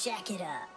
Jack it up.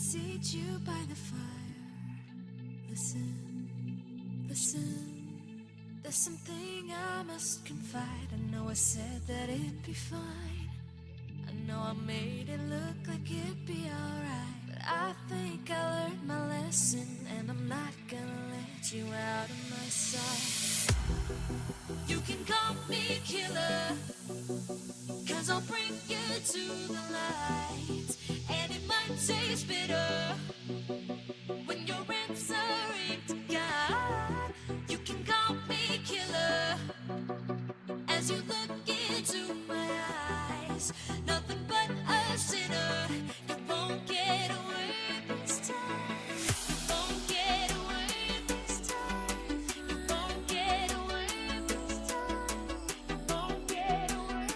Seat you by the fire. Listen, listen. There's something I must confide. I know I said that it'd be fine. I know I made it look like it'd be alright. But I think I learned my lesson, and I'm not gonna let you out of my sight. You can call me killer, 'cause I'll bring you to the light. And it might taste bitter when you're answering to God. You can call me killer as you look into my eyes. Nothing but a sinner. You won't get away this time. You won't get away this time. You won't get away this time. You won't get away.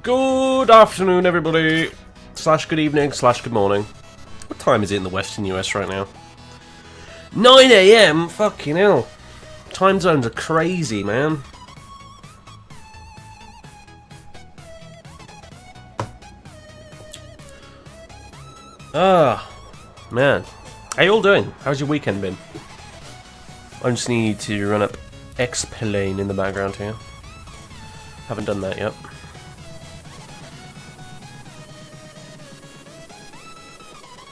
Good afternoon, everybody. Slash good evening, slash good morning. What time is it in the Western US right now? 9 AM? Fucking hell. Time zones are crazy, man. Ah, man. How you all doing? How's your weekend been? I just need to run up X-Plane in the background here. Haven't done that yet.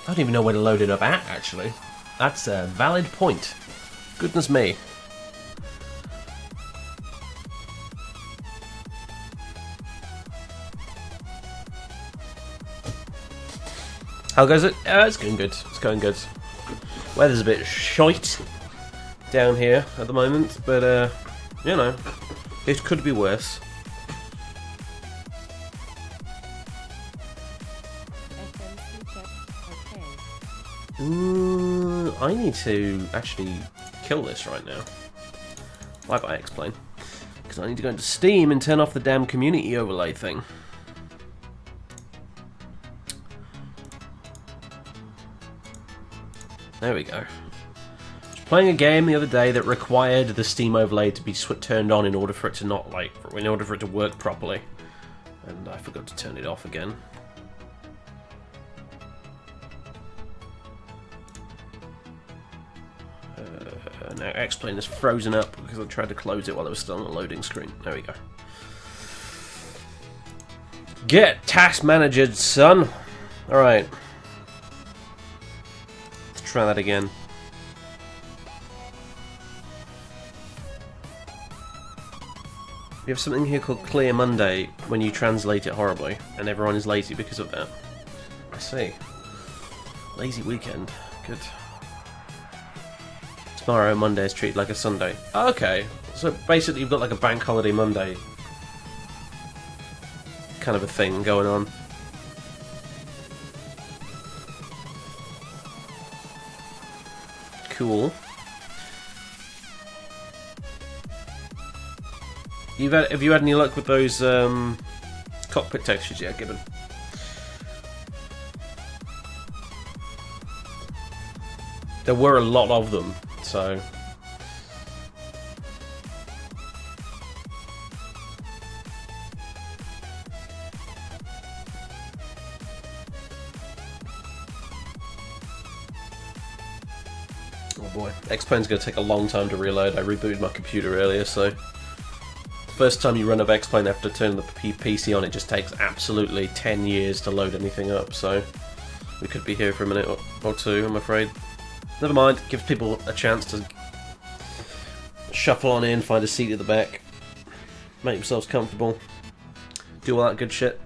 I don't even know where to load it up at, actually. That's a valid point. Goodness me. How goes it? It's going good. It's going good. Weather's a bit shite down here at the moment, but, you know, it could be worse. I need to actually kill this right now. Why don't I explain? Because I need to go into Steam and turn off the damn community overlay thing. There we go. I was playing a game the other day that required the Steam overlay to be turned on in order for it to not in order for it to work properly, and I forgot to turn it off again. Now X-Plane is frozen up because I tried to close it while it was still on the loading screen. There we go. Get task managered, son. All right. Let's try that again. We have something here called Clear Monday when you translate it horribly, and everyone is lazy because of that. I see. Lazy weekend. Good. Tomorrow, Monday is treated like a Sunday. Okay, so basically you've got like a bank holiday Monday kind of a thing going on. Cool. Have you had any luck with those cockpit textures yet, Gibbon? There were a lot of them, so... Oh boy, X-Plane's going to take a long time to reload. I rebooted my computer earlier, so... First time you run up X-Plane after turning the PC on, it just takes absolutely 10 years to load anything up, so... We could be here for a minute or two, I'm afraid. Never mind, gives people a chance to shuffle on in, find a seat at the back, make themselves comfortable, do all that good shit.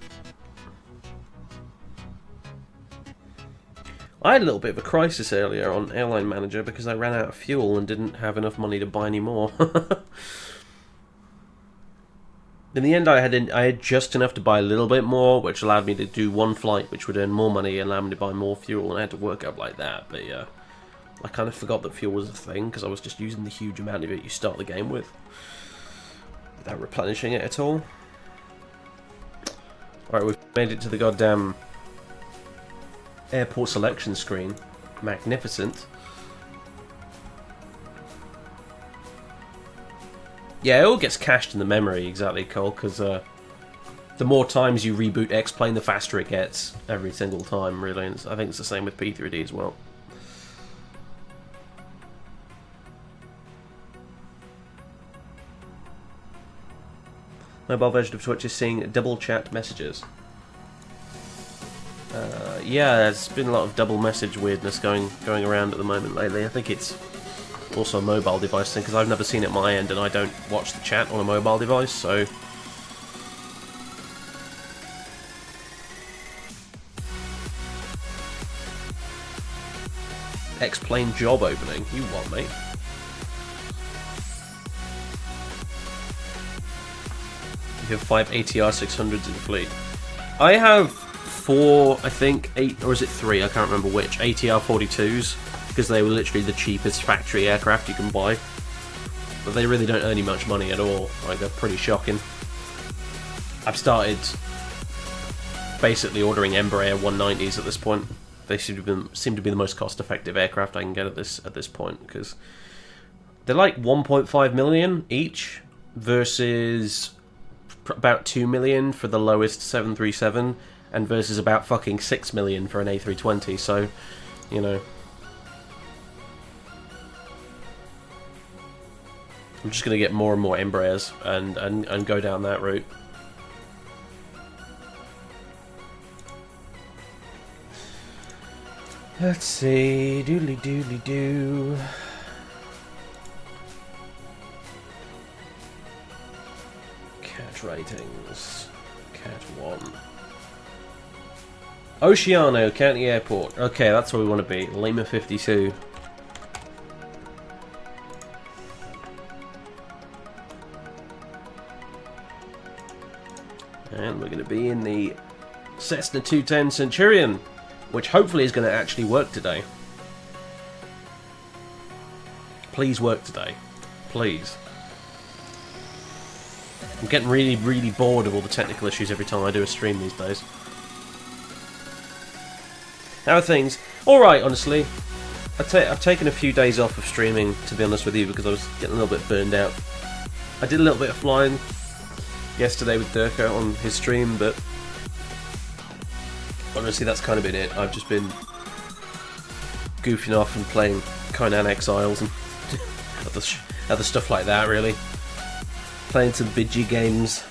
I had a little bit of a crisis earlier on Airline Manager because I ran out of fuel and didn't have enough money to buy any more. In the end, I had just enough to buy a little bit more, which allowed me to do one flight, which would earn more money and allow me to buy more fuel, and I had to work up like that, but yeah. I kind of forgot that fuel was a thing, because I was just using the huge amount of it you start the game with, without replenishing it at all. Alright, we've made it to the goddamn airport selection screen. Magnificent. Yeah, it all gets cached in the memory, exactly, Cole, because the more times you reboot X-Plane, the faster it gets every single time, really. And I think it's the same with P3D as well. Mobile version of Twitch is seeing double chat messages. Yeah, there's been a lot of double message weirdness going around at the moment lately. I think it's also a mobile device thing, because I've never seen it at my end and I don't watch the chat on a mobile device, so... X-Plane job opening. You what, mate? You have 5 ATR 600s in the fleet. I have 4, I think, 8, or is it 3? I can't remember which. ATR 42s, because they were literally the cheapest factory aircraft you can buy. But they really don't earn you much money at all. Like, they're pretty shocking. I've started basically ordering Embraer 190s at this point. They seem to be the most cost-effective aircraft I can get at this point, because they're like 1.5 million each versus about 2 million for the lowest 737, and versus about fucking 6 million for an A320. So, you know, I'm just gonna get more and more Embraers and go down that route. Let's see, doodly doodly doo. Cat ratings. Cat 1. Oceano County Airport. Okay, that's where we want to be. Lima 52. And we're going to be in the Cessna 210 Centurion, which hopefully is going to actually work today. Please work today. Please. I'm getting really, really bored of all the technical issues every time I do a stream these days. How are things? Alright, honestly. I've taken a few days off of streaming, to be honest with you, because I was getting a little bit burned out. I did a little bit of flying yesterday with Durka on his stream, but honestly that's kind of been it. I've just been goofing off and playing Conan Exiles and other stuff like that, really. Playing some Bidgey games.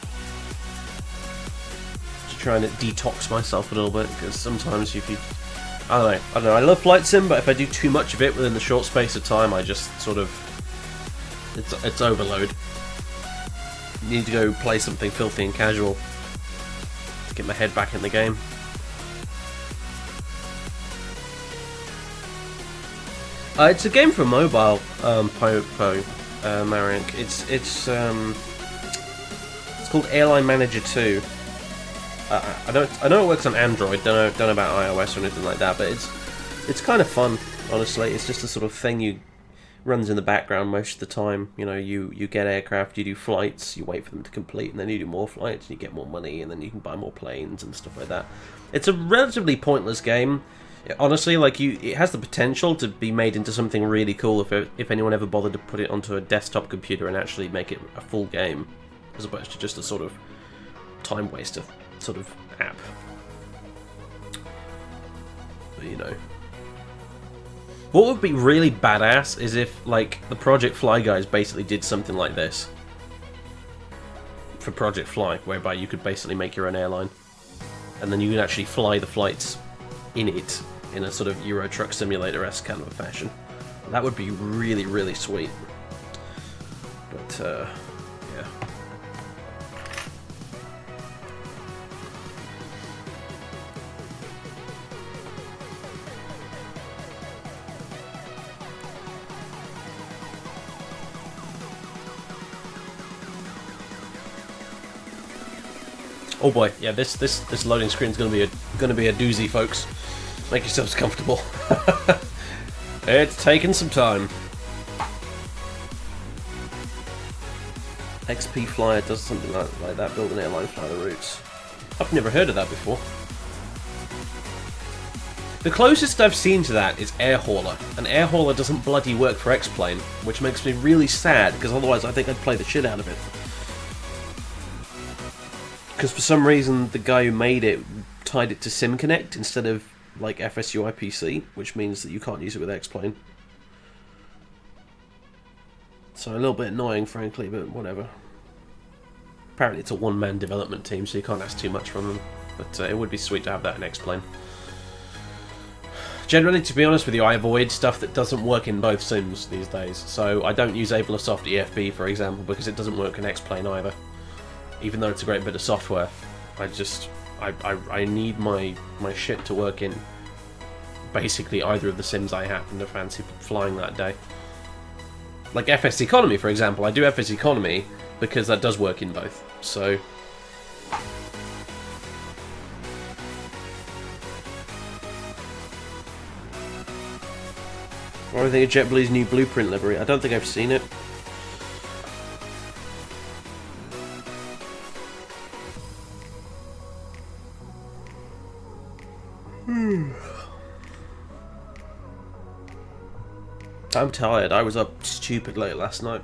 Just trying to detox myself a little bit, because sometimes if you... I don't know, I love Flight Sim, but if I do too much of it within the short space of time, I just sort of... It's overload. Need to go play something filthy and casual to get my head back in the game. It's a game for mobile, Marek. It's called Airline Manager 2. I know it works on Android. Don't know about iOS or anything like that, but it's kind of fun. Honestly, it's just a sort of thing you runs in the background most of the time. You know, you get aircraft, you do flights, you wait for them to complete, and then you do more flights, and you get more money, and then you can buy more planes and stuff like that. It's a relatively pointless game. Honestly, like it has the potential to be made into something really cool if anyone ever bothered to put it onto a desktop computer and actually make it a full game, as opposed to just a sort of time waster sort of app. But you know, what would be really badass is if like the Project Fly guys basically did something like this for Project Fly, whereby you could basically make your own airline, and then you could actually fly the flights in it in a sort of Euro Truck Simulator-esque kind of a fashion. That would be really, really sweet. But, yeah. Oh boy, yeah, this loading screen is gonna be a doozy, folks. Make yourselves comfortable. It's taking some time. XP Flyer does something like that. Build an airline, fly the routes. I've never heard of that before. The closest I've seen to that is Air Hauler, and Air Hauler doesn't bloody work for X-Plane, which makes me really sad, because otherwise I think I'd play the shit out of it. Because for some reason the guy who made it tied it to SimConnect instead of like FSU IPC, which means that you can't use it with X-Plane. So a little bit annoying, frankly, but whatever. Apparently it's a one-man development team, so you can't ask too much from them. But it would be sweet to have that in X-Plane. Generally, to be honest with you, I avoid stuff that doesn't work in both sims these days. So I don't use Ablesoft EFB, for example, because it doesn't work in X-Plane either. Even though it's a great bit of software, I need my shit to work in basically either of the sims I happen to fancy flying that day. Like FS Economy, for example. I do FS Economy because that does work in both. So what do you think of JetBlue's new blueprint livery? I don't think I've seen it. I'm tired. I was up stupid late last night.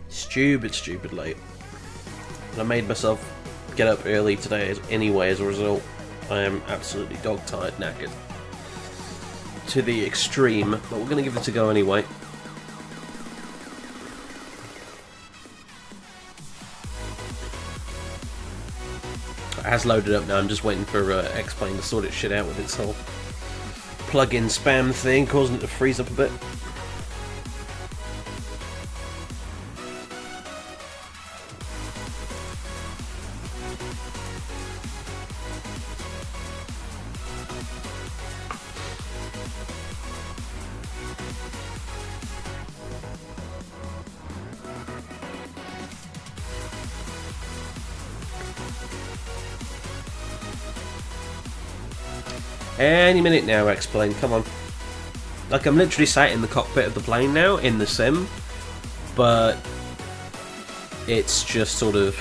Stupid late. And I made myself get up early today anyway as a result. I am absolutely dog-tired, knackered. To the extreme, but we're going to give it a go anyway. It has loaded up now. I'm just waiting for X-Plane to sort its shit out with its whole plug-in spam thing, causing it to freeze up a bit. Any minute now, X-Plane, come on. Like, I'm literally sat in the cockpit of the plane now, in the sim, but it's just sort of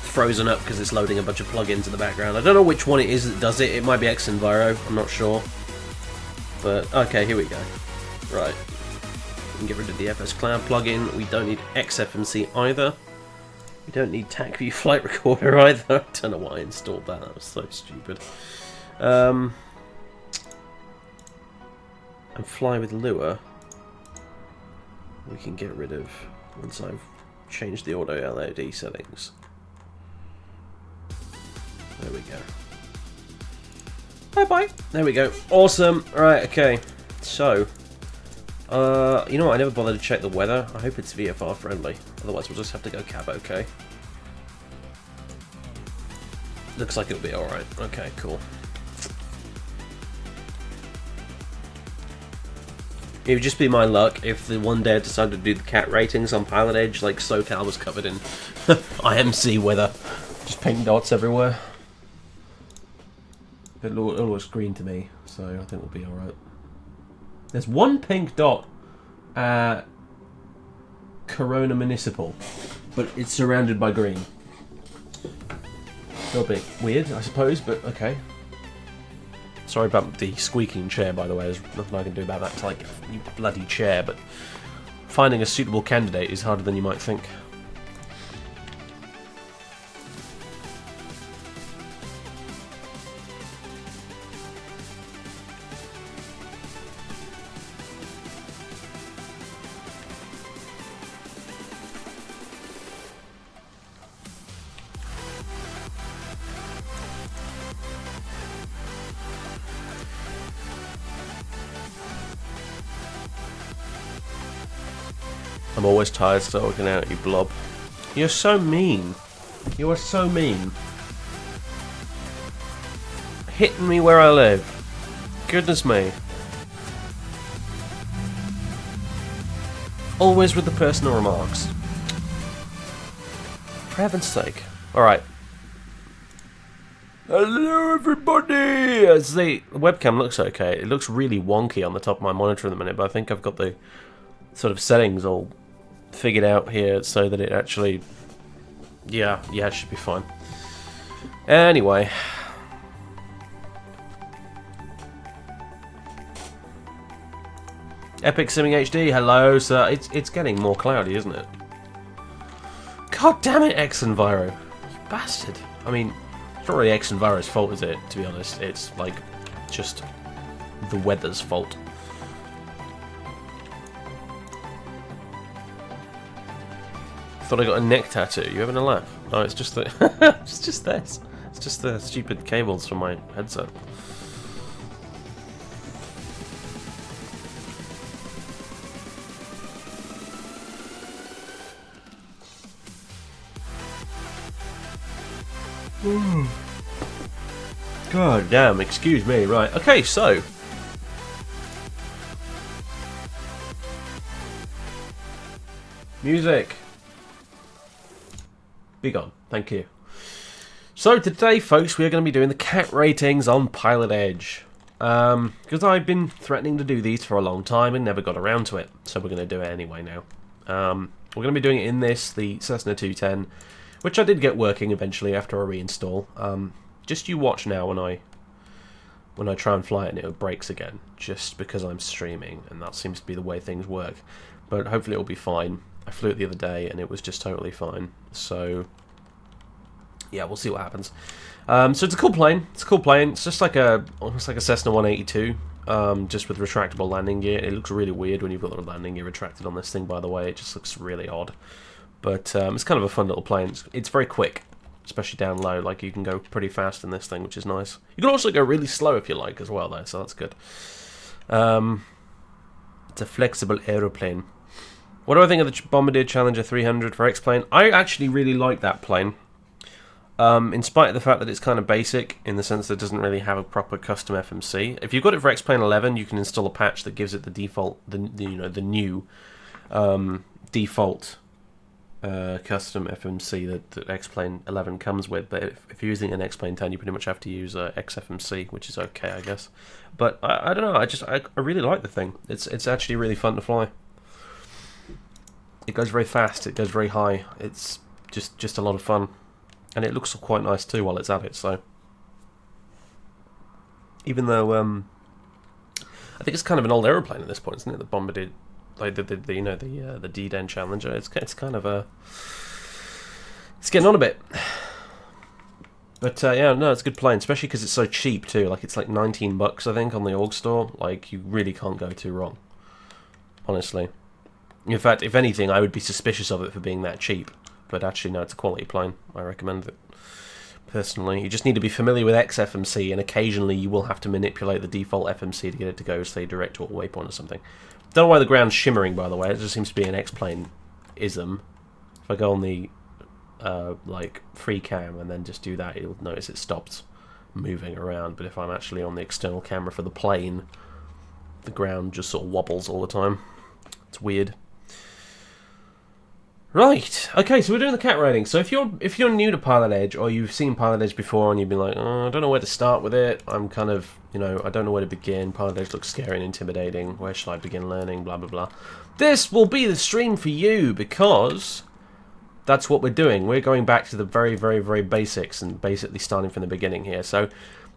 frozen up because it's loading a bunch of plugins in the background. I don't know which one it is that does it. It might be X-Enviro, I'm not sure. But, okay, here we go. Right. We can get rid of the FS Cloud plugin. We don't need XFMC either. We don't need TACView Flight Recorder either. I don't know why I installed that. That was so stupid. And fly with lure we can get rid of once I've changed the auto LOD settings. There we go. Bye bye. There we go. Awesome. Right, okay. So you know what, I never bothered to check the weather. I hope it's VFR friendly, otherwise we'll just have to go cab okay. Looks like it'll be alright. Okay, cool. It would just be my luck if the one day I decided to do the cat ratings on PilotEdge, like SoCal was covered in IMC weather. Just pink dots everywhere. It looks green to me, so I think we'll be alright. There's one pink dot at Corona Municipal, but it's surrounded by green. A little bit weird, I suppose, but okay. Sorry about the squeaking chair, by the way. There's nothing I can do about that. It's like you bloody chair, but finding a suitable candidate is harder than you might think. I'm always tired, still working out, you blob. You're so mean. You are so mean. Hitting me where I live. Goodness me. Always with the personal remarks. For heaven's sake. Alright. Hello everybody! As the webcam looks okay. It looks really wonky on the top of my monitor at the minute, but I think I've got the sort of settings all figured out here so that it actually, yeah, it should be fine. Anyway, Epic Simming HD, hello, sir. It's getting more cloudy, isn't it? God damn it, X-Enviro, you bastard. I mean, it's not really X-Enviro's fault, is it? To be honest, it's like just the weather's fault. Thought I got a neck tattoo. You having a laugh? No, it's just the it's just this. It's just the stupid cables from my headset. God damn, excuse me. Right. Okay, so music. Be gone. Thank you. So today, folks, we are going to be doing the cat ratings on PilotEdge. Because I've been threatening to do these for a long time and never got around to it. So we're going to do it anyway now. We're going to be doing it in the Cessna 210, which I did get working eventually after a reinstall. just you watch now when I try and fly it and it breaks again, just because I'm streaming, and that seems to be the way things work. But hopefully it'll be fine. I flew it the other day and it was just totally fine. So yeah, we'll see what happens. So it's a cool plane. It's a cool plane. It's just like almost like a Cessna 182, just with retractable landing gear. It looks really weird when you've got the landing gear retracted on this thing, by the way. It just looks really odd. But it's kind of a fun little plane. It's very quick, especially down low. Like, you can go pretty fast in this thing, which is nice. You can also go really slow if you like as well, though, so that's good. It's a flexible aeroplane. What do I think of the Bombardier Challenger 300 for X-Plane? I actually really like that plane. In spite of the fact that it's kind of basic, in the sense that it doesn't really have a proper custom FMC. If you've got it for X-Plane 11, you can install a patch that gives it the default, the new default custom FMC that X-Plane 11 comes with. But if you're using an X-Plane 10, you pretty much have to use XFMC, which is okay, I guess. But I don't know. I really like the thing. It's actually really fun to fly. It goes very fast. It goes very high. It's just a lot of fun. And it looks quite nice too while it's at it. So, even though I think it's kind of an old aeroplane at this point, isn't it? The Bombardier, like the D-Den Challenger. It's kind of it's getting on a bit. But yeah, no, it's a good plane, especially because it's so cheap too. Like, it's like $19, I think, on the org store. Like, you really can't go too wrong, honestly. In fact, if anything, I would be suspicious of it for being that cheap. But actually, no, it's a quality plane. I recommend it, personally. You just need to be familiar with XFMC, and occasionally you will have to manipulate the default FMC to get it to go, say, direct to a waypoint or something. Don't know why the ground's shimmering, by the way. It just seems to be an X-Plane ism. If I go on the like free cam and then just do that, you'll notice it stops moving around. But if I'm actually on the external camera for the plane, the ground just sort of wobbles all the time. It's weird. Right, okay, so we're doing the cat rating. So if you're new to PilotEdge, or you've seen PilotEdge before and you've been like, oh, I don't know where to start with it, I'm kind of, I don't know where to begin, PilotEdge looks scary and intimidating, where should I begin learning, blah blah blah. This will be the stream for you, because that's what we're doing. We're going back to the very, very, very basics and basically starting from the beginning here. So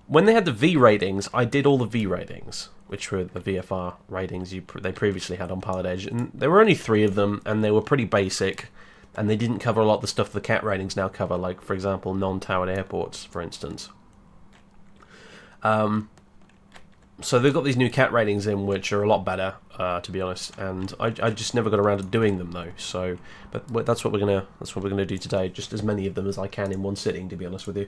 when they had the V ratings, I did all the V ratings, which were the VFR ratings they previously had on PilotEdge. And there were only 3 of them, and they were pretty basic, and they didn't cover a lot of the stuff the CAT ratings now cover, like, for example, non-towered airports, for instance. So they've got these new CAT ratings in, which are a lot better, to be honest, and I just never got around to doing them, though. So, but that's what we're gonna do today, just as many of them as I can in one sitting, to be honest with you.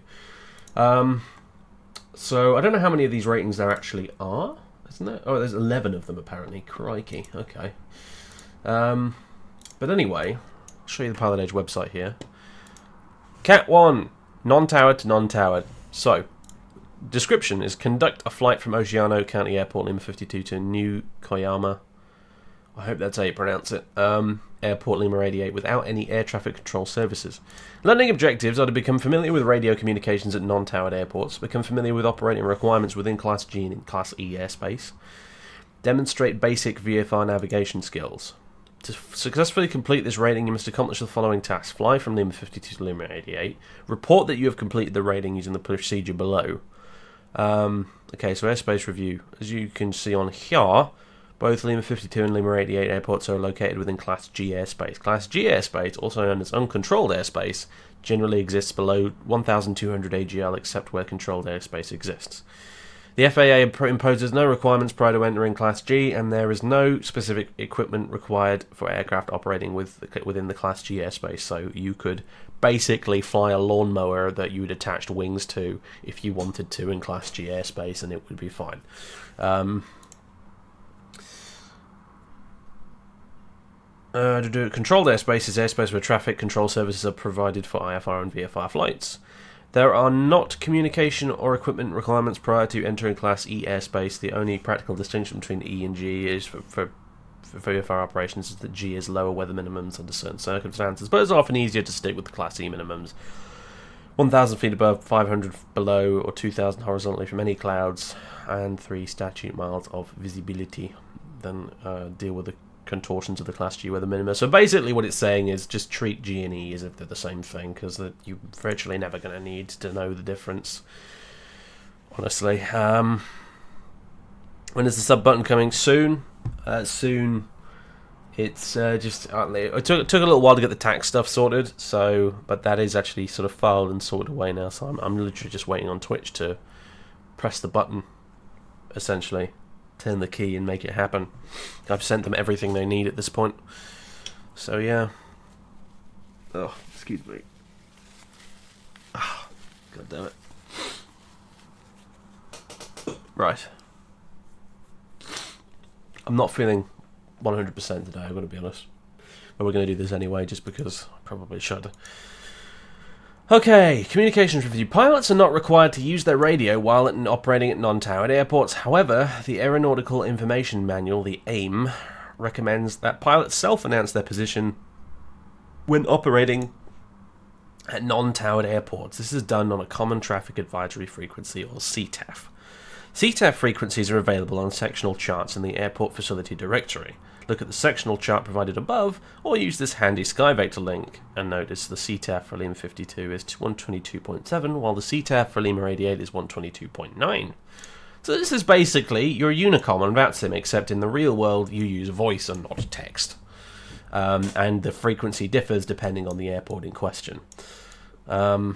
So I don't know how many of these ratings there actually are. Isn't there? Oh, there's 11 of them apparently. Crikey. Okay. But anyway, I'll show you the PilotEdge website here. Cat 1, non-towered to non-towered. So, description is: conduct a flight from Oceano County Airport, Lima 52 to New Koyama. I hope that's how you pronounce it. Airport Lima 88 without any air traffic control services. Landing objectives are to become familiar with radio communications at non-towered airports, become familiar with operating requirements within Class G and Class E airspace, demonstrate basic VFR navigation skills. To successfully complete this rating, you must accomplish the following tasks: fly from Lima 52 to Lima 88, report that you have completed the rating using the procedure below. Okay, so airspace review. As you can see on here, both Lima 52 and Lima 88 airports are located within Class G airspace. Class G airspace, also known as uncontrolled airspace, generally exists below 1,200 AGL except where controlled airspace exists. The FAA imposes no requirements prior to entering Class G, and there is no specific equipment required for aircraft operating within the Class G airspace, so you could basically fly a lawnmower that you would attach wings to if you wanted to in Class G airspace, and it would be fine. Controlled airspace is airspace where traffic control services are provided for IFR and VFR flights. There are not communication or equipment requirements prior to entering Class E airspace. The only practical distinction between E and G is for VFR operations is that G is lower weather minimums under certain circumstances, but it's often easier to stick with the Class E minimums. 1,000 feet above, 500 below, or 2,000 horizontally from any clouds, and 3 statute miles of visibility. Then deal with the contortions of the Class G weather minima. So basically what it's saying is just treat G and E as if they're the same thing, because you're virtually never going to need to know the difference, honestly. When is the sub button coming? Soon. Soon. It's just... it took a little while to get the tax stuff sorted, but that is actually sort of filed and sorted away now, so I'm literally just waiting on Twitch to press the button, essentially. Turn the key and make it happen. I've sent them everything they need at this point. So, yeah. Oh, excuse me. Oh, God damn it. Right. I'm not feeling 100% today, I've got to be honest. But we're going to do this anyway, just because I probably should. Okay, communications review. Pilots are not required to use their radio while operating at non-towered airports. However, the Aeronautical Information Manual, the AIM, recommends that pilots self-announce their position when operating at non-towered airports. This is done on a Common Traffic Advisory Frequency, or CTAF. CTAF frequencies are available on sectional charts in the Airport Facility Directory. Look at the sectional chart provided above, or use this handy SkyVector link. And notice the CTAF for Lima 52 is 122.7, while the CTAF for Lima 88 is 122.9. So this is basically your Unicom on VATSIM, except in the real world you use voice and not text. And the frequency differs depending on the airport in question. So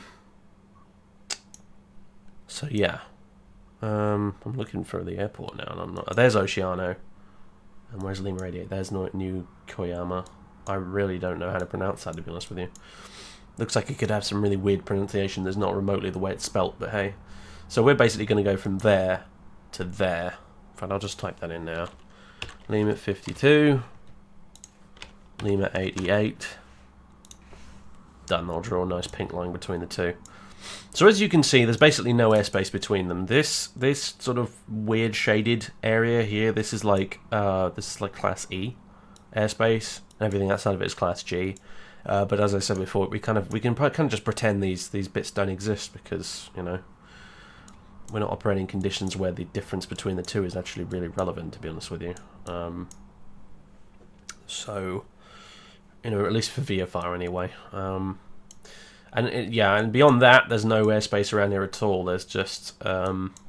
yeah. I'm looking for the airport now, and I'm not. There's Oceano. And where's Lima 88? There's New Koyama. I really don't know how to pronounce that, to be honest with you. Looks like it could have some really weird pronunciation that's not remotely the way it's spelt, but hey. So we're basically going to go from there to there. In fact, I'll just type that in now. Lima 52. Lima 88. Done. I'll draw a nice pink line between the two. So as you can see, there's basically no airspace between them. This sort of weird shaded area here, this is like Class E airspace. Everything outside of it is Class G. But as I said before, we can kind of just pretend these bits don't exist, because we're not operating in conditions where the difference between the two is actually really relevant, to be honest with you. So at least for VFR anyway. And beyond that, there's no airspace around here at all. There's just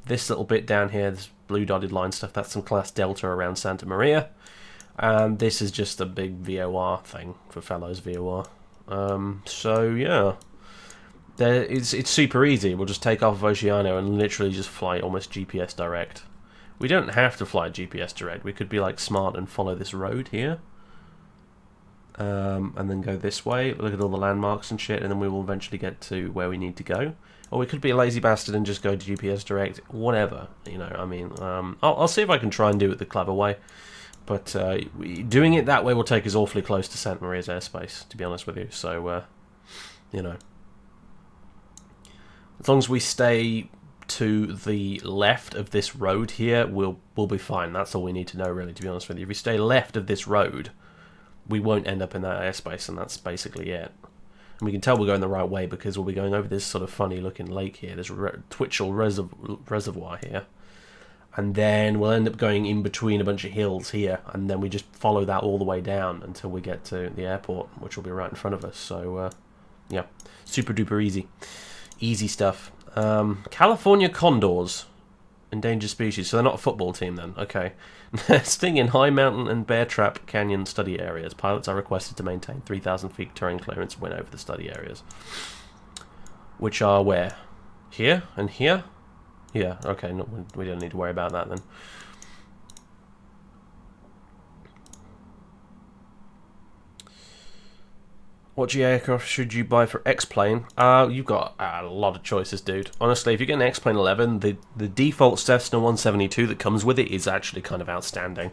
this little bit down here, this blue dotted line stuff, that's some Class Delta around Santa Maria. And this is just a big VOR thing for Fellows VOR. So, yeah. It's super easy. We'll just take off of Oceano and literally just fly almost GPS direct. We don't have to fly GPS direct. We could be like smart and follow this road here. And then go this way, look at all the landmarks and shit, and then we will eventually get to where we need to go. Or we could be a lazy bastard and just go to GPS direct, whatever, I'll see if I can try and do it the clever way. But doing it that way will take us awfully close to Santa Maria's airspace, to be honest with you. So, as long as we stay to the left of this road here, we'll be fine. That's all we need to know, really, to be honest with you. If we stay left of this road, we won't end up in that airspace, and that's basically it. And we can tell we're going the right way because we'll be going over this sort of funny-looking lake here, this Twitchell reservoir here. And then we'll end up going in between a bunch of hills here, and then we just follow that all the way down until we get to the airport, which will be right in front of us. So, yeah, super-duper easy. Easy stuff. California condors. Endangered species, so they're not a football team then. Okay. Nesting in high mountain and bear trap canyon study areas. Pilots are requested to maintain 3,000 feet terrain clearance when over the study areas. Which are where? Here and here? Yeah, okay, no, we don't need to worry about that then. What GA aircraft should you buy for X-Plane? You've got a lot of choices, dude. Honestly, if you get an X-Plane 11, the default Cessna 172 that comes with it is actually kind of outstanding.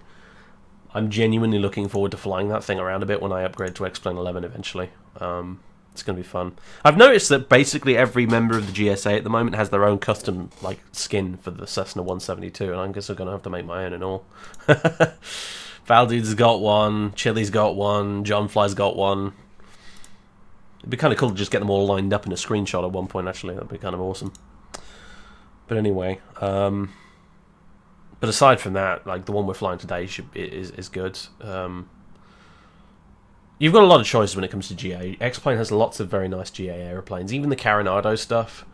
I'm genuinely looking forward to flying that thing around a bit when I upgrade to X-Plane 11 eventually. It's going to be fun. I've noticed that basically every member of the GSA at the moment has their own custom skin for the Cessna 172, and I guess I'm going to have to make my own and all. Valdude's got one, Chili's got one, John Fly's got one. It'd be kind of cool to just get them all lined up in a screenshot at one point, actually. That'd be kind of awesome. But anyway, But aside from that, like the one we're flying today is good. You've got a lot of choices when it comes to GA. X-Plane has lots of very nice GA aeroplanes. Even the Carenado stuff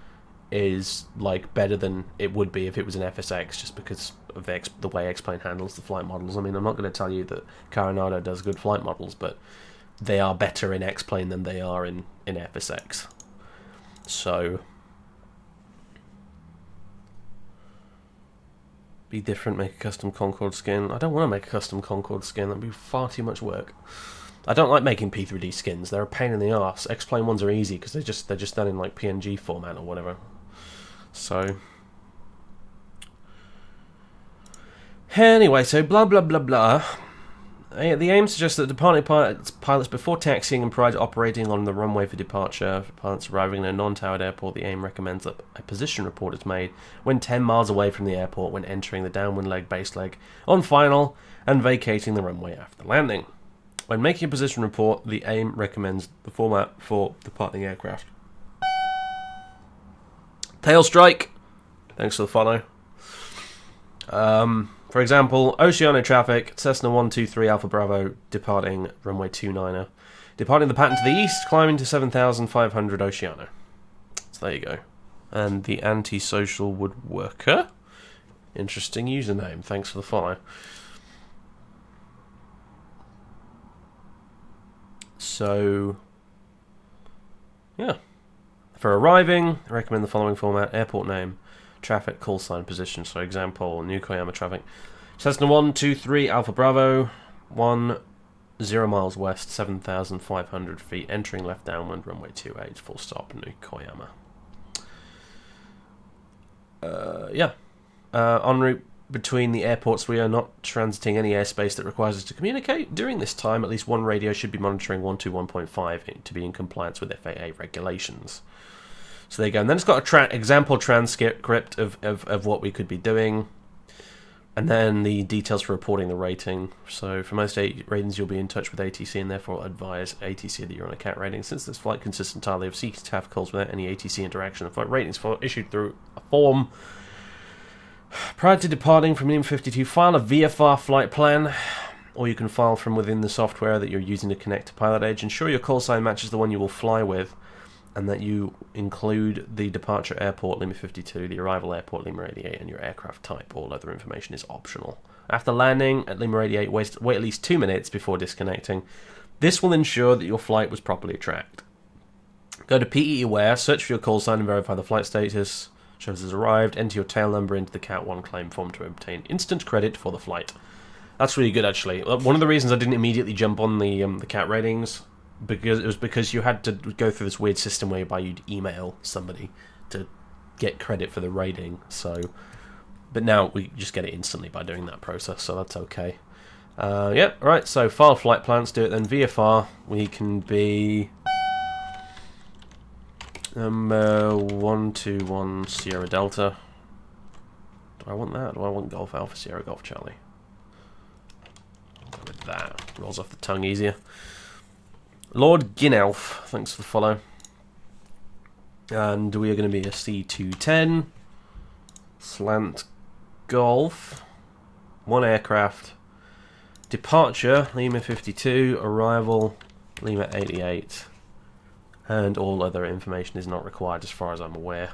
is like better than it would be if it was an FSX, just because of the way X-Plane handles the flight models. I mean, I'm not going to tell you that Carenado does good flight models, but they are better in X-Plane than they are in FSX. So, be different, make a custom Concorde skin. I don't want to make a custom Concorde skin, that'd be far too much work. I don't like making P3D skins, they're a pain in the arse. X-Plane ones are easy because they're just done in like PNG format or whatever. So, anyway, so blah blah blah blah. The aim suggests that departing pilots before taxiing and prior to operating on the runway for departure, for pilots arriving in a non-towered airport, the aim recommends that a position report is made when 10 miles away from the airport when entering the downwind leg, base leg, on final, and vacating the runway after landing. When making a position report, the aim recommends the format for departing aircraft. Tail strike. Thanks for the follow. For example, Oceano traffic, Cessna 123 Alpha Bravo, departing runway 29er. Departing the pattern to the east, climbing to 7,500 Oceano. So there you go. And the antisocial woodworker. Interesting username. Thanks for the follow. So, yeah. For arriving, I recommend the following format. Airport name, traffic, call sign, position. So example, New Koyama traffic. Cessna 123 Alpha Bravo, 10 miles west, 7,500 feet. Entering left downwind, runway 28, full stop, New Koyama. Yeah. En route between the airports, we are not transiting any airspace that requires us to communicate. During this time, at least one radio should be monitoring 121.5 to be in compliance with FAA regulations. So there you go. And then it's got a example transcript of what we could be doing. And then the details for reporting the rating. So for most ratings, you'll be in touch with ATC and therefore advise ATC that you're on a CAT rating. Since this flight consists entirely of CTAF calls without any ATC interaction, the flight ratings are issued through a form. Prior to departing from LIM52, file a VFR flight plan, or you can file from within the software that you're using to connect to PilotEdge. Ensure your call sign matches the one you will fly with, and that you include the departure airport, Lima 52, the arrival airport, Lima 88, and your aircraft type. All other information is optional. After landing at Lima 88, wait at least 2 minutes before disconnecting. This will ensure that your flight was properly tracked. Go to PE Aware, search for your call sign and verify the flight status. Shows has arrived. Enter your tail number into the CAT 1 claim form to obtain instant credit for the flight. That's really good, actually. One of the reasons I didn't immediately jump on the CAT ratings because you had to go through this weird system whereby you'd email somebody to get credit for the rating. So, but now we just get it instantly by doing that process, so that's okay. Yeah, right. So file flight plan. Let's do it then. VFR. We can be number 121 Sierra Delta. Do I want that? Do I want Golf Alpha Sierra Golf Charlie? I'll go with that. Rolls off the tongue easier. Lord Ginelf, thanks for the follow. And we are going to be a C210 slant Golf, one aircraft, departure Lima 52, arrival Lima 88. And all other information is not required as far as I'm aware.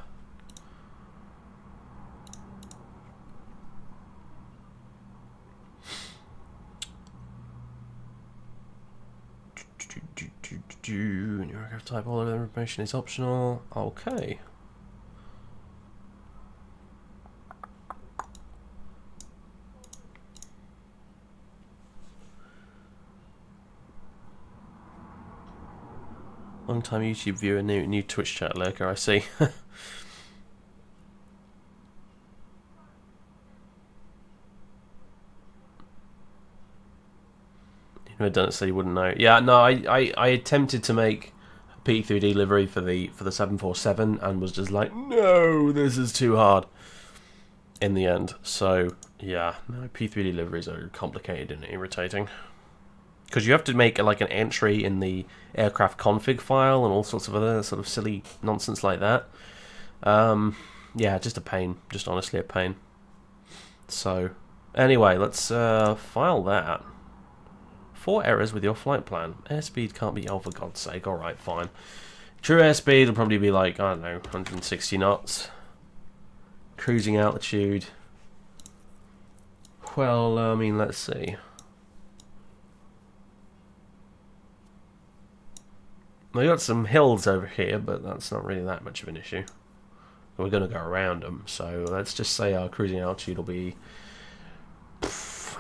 New aircraft type, all other information is optional. Okay. Long time YouTube viewer, new Twitch chat lurker, I see. You've never done it, so you wouldn't know. Yeah, no, I attempted to make a P3D livery for the 747 and was just like, no, this is too hard. In the end, so yeah, no, P3D liveries are complicated and irritating. Because you have to make like an entry in the aircraft config file and all sorts of other sort of silly nonsense like that. Yeah, just a pain. Just honestly a pain. So, anyway, let's file that. 4 errors with your flight plan. Airspeed can't be... Oh, for God's sake. Alright, fine. True airspeed will probably be like, I don't know, 160 knots. Cruising altitude. Well, I mean, let's see. We got some hills over here, but that's not really that much of an issue. We're going to go around them, so let's just say our cruising altitude will be...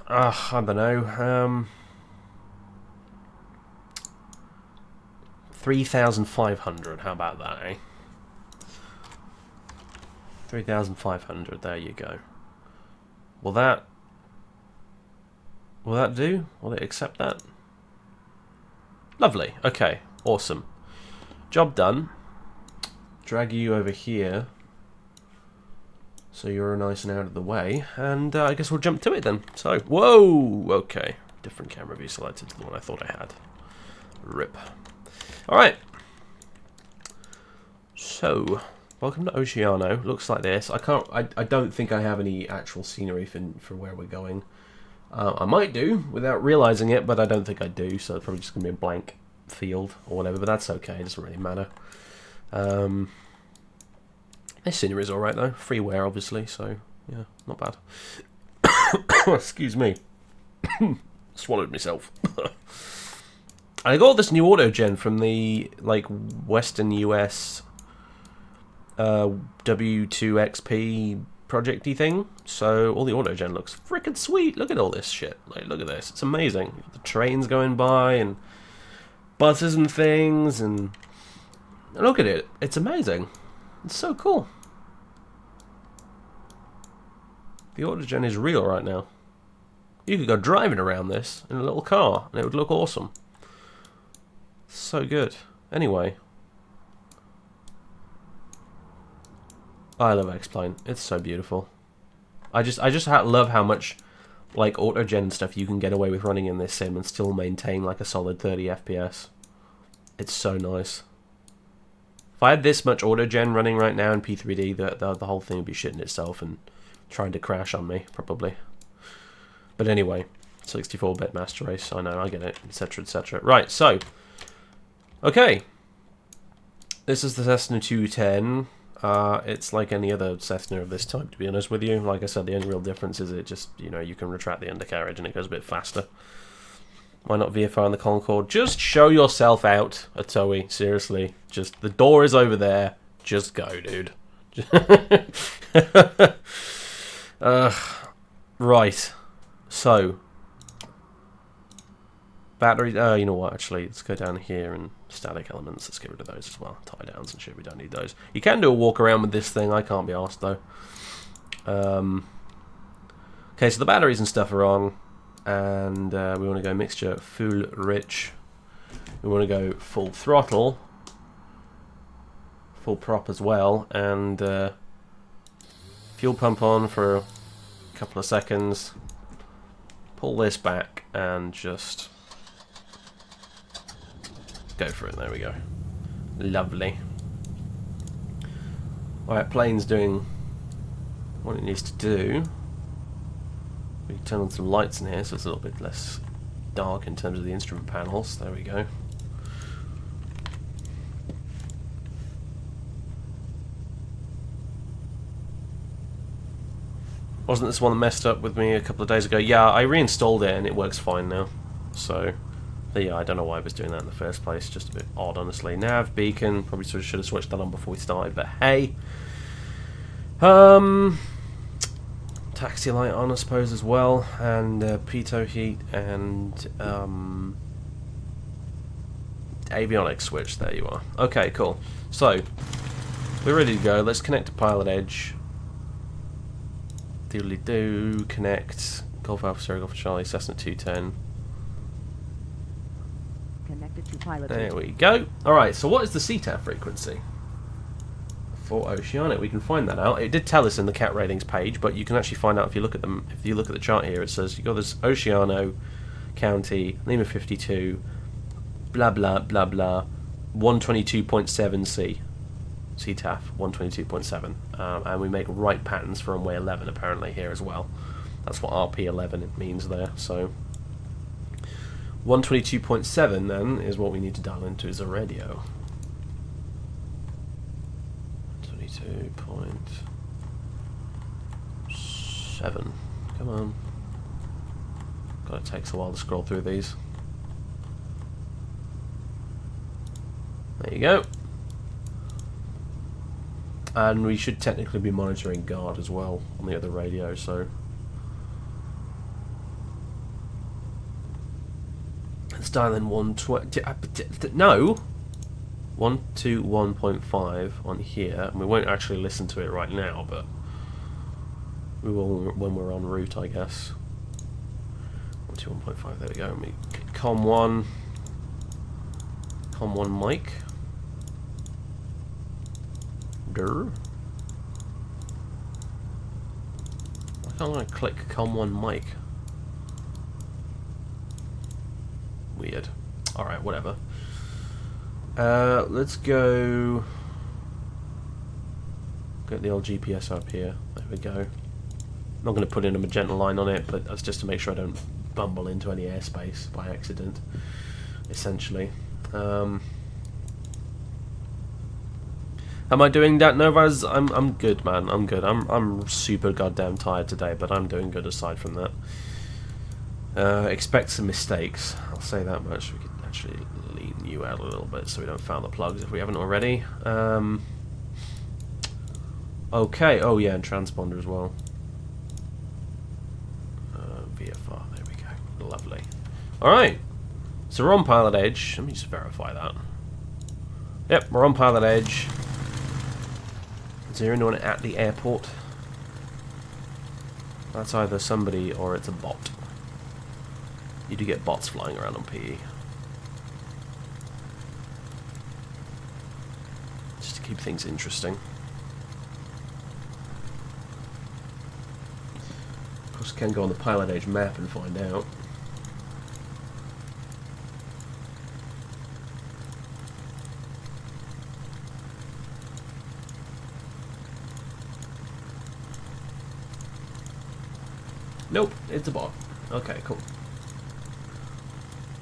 I don't know. 3,500. How about that, eh? 3,500. There you go. Will that do? Will it accept that? Lovely. Okay. Awesome. Job done. Drag you over here, so you're nice and out of the way, and I guess we'll jump to it then. So, whoa! Okay. Different camera view selected to the one I thought I had. Rip. Alright. So, welcome to Oceano. Looks like this. I don't think I have any actual scenery for where we're going. I might do, without realising it, but I don't think I do, so it's probably just going to be a blank field or whatever, but that's okay, it doesn't really matter. This scenery is alright though, freeware obviously, so yeah, not bad. Excuse me. Swallowed myself. I got this new auto gen from the like Western US W2XP projecty thing, so all the auto gen looks freaking sweet. Look at all this shit. Like, look at this, it's amazing. The trains going by and buses and things, and look at it. It's amazing. It's so cool. The autogen is real right now. You could go driving around this in a little car, and it would look awesome. So good. Anyway, I love X-Plane. It's so beautiful. I just love how much like autogen stuff you can get away with running in this sim and still maintain like a solid 30 FPS. It's so nice. If I had this much autogen running right now in P3D, the whole thing would be shitting itself and trying to crash on me, probably. But anyway, 64-bit master race, I know, I get it, etc, etc. Right, so, okay. This is the Cessna 210. It's like any other Cessna of this type, to be honest with you. Like I said, the only real difference is it just, you know, you can retract the undercarriage and it goes a bit faster. Why not VFR on the Concorde? Just show yourself out, Atoe. Seriously. Just, the door is over there. Just go, dude. Right. So. Batteries. You know what, actually. Let's go down here and static elements. Let's get rid of those as well. Tie downs and shit. We don't need those. You can do a walk around with this thing. I can't be arsed, though. Okay, so the batteries and stuff are on. And we want to go mixture full rich. We want to go full throttle, full prop as well, and fuel pump on for a couple of seconds. Pull this back and just go for it. There we go. Lovely. Alright, plane's doing what it needs to do. We can turn on some lights in here so it's a little bit less dark in terms of the instrument panels. There we go. Wasn't this one that messed up with me a couple of days ago? Yeah, I reinstalled it and it works fine now. So, yeah, I don't know why I was doing that in the first place. Just a bit odd, honestly. Nav, beacon, probably should have switched that on before we started, but hey. Taxi light on, I suppose, as well, and pitot heat, and avionics switch. There you are. Okay, cool. So, we're ready to go. Let's connect to PilotEdge. Doodly-doo, connect. Golf Alpha Sierra Golf Charlie, Cessna 210. Connected to PilotEdge. There we go. Alright, so what is the CTAF frequency for Oceanic? We can find that out. It did tell us in the CAT ratings page, but you can actually find out if you look at them. If you look at the chart here, it says you got this Oceano County, Lima 52, blah blah blah blah, 122.7C. CTAF 122.7, and we make right patterns for runway 11 apparently here as well. That's what RP11 means there. So 122.7 then is what we need to dial into as a radio. 22.7. Come on. God, it takes a while to scroll through these. There you go. And we should technically be monitoring guard as well on the other radio, so let's dial in 120. No, 121.5 on here, and we won't actually listen to it right now, but we will when we're en route, I guess. 121.5. There we go. Com one mic. Why can't I click Com1 mic? Weird. Alright, whatever. Let's go... Get the old GPS up here. There we go. I'm not going to put in a magenta line on it, but that's just to make sure I don't bumble into any airspace by accident, essentially. Am I doing that, Novas? I'm good, man. I'm good. I'm super goddamn tired today, but I'm doing good aside from that. Expect some mistakes. I'll say that much. We could actually lean you out a little bit so we don't foul the plugs if we haven't already. Okay. Oh yeah, and transponder as well. VFR. There we go. Lovely. All right. So we're on PilotEdge. Let me just verify that. Yep, we're on PilotEdge. Is there anyone at the airport? That's either somebody or it's a bot. You do get bots flying around on PE. Just to keep things interesting. Of course, you can go on the PilotEdge map and find out. Nope, it's a bot. Okay, cool.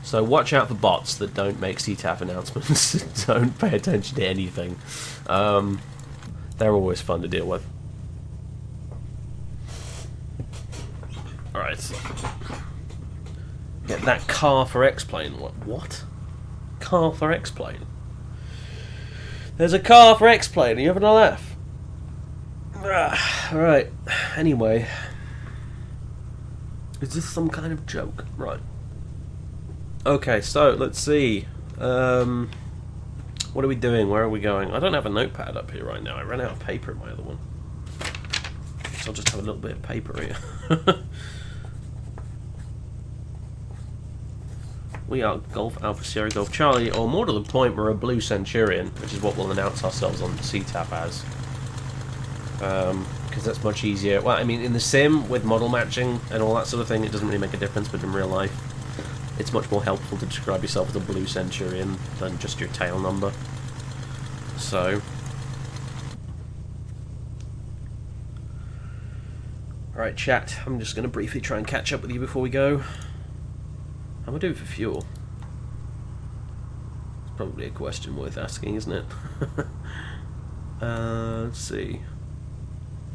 So watch out for bots that don't make CTAF announcements. Don't pay attention to anything. They're always fun to deal with. Alright. Get that car for X-Plane. What? Car for X-Plane? There's a car for X-Plane. Are you having a laugh? Alright. Anyway. Is this some kind of joke? Right. Okay, so let's see. What are we doing? Where are we going? I don't have a notepad up here right now. I ran out of paper in my other one. So I'll just have a little bit of paper here. We are Golf Alpha Sierra Golf Charlie, or more to the point, we're a blue Centurion, which is what we'll announce ourselves on the CTAP as. Because that's much easier. Well, I mean, in the sim, with model matching and all that sort of thing, it doesn't really make a difference, but in real life, it's much more helpful to describe yourself as a blue Centurion than just your tail number. So... Alright, chat, I'm just going to briefly try and catch up with you before we go. How am I doing for fuel? It's probably a question worth asking, isn't it? Let's see.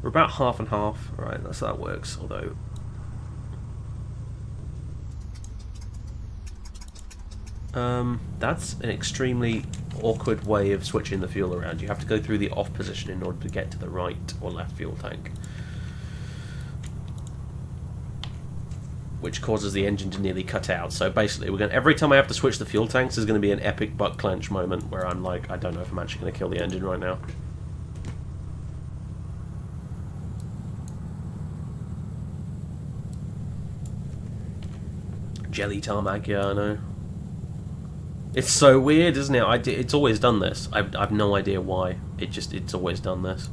We're about half and half. Alright, that's how that works, although... that's an extremely awkward way of switching the fuel around. You have to go through the off position in order to get to the right or left fuel tank. Which causes the engine to nearly cut out. So basically, every time I have to switch the fuel tanks, there's going to be an epic butt clench moment where I'm like, I don't know if I'm actually going to kill the engine right now. Jelly tarmac, yeah, I know. It's so weird, isn't it? It's always done this. I've no idea why. It's always done this.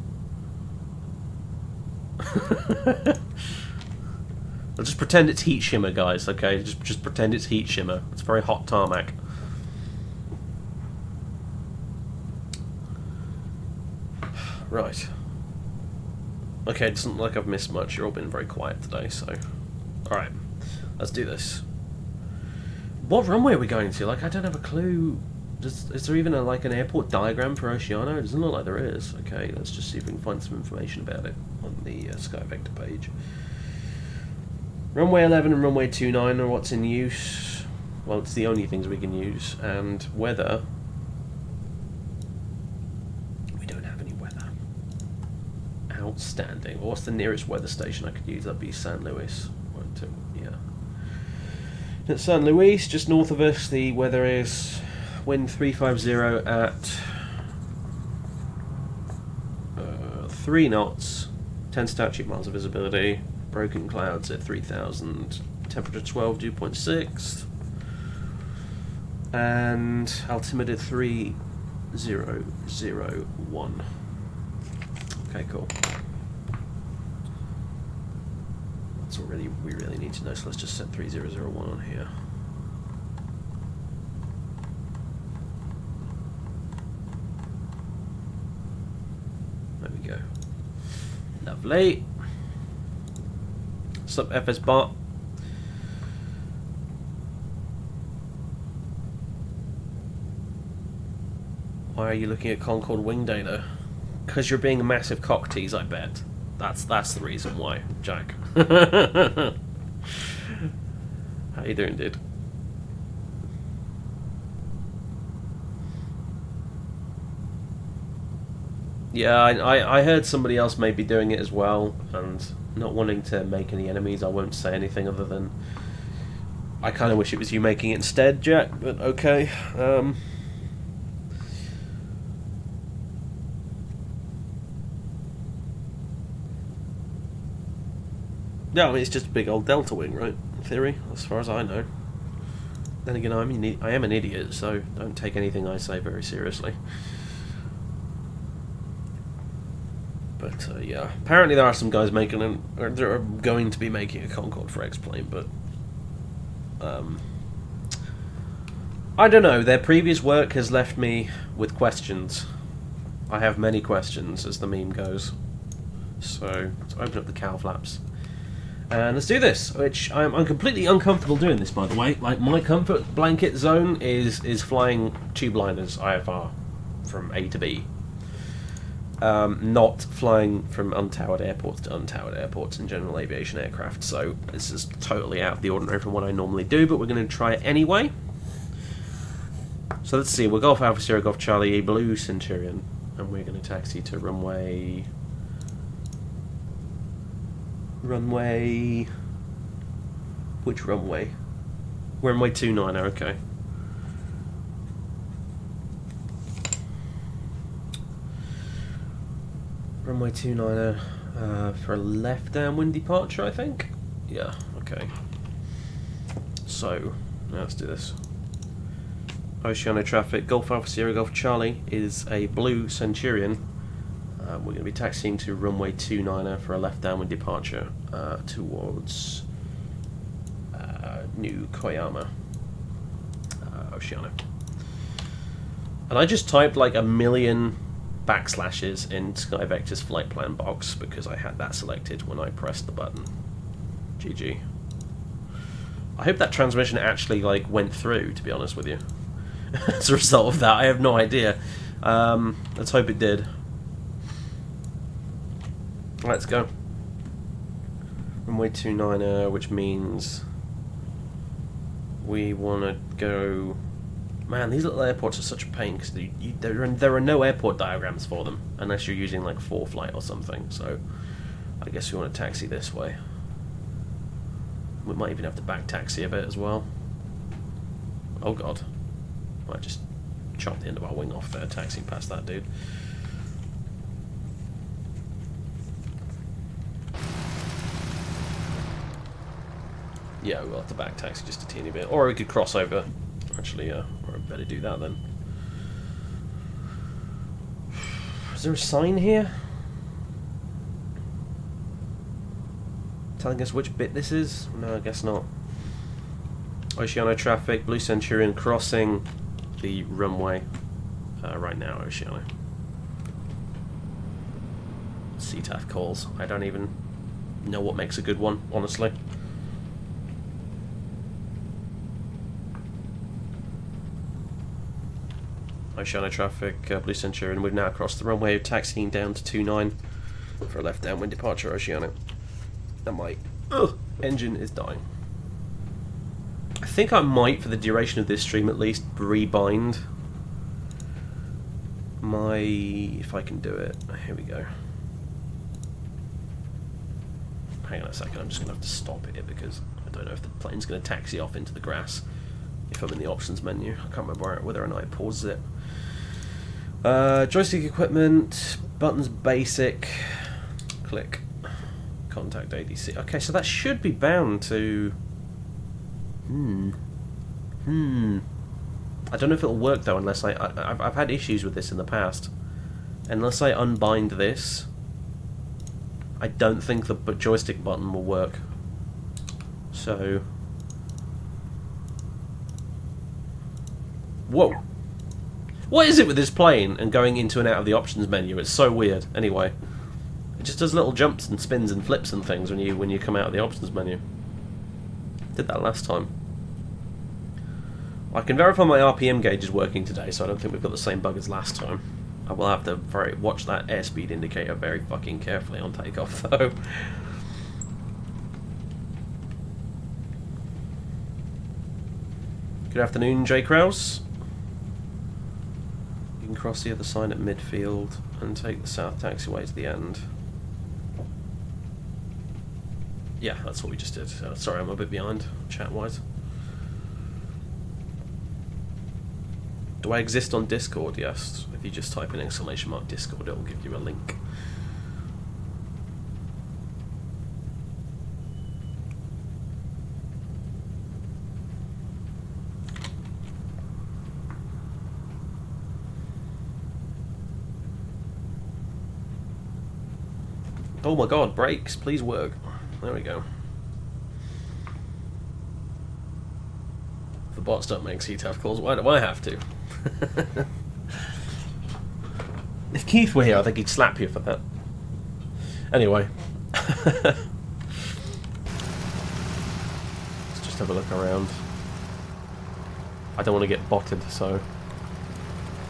I'll just pretend it's heat shimmer, guys. Okay, just pretend it's heat shimmer. It's very hot tarmac. Right. Okay, it doesn't look like I've missed much. You're all been very quiet today, so... Alright, let's do this. What runway are we going to? Like, I don't have a clue. Is there even like an airport diagram for Oceano? It doesn't look like there is. Okay, let's just see if we can find some information about it on the Sky Vector page. Runway 11 and runway 29 are what's in use. Well, it's the only things we can use. And weather... we don't have any weather. Outstanding. What's the nearest weather station I could use? That'd be San Luis. Yeah. At San Luis, just north of us, the weather is wind 350 at 3 knots, 10 statute miles of visibility, broken clouds at 3000, temperature 12, dew point 6, and altimeter 3001. Okay, cool. That's what we really need to know, so let's just set 3001 on here. There we go. Lovely. Sup, FS Bot. Why are you looking at Concorde wing data? Because you're being a massive cock tease, I bet. That's the reason why, Jack. How you doing, dude? Yeah, I heard somebody else may be doing it as well, and not wanting to make any enemies, I won't say anything other than I kind of wish it was you making it instead, Jack, but okay. Yeah, I mean, it's just a big old delta wing, right? In theory, as far as I know. Then again, I am an idiot, so don't take anything I say very seriously. But yeah, apparently there are some guys making or there are going to be making a Concorde for X-Plane, but I don't know. Their previous work has left me with questions. I have many questions, as the meme goes. So let's open up the cow flaps. And let's do this, which I'm completely uncomfortable doing this, by the way. Like, my comfort blanket zone is flying tube liners IFR from A to B. Not flying from untowered airports to untowered airports in general aviation aircraft. So this is totally out of the ordinary from what I normally do, but we're going to try it anyway. So let's see, we're Golf Alpha Sierra Golf Charlie Blue Centurion, and we're going to taxi to runway... Which runway? Runway 29, okay. Runway 29 for a left downwind departure, I think? Yeah, okay. So, now let's do this. Oceano traffic, Golf Alpha Sierra Golf Charlie is a blue Centurion. We're going to be taxiing to runway 29 for a left downwind departure towards New Koyama, Oceano. And I just typed like a million backslashes in Sky Vector's flight plan box because I had that selected when I pressed the button. GG. I hope that transmission actually like went through, to be honest with you. As a result of that, I have no idea. Let's hope it did. Let's go. Runway 29, which means we want to go... Man, these little airports are such a pain because there are no airport diagrams for them unless you're using like 4Flight or something. So I guess we want to taxi this way. We might even have to back taxi a bit as well. Oh god. I just chopped the end of our wing off there, taxiing past that dude. Yeah, we'll have to back taxi just a teeny bit. Or we could cross over. Actually, or I'd better do that then. Is there a sign here? Telling us which bit this is? No, I guess not. Oceano traffic, Blue Centurion crossing the runway right now, Oceano. CTAF calls. I don't even know what makes a good one, honestly. Oceania traffic, Blue Centurion. We've now crossed the runway, taxiing down to 29 for a left downwind departure, Oceania. And my engine is dying. I think I might, for the duration of this stream at least, rebind my... if I can do it. Here we go. Hang on a second, I'm just going to have to stop it because I don't know if the plane's going to taxi off into the grass if I'm in the options menu. I can't remember whether or not it pauses it. Joystick equipment, buttons basic, click, contact ADC. Okay, so that should be bound to... I don't know if it'll work though unless I've had issues with this in the past. Unless I unbind this, I don't think the joystick button will work. So... Whoa! What is it with this plane and going into and out of the options menu? It's so weird. Anyway, it just does little jumps and spins and flips and things when you come out of the options menu. Did that last time. I can verify my RPM gauge is working today, so I don't think we've got the same bug as last time. I will have to watch that airspeed indicator very fucking carefully on takeoff, though. Good afternoon, J. Krause. You can cross the other side at midfield and take the south taxiway to the end. Yeah, that's what we just did. Sorry, I'm a bit behind, chat-wise. Do I exist on Discord? Yes. If you just type in ! Discord, it will give you a link. Oh my god, brakes, please work. There we go. The bots don't make CTAF calls, why do I have to? If Keith were here, I think he'd slap you for that. Anyway. Let's just have a look around. I don't want to get botted, so...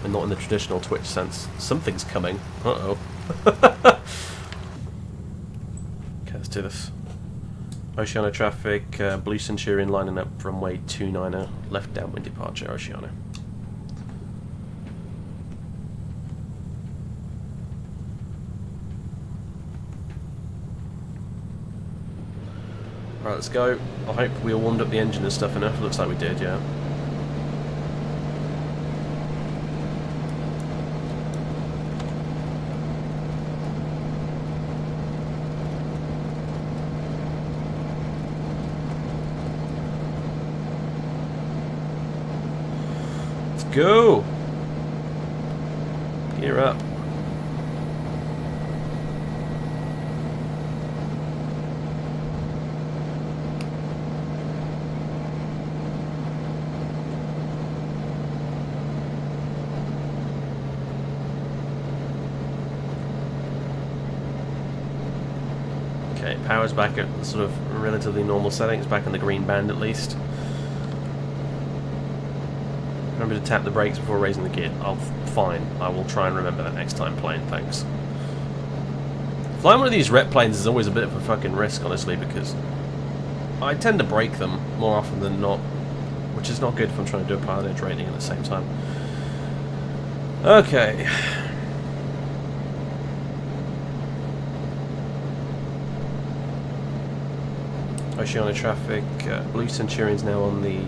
and not in the traditional Twitch sense. Something's coming. Uh-oh. Let's do this. Oceania traffic, Blue Centurion lining up from runway 29er, left downwind departure, Oceania. Right, let's go. I hope we all warmed up the engine and stuff enough. Looks like we did, yeah. Go! Gear up. Okay, power's back at sort of relatively normal settings, back in the green band at least. Remember to tap the brakes before raising the gear. Oh, fine. I will try and remember that next time playing, thanks. Flying one of these rep planes is always a bit of a fucking risk, honestly, because I tend to break them more often than not, which is not good if I'm trying to do a PilotEdge rating at the same time. Okay. Oceania traffic, Blue Centurion's now on the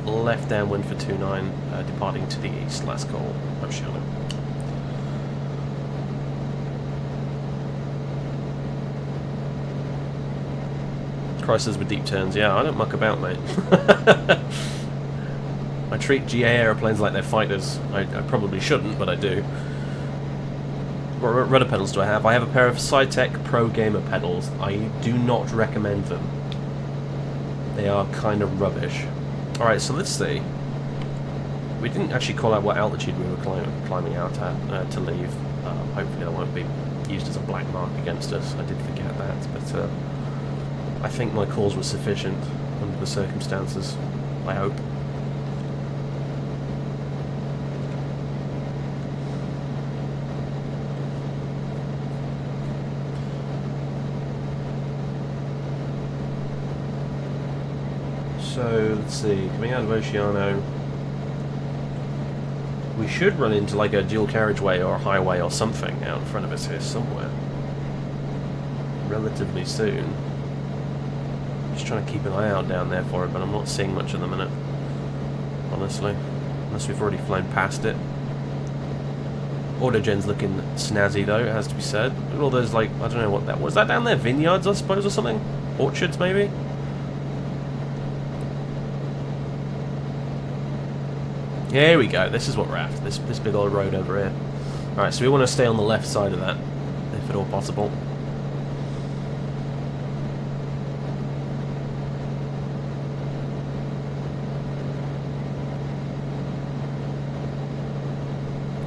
left downwind for 29, departing to the east, last call, Oceania. Chrysler's with deep turns, yeah, I don't muck about, mate. I treat GA aeroplanes like they're fighters. I probably shouldn't, but I do. What rudder pedals do I have? I have a pair of Cytec Pro Gamer pedals. I do not recommend them. They are kind of rubbish. Alright, so let's see. We didn't actually call out what altitude we were climbing out at to leave. Hopefully there won't be used as a black mark against us. I did forget that, but I think my cause was sufficient under the circumstances. I hope. So, let's see, coming out of Oceano, we should run into like a dual carriageway or a highway or something out in front of us here somewhere. Relatively soon. Just trying to keep an eye out down there for it, but I'm not seeing much at the minute. Honestly. Unless we've already flown past it. Autogen's looking snazzy though, it has to be said. Look at all those, like, I don't know what that was. That down there? Vineyards, I suppose, or something? Orchards, maybe? Here we go, this is what we're after, this big old road over here. Alright, so we want to stay on the left side of that, if at all possible.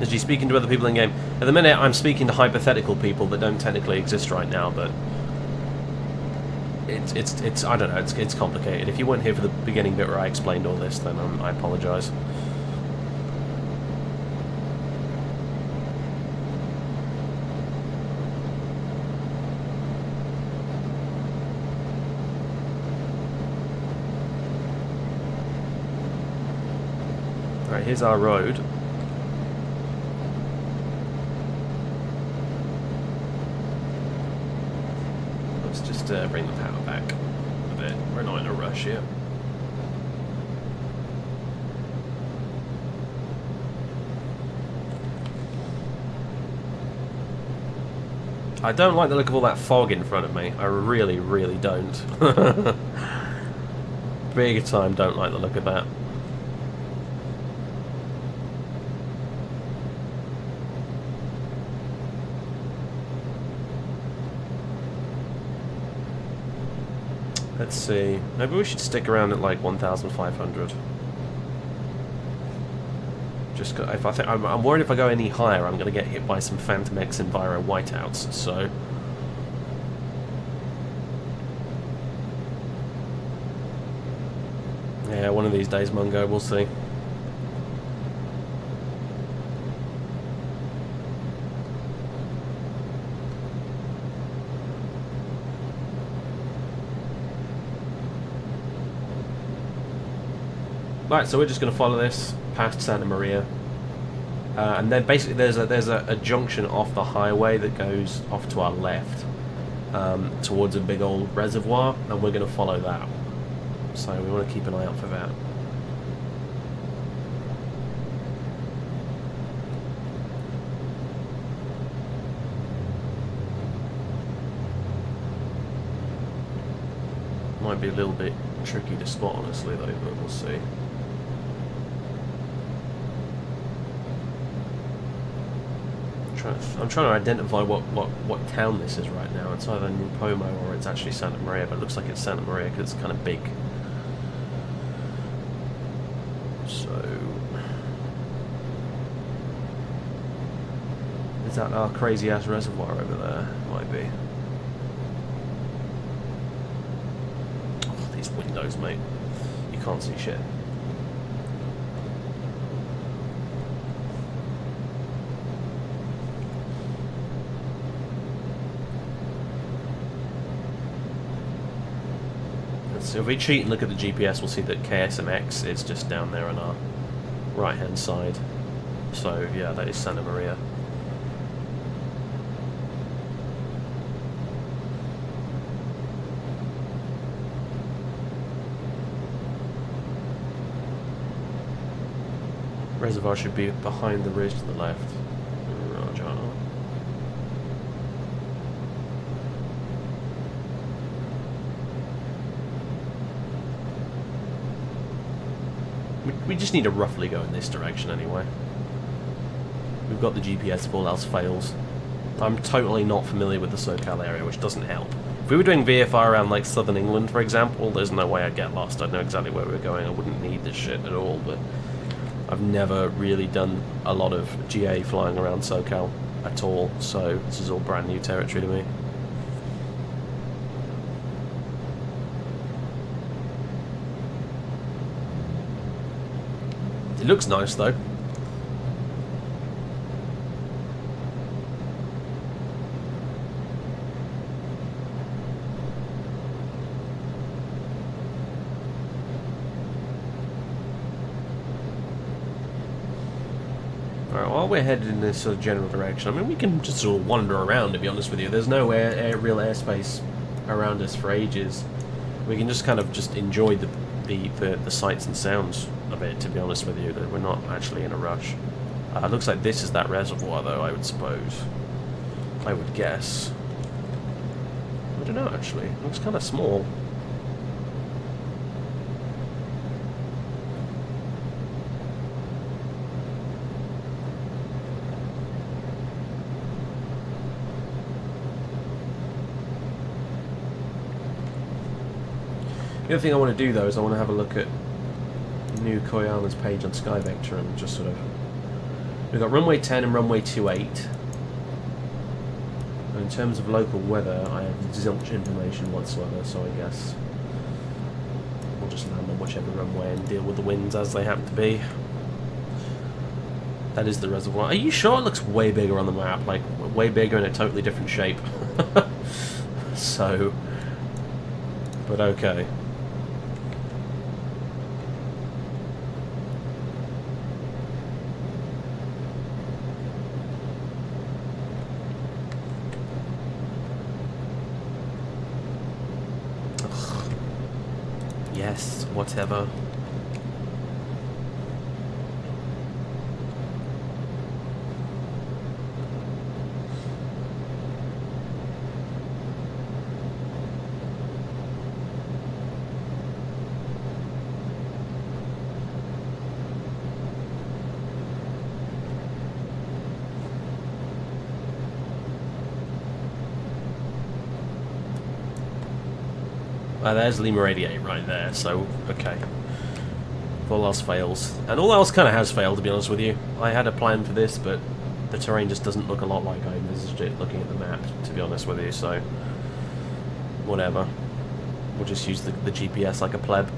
Is he speaking to other people in game? At the minute, I'm speaking to hypothetical people that don't technically exist right now, but it's I don't know, it's complicated. If you weren't here for the beginning bit where I explained all this, then I apologise. Alright, here's our road. Let's just bring the power back a bit. We're not in a rush yet. I don't like the look of all that fog in front of me. I really, really don't. Big time don't like the look of that. Let's see. Maybe we should stick around at like 1,500. Just if I think I'm worried if I go any higher, I'm going to get hit by some Phantom X Enviro whiteouts. So yeah, one of these days, Mungo. We'll see. Right, so we're just going to follow this past Santa Maria, and then basically there's a junction off the highway that goes off to our left towards a big old reservoir, and we're going to follow that. So we want to keep an eye out for that. Might be a little bit tricky to spot, honestly, though, but we'll see. I'm trying to identify what town this is right now. It's either New Pomo or it's actually Santa Maria, but it looks like it's Santa Maria because it's kind of big. So, is that our crazy ass reservoir over there? Might be. Oh, these windows, mate. You can't see shit. So if we cheat and look at the GPS, we'll see that KSMX is just down there on our right-hand side. So yeah, that is Santa Maria. Reservoir should be behind the ridge to the left. Roger. We just need to roughly go in this direction anyway. We've got the GPS if all else fails. I'm totally not familiar with the SoCal area, which doesn't help. If we were doing VFR around like southern England, for example, there's no way I'd get lost. I'd know exactly where we were going. I wouldn't need this shit at all, but I've never really done a lot of GA flying around SoCal. at all, so this is all brand new territory to me. It looks nice though. Alright, while we're headed in this sort of general direction, I mean, we can just sort of wander around, to be honest with you. There's no real airspace around us for ages. We can just kind of just enjoy the sights and sounds of it, to be honest with you, that we're not actually in a rush. It looks like this is that reservoir, though, I would suppose. I would guess. I don't know, actually. It looks kind of small. The other thing I want to do, though, is I want to have a look at new Koyama's page on SkyVector and just sort of... We've got runway 10 and runway 28. And in terms of local weather, I have zilch information whatsoever, so I guess we'll just land on whichever runway and deal with the winds as they happen to be. That is the reservoir. Are you sure it looks way bigger on the map? Like, way bigger in a totally different shape. So... But okay. Yes, whatever. There's Lima 88 right there, so, okay. If all else fails. And all else kind of has failed, to be honest with you. I had a plan for this, but the terrain just doesn't look a lot like I envisaged it looking at the map, to be honest with you, so... Whatever. We'll just use the GPS like a pleb.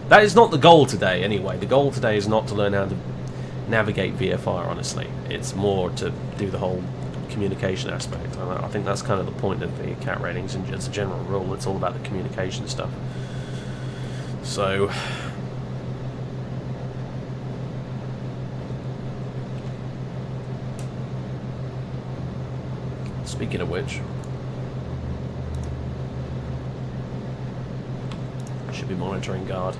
That is not the goal today, anyway. The goal today is not to learn how to navigate VFR, honestly. It's more to do the whole communication aspect. And I think that's kind of the point of the CAT ratings, and as a general rule, it's all about the communication stuff. So... Speaking of which... Should be monitoring guard.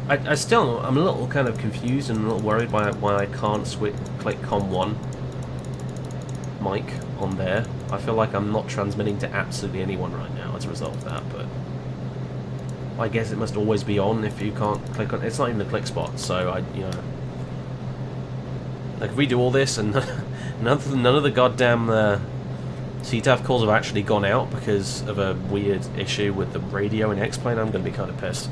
I'm a little kind of confused and a little worried by why I can't click COM1 mic on there. I feel like I'm not transmitting to absolutely anyone right now as a result of that, but I guess it must always be on if you can't click on. It's not even a click spot, so you know, like if we do all this and none of the goddamn CTAF calls have actually gone out because of a weird issue with the radio in X-Plane, I'm going to be kind of pissed.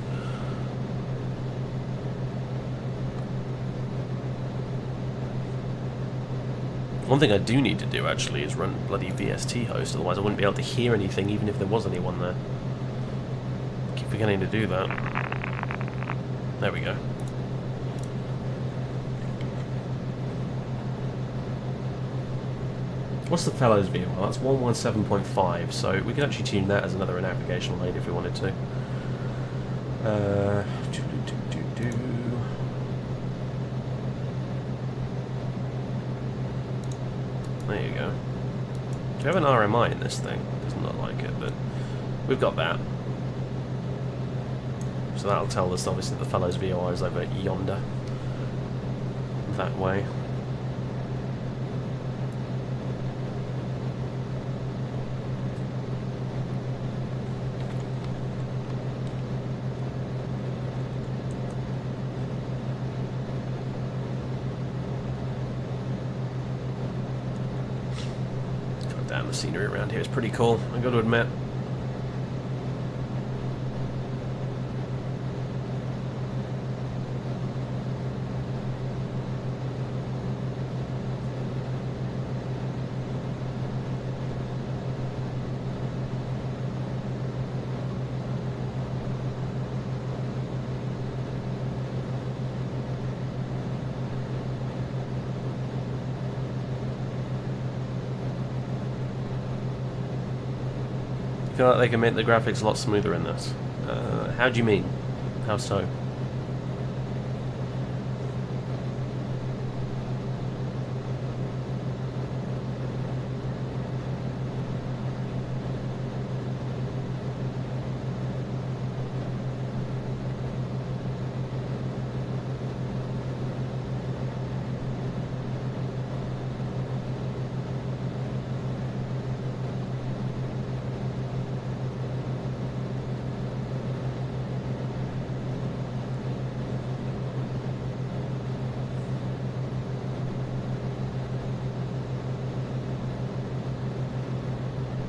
One thing I do need to do, actually, is run bloody VST host, otherwise I wouldn't be able to hear anything even if there was anyone there. I keep forgetting to do that. There we go. What's the Fellows view? Well, that's 117.5, so we can actually tune that as another navigational aid if we wanted to. There you go. Do you have an RMI in this thing? Doesn't look like it, but we've got that. So that'll tell us, obviously, the Fellows VOR is over yonder. That way. The scenery around here is pretty cool, I've got to admit. feel like they can make the graphics a lot smoother in this. How do you mean? How so?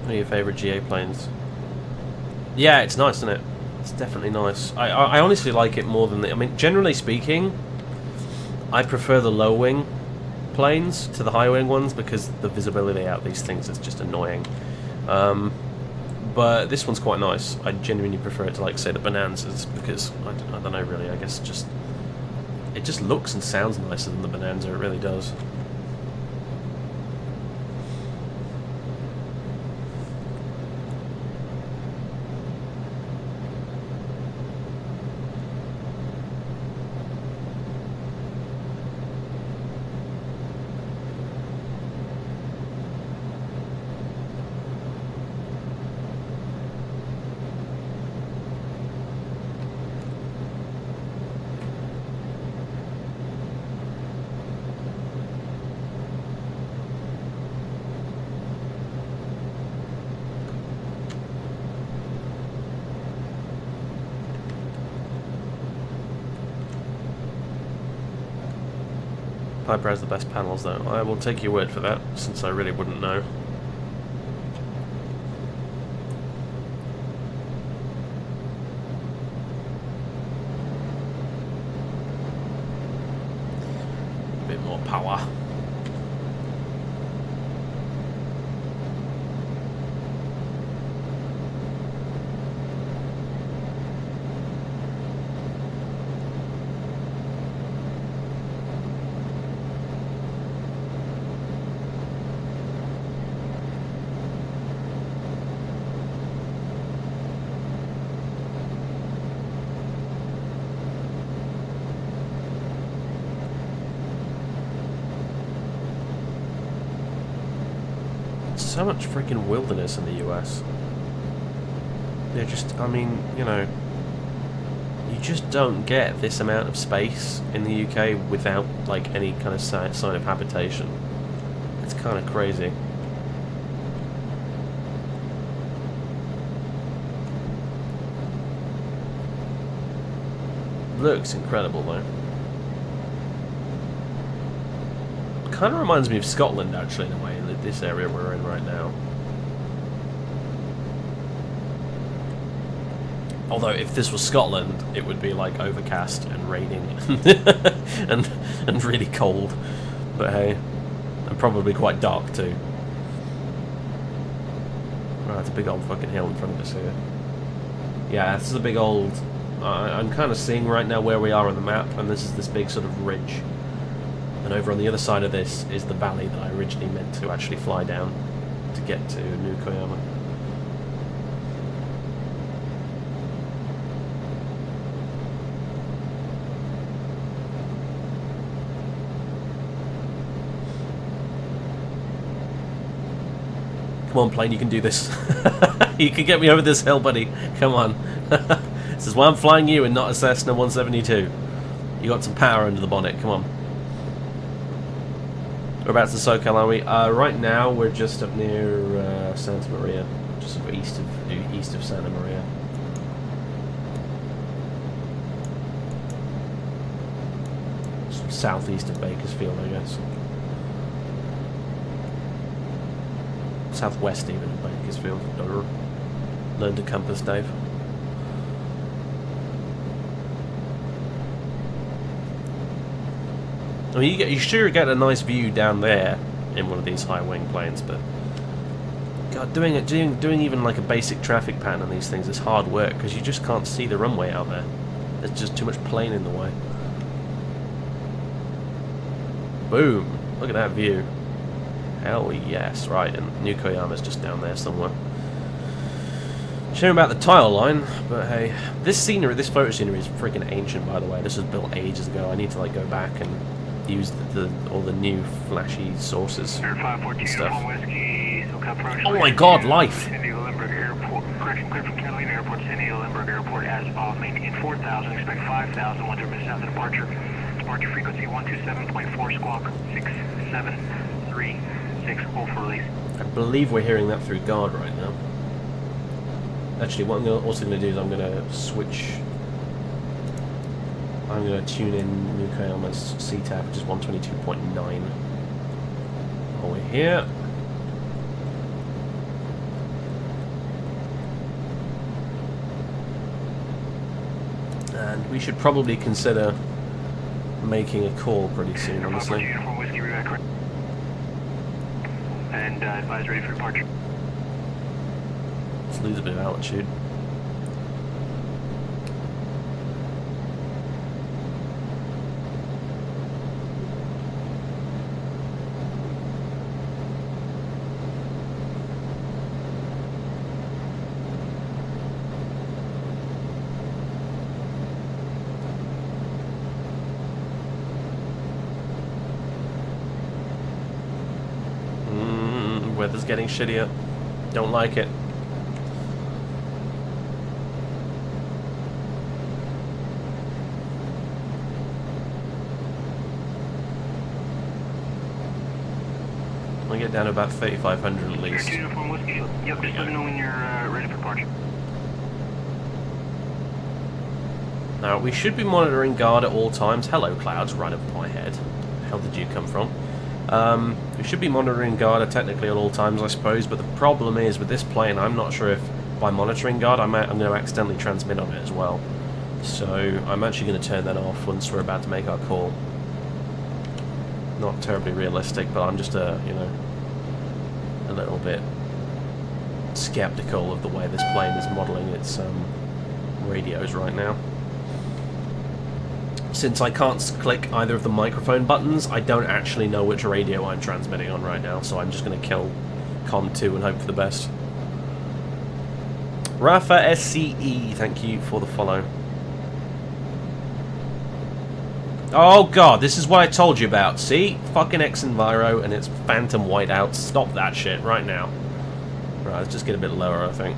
What are your favourite GA planes? Yeah, it's nice, isn't it? It's definitely nice. I honestly like it more than the... I mean, generally speaking, I prefer the low wing planes to the high wing ones because the visibility out these things is just annoying. But this one's quite nice. I genuinely prefer it to, like, say, the Bonanzas because, I don't know really, I guess just... It just looks and sounds nicer than the Bonanza, it really does. Piper has the best panels though. I will take your word for that, since I really wouldn't know. A bit more power. So much freaking wilderness in the US. They're just, I mean, you know, you just don't get this amount of space in the UK without, like, any kind of sign of habitation. It's kind of crazy. Looks incredible, though. Kind of reminds me of Scotland, actually, in a way, in this area we're in right now. Although, if this was Scotland, it would be, like, overcast and raining and really cold. But hey, and probably quite dark, too. Right, it's a big old fucking hill in front of us here. Yeah, this is a big old... I'm kind of seeing right now where we are on the map, and this is this big sort of ridge. And over on the other side of this is the valley that I originally meant to actually fly down to get to New Koyama. Come on, plane, you can do this. You can get me over this hill, buddy. Come on. This is why I'm flying you and not a Cessna 172. You got some power under the bonnet, come on. Whereabouts in SoCal are we? Right now we're just up near Santa Maria, just sort of east of Santa Maria. Southeast of Bakersfield, I guess. Southwest even of Bakersfield. Learn to compass, Dave. I mean, you sure get a nice view down there in one of these high wing planes, but God, doing even like a basic traffic pattern on these things is hard work because you just can't see the runway out there. There's just too much plane in the way. Boom! Look at that view. Hell yes, right, and New Koyama's just down there somewhere. Shame about the tile line, but hey, this scenery, this photo scenery is freaking ancient, by the way. This was built ages ago. I need to like go back and use all the new flashy sources and stuff. Oh my God, life! Correction, clear from Catalina Airport, San Diego Lindbergh Airport as follows. Maintain 4,000, expect 5,000, 1 minutes after departure. Departure frequency 127.4, squawk 6736, hold for release. I believe we're hearing that through guard right now. Actually, what I'm also going to do is I'm going to switch. I'm going to tune in Mukoyama's CTAF, which is 122.9. While we're here. And we should probably consider making a call pretty soon, honestly. And advise ready for departure. Let's lose a bit of altitude. Weather's getting shittier. Don't like it. I'll get down to about 3,500 at least. Uniform whiskey. Yep, just let me know when you're ready for departure. Now, we should be monitoring guard at all times. Hello, clouds, right over my head. How did you come from? We should be monitoring guard technically at all times, I suppose, but the problem is with this plane, I'm not sure if by monitoring guard I'm going to accidentally transmit on it as well. So I'm actually going to turn that off once we're about to make our call. Not terribly realistic, but I'm just a little bit skeptical of the way this plane is modelling its radios right now. Since I can't click either of the microphone buttons, I don't actually know which radio I'm transmitting on right now, so I'm just going to kill Con 2 and hope for the best. Rafa SCE, thank you for the follow. Oh god, this is what I told you about. See? Fucking X-Enviro and its phantom whiteout. Stop that shit right now. Right, let's just get a bit lower, I think.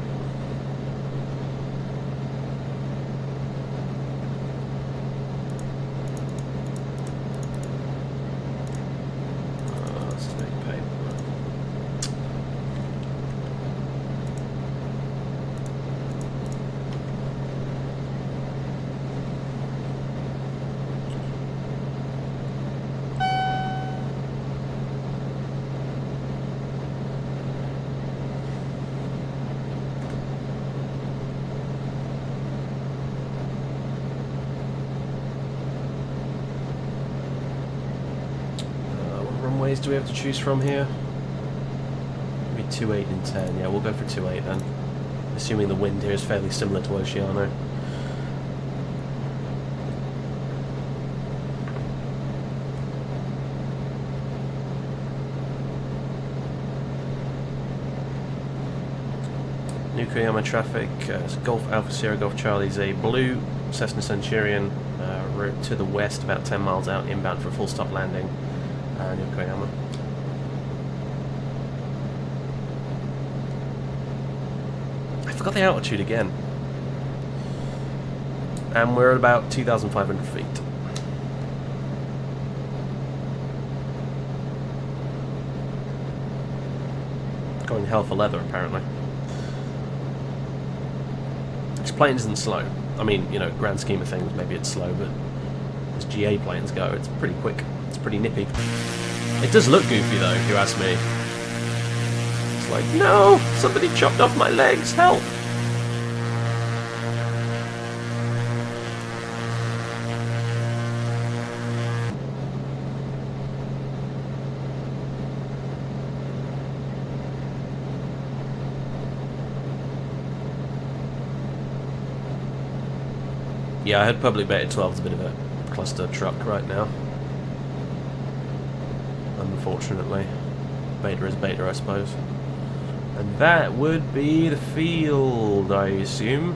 Do we have to choose from here? Maybe 2, 8 and 10. Yeah, we'll go for 2, 8 then. Assuming the wind here is fairly similar to Oceano. Nukoyama traffic, Golf Alpha Sierra Golf Charlie is a blue Cessna Centurion, route to the west about 10 miles out, inbound for a full stop landing. Yokoyama. I forgot the altitude again. And we're at about 2,500 feet. Going hell for leather, apparently. This plane isn't slow. I mean, you know, grand scheme of things, maybe it's slow, but as GA planes go, it's pretty quick. It's pretty nippy. It does look goofy though, if you ask me. It's like, no! Somebody chopped off my legs! Help! Yeah, I had public beta 12 is a bit of a cluster truck right now. Unfortunately. Beta is beta, I suppose. And that would be the field, I assume.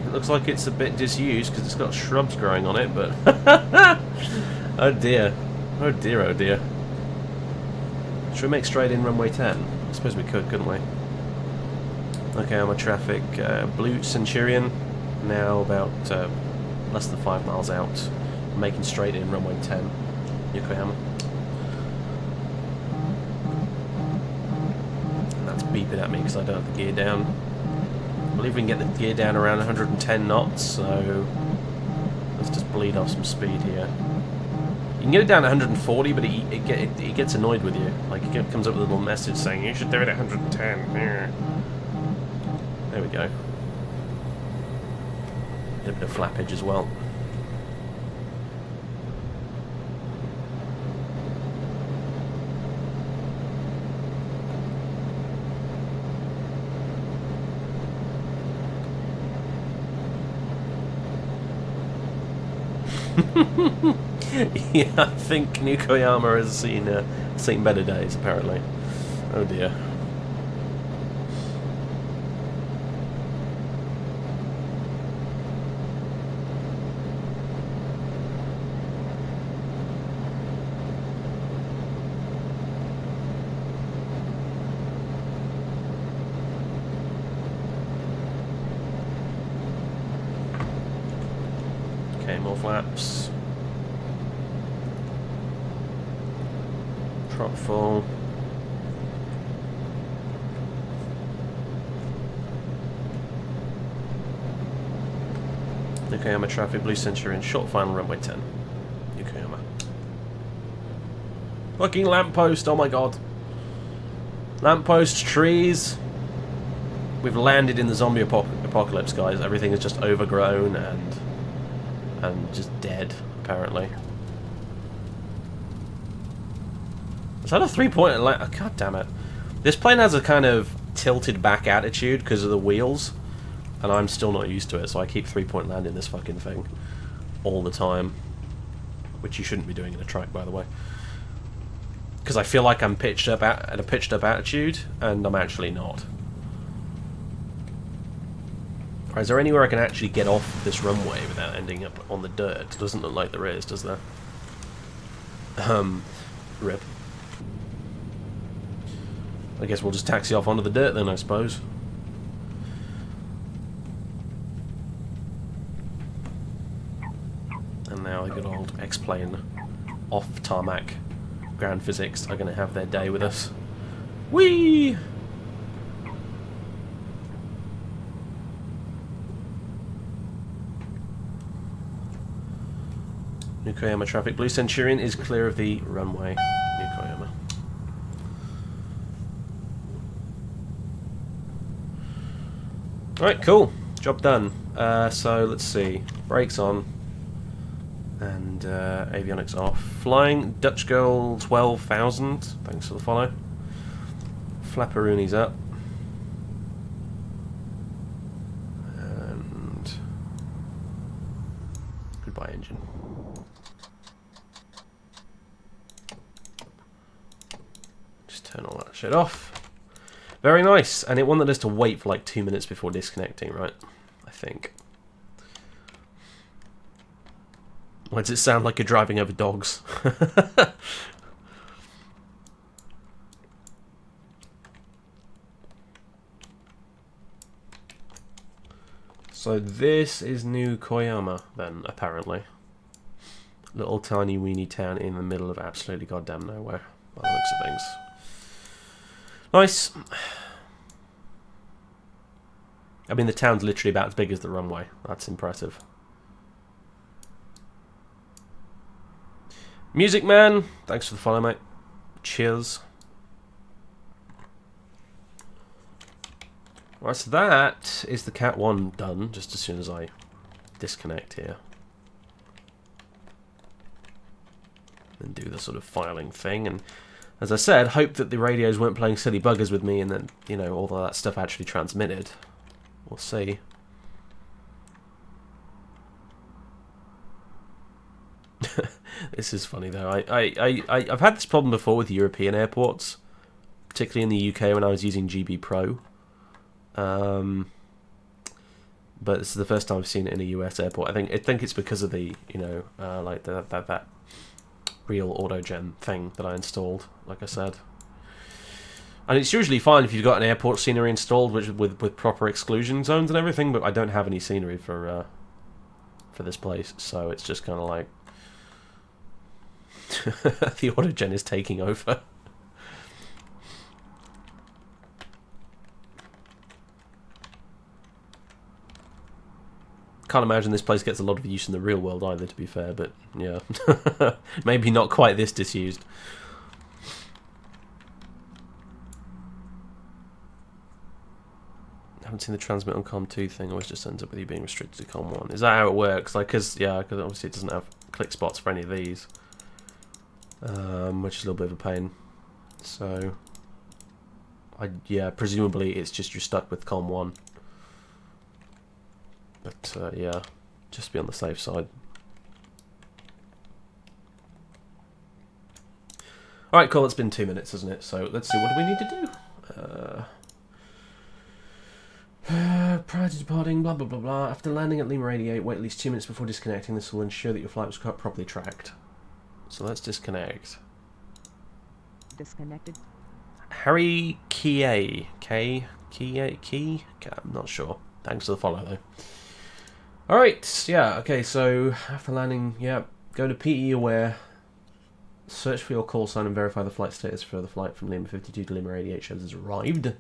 It looks like it's a bit disused because it's got shrubs growing on it, but... oh dear. Oh dear, oh dear. Should we make straight in runway 10? I suppose we could, couldn't we? Okay, I'm a traffic. Blue Centurion, now about less than 5 miles out. Making straight in runway 10. Yokohama. And that's beeping at me because I don't have the gear down. I believe we can get the gear down around 110 knots, so let's just bleed off some speed here. You can get it down to 140, but it gets annoyed with you. Like, it comes up with a little message saying, you should do it at 110. There we go. A bit of flappage as well. Yeah, I think New Koyama has seen better days, apparently. Oh dear. Okay, more flaps. Trot full. Yokohama traffic, Blue Centurion, short final runway 10. Yokohama. Fucking lamppost, oh my god. Lampposts, trees. We've landed in the zombie apocalypse, guys. Everything is just overgrown and just dead, apparently. Is that a 3-point land? Oh, god damn it. This plane has a kind of tilted back attitude because of the wheels, and I'm still not used to it, so I keep 3-point landing this fucking thing all the time. Which you shouldn't be doing in a track, by the way. Because I feel like I'm pitched up at a pitched up attitude, and I'm actually not. Right, is there anywhere I can actually get off this runway without ending up on the dirt? It doesn't look like there is, does there? Rip. I guess we'll just taxi off onto the dirt then, I suppose. And now a good old X-Plane off tarmac ground physics are going to have their day with us. Whee! Yokohama traffic. Blue Centurion is clear of the runway. Yokohama. Alright, cool. Job done. So, let's see. Brakes on. And avionics off. Flying Dutch Girl 12,000. Thanks for the follow. Flapperoonies up. And goodbye, engine. Just turn all that shit off. Very nice. And it wanted us to wait for like 2 minutes before disconnecting, right? I think. Why does it sound like you're driving over dogs? So this is New Koyama, then, apparently. Little tiny weeny town in the middle of absolutely goddamn nowhere, by the looks of things. Nice. I mean, the town's literally about as big as the runway. That's impressive. Music Man, thanks for the follow, mate. Cheers. Right, so that is the Cat 1 done, just as soon as I disconnect here. And do the sort of filing thing, and as I said, hope that the radios weren't playing silly buggers with me and then, you know, all that stuff actually transmitted. We'll see. This is funny though. I've had this problem before with European airports. particularly in the UK when I was using GB Pro. But this is the first time I've seen it in a US airport. I think it's because of the, you know, like that real autogen thing that I installed, like I said. And it's usually fine if you've got an airport scenery installed, which with proper exclusion zones and everything. But I don't have any scenery for this place, so it's just kind of like the autogen is taking over. Can't imagine this place gets a lot of use in the real world either, to be fair, but yeah. Maybe not quite this disused. I haven't seen the transmit on COM 2 thing, always just ends up with you being restricted to COM 1. Is that how it works? Like, because obviously it doesn't have click spots for any of these. Which is a little bit of a pain. So, yeah, presumably it's just you're stuck with COM 1. But, yeah, just be on the safe side. Alright, cool, it's been 2 minutes, hasn't it? So, let's see, what do we need to do? Prior to departing, blah blah blah blah. After landing at Lima 88, wait at least 2 minutes before disconnecting. This will ensure that your flight was properly tracked. So let's disconnect. Disconnected. Harry Key? I'm not sure. Thanks for the follow though. Alright, yeah, okay, so after landing, yeah, go to PE Aware, search for your call sign and verify the flight status for the flight from Lima 52 to Lima 88 shows has arrived.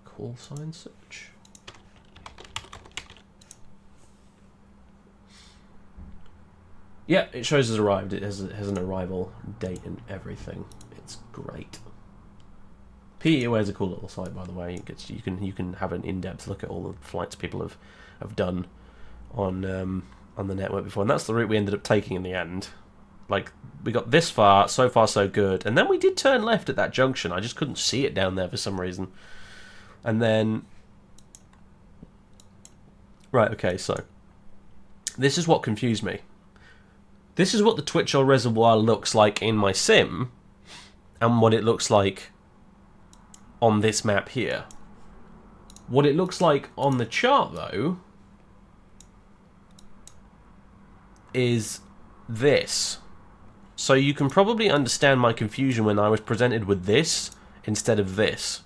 Call sign search. Yeah, it shows has arrived. It has an arrival date and everything. It's great. PE Aware is a cool little site, by the way. You can have an in-depth look at all the flights people have done on the network before, and that's the route we ended up taking in the end. Like, we got this far so good, and then we did turn left at that junction. I just couldn't see it down there for some reason. And then, right, okay, so this is what confused me. This is what the Twitchell Reservoir looks like in my sim, and what it looks like on this map here. What it looks like on the chart, though, is this. So you can probably understand my confusion when I was presented with this instead of this.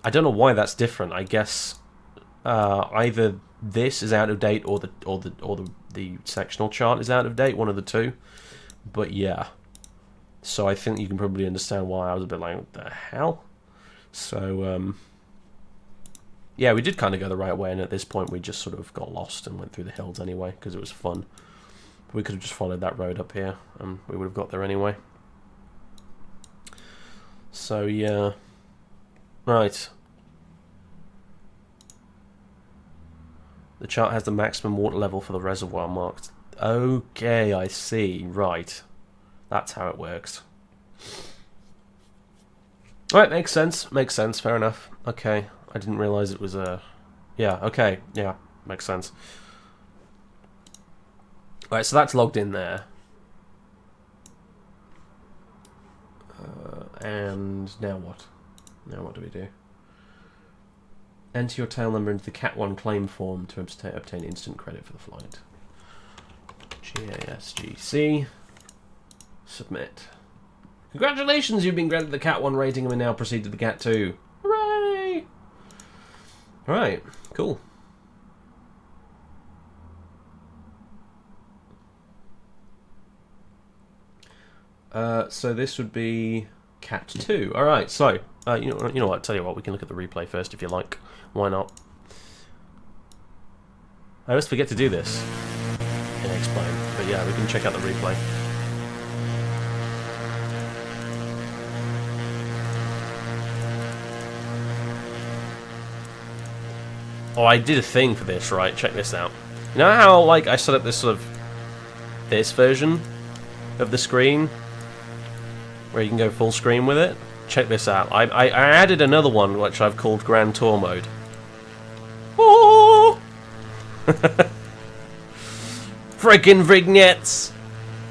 I don't know why that's different. I guess either this is out of date or the sectional chart is out of date, one of the two. But yeah, so I think you can probably understand why I was a bit like, what the hell? So yeah, we did kind of go the right way, and at this point we just sort of got lost and went through the hills anyway because it was fun. We could have just followed that road up here, and we would have got there anyway. So yeah, right. The chart has the maximum water level for the reservoir marked. Okay, I see. Right. That's how it works. Alright, makes sense. Makes sense. Fair enough. Okay. I didn't realise it was a... Yeah, okay. Yeah, makes sense. Alright, so that's logged in there. And now what? Now what do we do? Enter your tail number into the CAT 1 claim form to obtain instant credit for the flight. GASGC. Submit. Congratulations, you've been granted the CAT 1 rating and may now proceed to the CAT 2. Hooray! Alright, cool. So this would be CAT 2. Alright, so, you know what, tell you what, we can look at the replay first if you like. Why not? I always forget to do this and explain, but yeah, we can check out the replay. Oh, I did a thing for this, right? Check this out. You know how, like, I set up this sort of... this version of the screen? Where you can go full screen with it? Check this out. I added another one, which I've called Grand Tour Mode. Oh! Frickin' vignettes!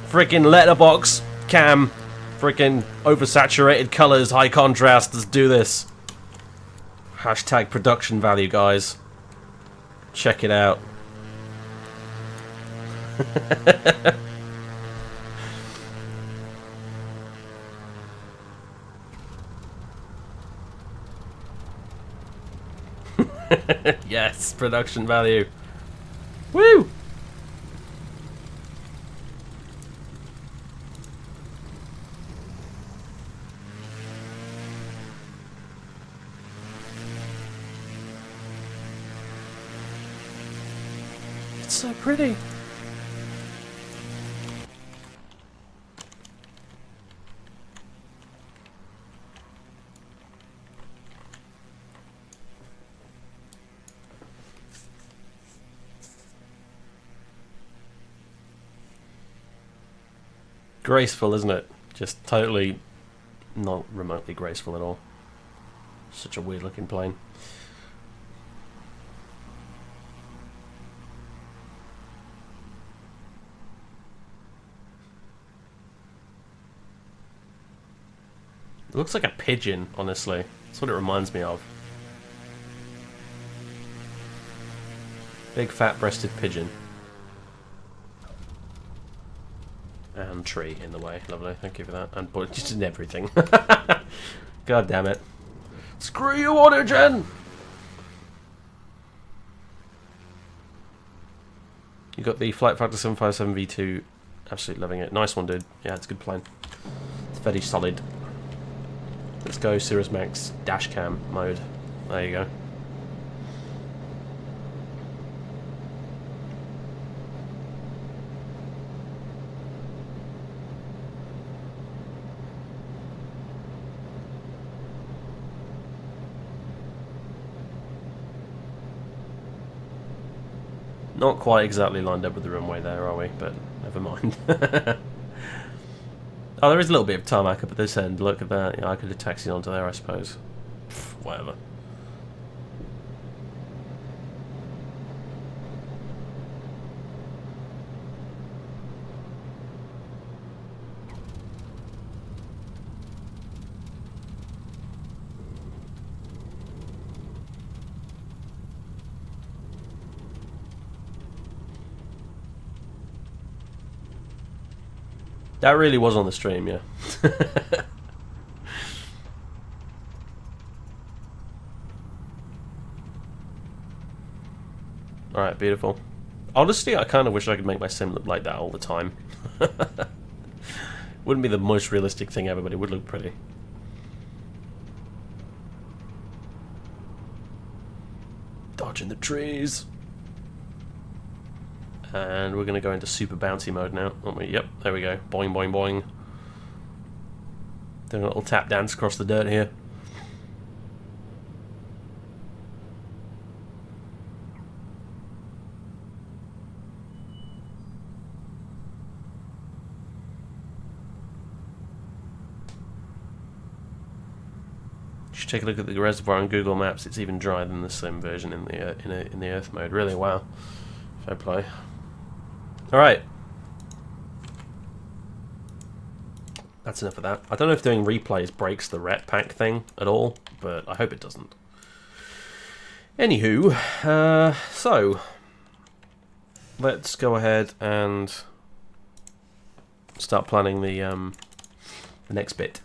Frickin' letterbox! cam, freaking oversaturated colors, high contrast. Let's do this. Hashtag production value, guys. Check it out. Yes, production value. Woo! It's so pretty. Graceful, isn't it? Just totally not remotely graceful at all. Such a weird looking plane. It looks like a pigeon, honestly. That's what it reminds me of. Big fat-breasted pigeon. And tree in the way. Lovely, thank you for that. And just in everything. God damn it. Screw you, Autogen! You got the Flight Factor 757 V2. Absolutely loving it. Nice one, dude. Yeah, it's a good plane. It's very solid. Let's go Cirrus Max dash cam mode. There you go. Not quite exactly lined up with the runway there, are we? But never mind. Oh, there is a little bit of tarmac up at this end. Look at that. Yeah, I could have taxied onto there, I suppose. Pfft, whatever. That really was on the stream, yeah. Alright, beautiful. Honestly, I kind of wish I could make my sim look like that all the time. Wouldn't be the most realistic thing ever, but it would look pretty. Dodging the trees. And we're going to go into super bouncy mode now, aren't we? Yep, there we go. Boing, boing, boing. Doing a little tap dance across the dirt here. You should take a look at the reservoir on Google Maps. It's even drier than the sim version in the Earth mode. Really, wow. Fair play. Alright. That's enough of that. I don't know if doing replays breaks the ret pack thing at all, but I hope it doesn't. Anywho, so let's go ahead and start planning the next bit.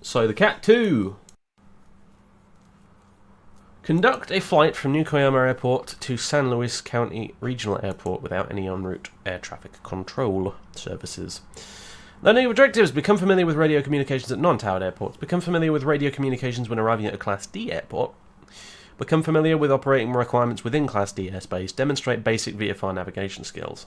So the Cat 2. Conduct a flight from New Koyama Airport to San Luis County Regional Airport without any en route air traffic control services. Learning objectives. Become familiar with radio communications at non-towered airports. Become familiar with radio communications when arriving at a Class D airport. Become familiar with operating requirements within Class D airspace. Demonstrate basic VFR navigation skills.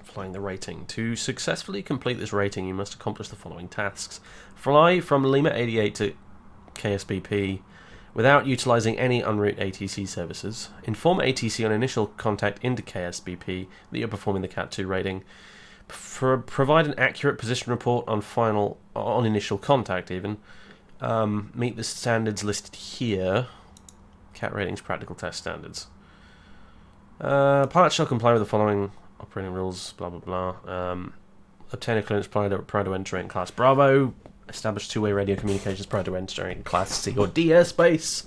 Flying the rating. To successfully complete this rating, you must accomplish the following tasks. Fly from Lima 88 to KSBP without utilising any en route ATC services. Inform ATC on initial contact into KSBP that you're performing the Cat 2 rating. Provide an accurate position report on initial contact even. Meet the standards listed here. Cat ratings, practical test standards. Pilot shall comply with the following operating rules, blah blah blah. obtain a clearance prior to entering Class Bravo. Establish two-way radio communications prior to entering Class C or D airspace.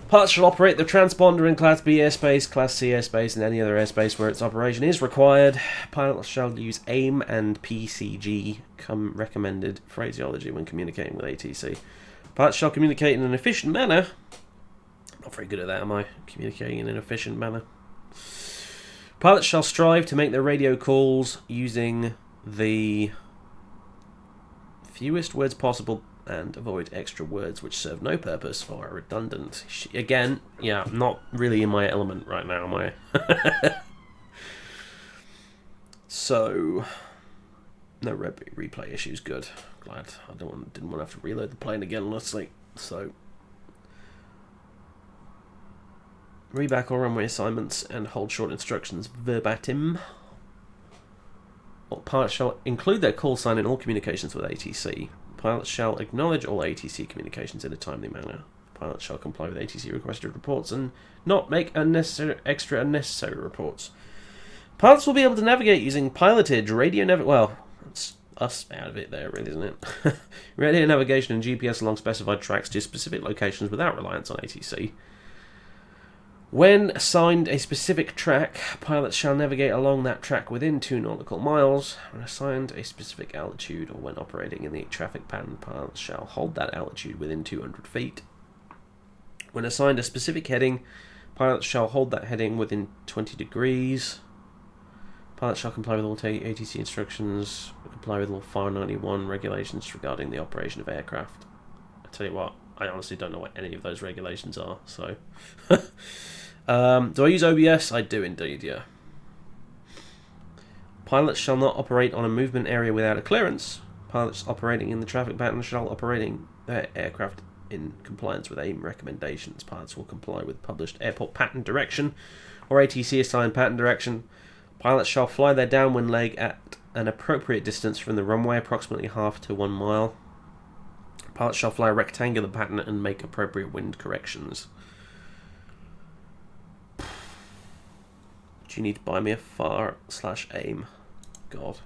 Pilots shall operate the transponder in Class B airspace, Class C airspace, and any other airspace where its operation is required. Pilots shall use AIM and PCG, recommended phraseology when communicating with ATC. Pilots shall communicate in an efficient manner. Not very good at that, am I? Communicating in an efficient manner. Pilots shall strive to make their radio calls using the fewest words possible and avoid extra words which serve no purpose or are redundant. Again, yeah, not really in my element right now, am I? So, no replay issues, good. Glad. I didn't want to have to reload the plane again, honestly. So, read back all runway assignments and hold short instructions verbatim. Pilots shall include their call sign in all communications with ATC. Pilots shall acknowledge all ATC communications in a timely manner. Pilots shall comply with ATC requested reports and not make extra unnecessary reports. Pilots will be able to navigate using PilotEdge radio well, that's us out of it there, really, isn't it? Radio navigation and GPS along specified tracks to specific locations without reliance on ATC. When assigned a specific track, pilots shall navigate along that track within 2 nautical miles. When assigned a specific altitude or when operating in the traffic pattern, pilots shall hold that altitude within 200 feet. When assigned a specific heading, pilots shall hold that heading within 20 degrees. Pilots shall comply with all ATC instructions, comply with all 591 regulations regarding the operation of aircraft. I tell you what, I honestly don't know what any of those regulations are, so... do I use OBS? I do indeed, yeah. Pilots shall not operate on a movement area without a clearance. Pilots operating in the traffic pattern shall operating their aircraft in compliance with AIM recommendations. Pilots will comply with published airport pattern direction or ATC assigned pattern direction. Pilots shall fly their downwind leg at an appropriate distance from the runway, approximately half to 1 mile. Pilots shall fly a rectangular pattern and make appropriate wind corrections. Do you need to buy me a FAR/AIM? God.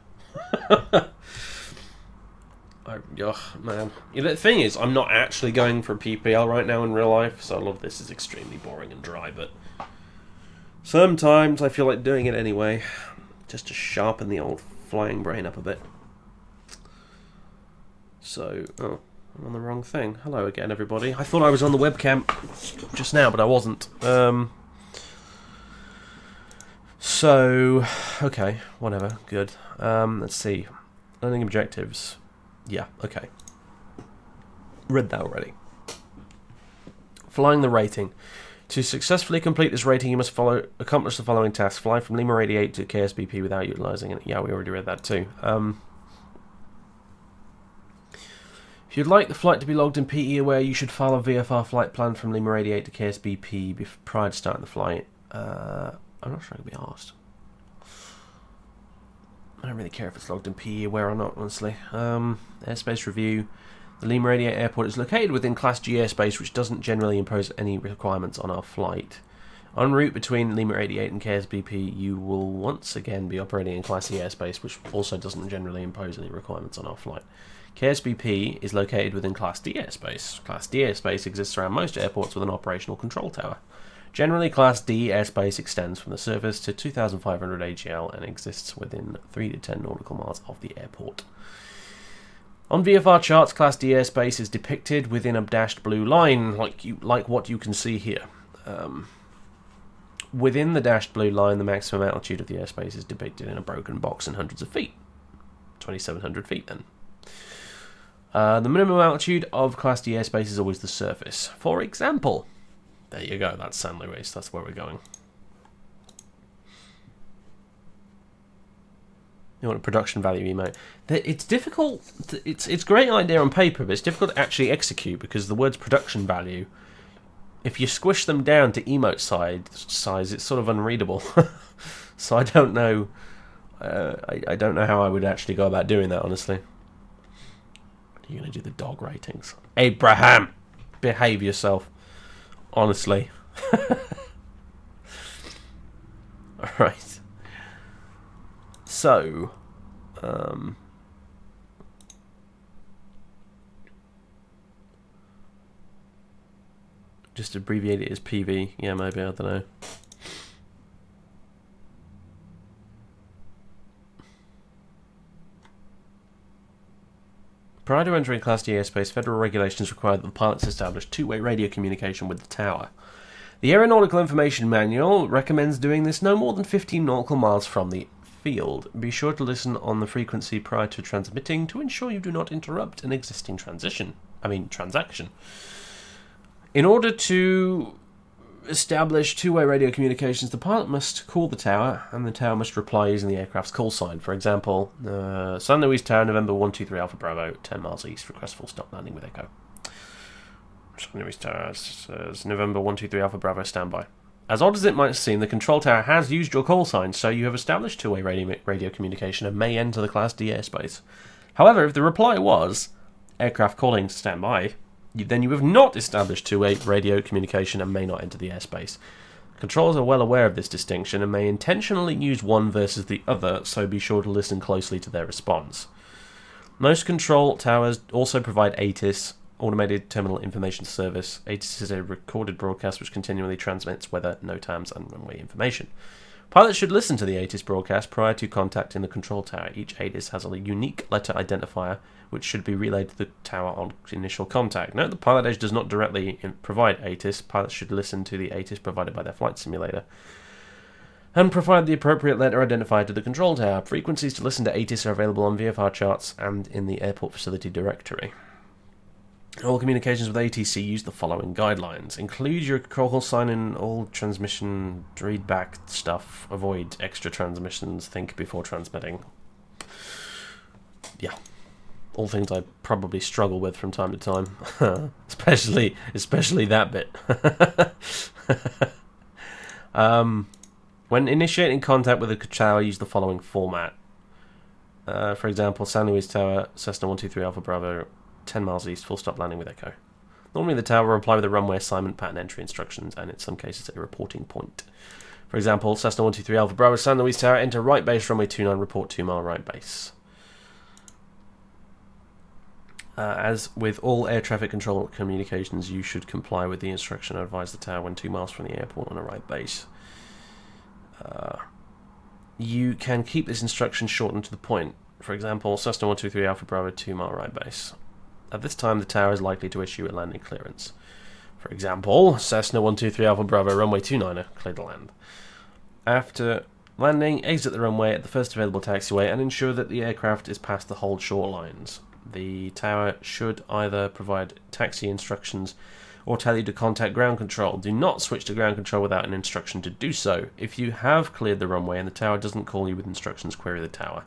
Man. The thing is, I'm not actually going for PPL right now in real life, so a lot of this is extremely boring and dry, but sometimes I feel like doing it anyway, just to sharpen the old flying brain up a bit. So, I'm on the wrong thing. Hello again, everybody. I thought I was on the webcam just now, but I wasn't. So, okay, whatever, good. Let's see. Learning objectives. Yeah, okay. Read that already. Flying the rating. To successfully complete this rating, you must accomplish the following tasks. Fly from Lima 88 to KSBP without utilising it. Yeah, we already read that too. If you'd like the flight to be logged in PE Aware, you should file a VFR flight plan from Lima 88 to KSBP prior to starting the flight. I'm not sure I can be asked. I don't really care if it's logged in PE Aware or not, honestly. Airspace review. The Lima 88 airport is located within Class G airspace, which doesn't generally impose any requirements on our flight. En route between Lima 88 and KSBP, you will once again be operating in Class C airspace, which also doesn't generally impose any requirements on our flight. KSBP is located within Class D airspace. Class D airspace exists around most airports with an operational control tower. Generally, Class D airspace extends from the surface to 2,500 AGL and exists within 3 to 10 nautical miles of the airport. On VFR charts, Class D airspace is depicted within a dashed blue line, like what you can see here. Within the dashed blue line, the maximum altitude of the airspace is depicted in a broken box in hundreds of feet. 2,700 feet, then. The minimum altitude of Class D airspace is always the surface. For example... There you go, that's San Luis, that's where we're going. You want a production value emote. It's difficult, it's a great idea on paper, but it's difficult to actually execute because the words production value, if you squish them down to emote size, it's sort of unreadable. So I don't know, I don't know how I would actually go about doing that, honestly. You're going to do the dog ratings. Abraham, behave yourself. Honestly. Alright. So, Just abbreviate it as PV. Yeah, maybe, I don't know. Prior to entering Class D airspace, federal regulations require that the pilots establish two-way radio communication with the tower. The Aeronautical Information Manual recommends doing this no more than 15 nautical miles from the field. Be sure to listen on the frequency prior to transmitting to ensure you do not interrupt an existing transaction. In order to establish two-way radio communications, the pilot must call the tower, and the tower must reply using the aircraft's call sign. For example, San Luis Tower, November 123 Alpha Bravo, 10 miles east, request full stop landing with Echo. San Luis Tower says November 123 Alpha Bravo, standby. As odd as it might seem, the control tower has used your call sign, so you have established two-way radio communication and may enter the Class D airspace. However, if the reply was aircraft calling to standby, then you have not established two-way radio communication and may not enter the airspace. Controllers are well aware of this distinction and may intentionally use one versus the other, so be sure to listen closely to their response. Most control towers also provide ATIS, Automated Terminal Information Service. ATIS is a recorded broadcast which continually transmits weather, NOTAMs, and runway information. Pilots should listen to the ATIS broadcast prior to contacting the control tower. Each ATIS has a unique letter identifier which should be relayed to the tower on initial contact. Note that PilotEdge does not directly provide ATIS. Pilots should listen to the ATIS provided by their flight simulator and provide the appropriate letter identifier to the control tower. Frequencies to listen to ATIS are available on VFR charts and in the airport facility directory. All communications with ATC use the following guidelines. Include your call sign in all transmission readback stuff. Avoid extra transmissions. Think before transmitting. Yeah. All things I probably struggle with from time to time. especially that bit. When initiating contact with a tower, use the following format. For example, San Luis Tower, Cessna 123 Alpha Bravo, 10 miles east, full stop landing with Echo. Normally the tower will reply with a runway assignment, pattern entry instructions, and in some cases a reporting point. For example, Cessna 123 Alpha Bravo, San Luis Tower, enter right base, runway 29, report 2 mile right base. As with all air traffic control communications, you should comply with the instruction and advise the tower when 2 miles from the airport on a right base. You can keep this instruction shortened to the point. For example, Cessna 123 Alpha Bravo, 2 mile right base. At this time, the tower is likely to issue a landing clearance. For example, Cessna 123 Alpha Bravo, runway 29, clear to land. After landing, exit the runway at the first available taxiway and ensure that the aircraft is past the hold short lines. The tower should either provide taxi instructions or tell you to contact ground control. Do not switch to ground control without an instruction to do so. If you have cleared the runway and the tower doesn't call you with instructions, query the tower.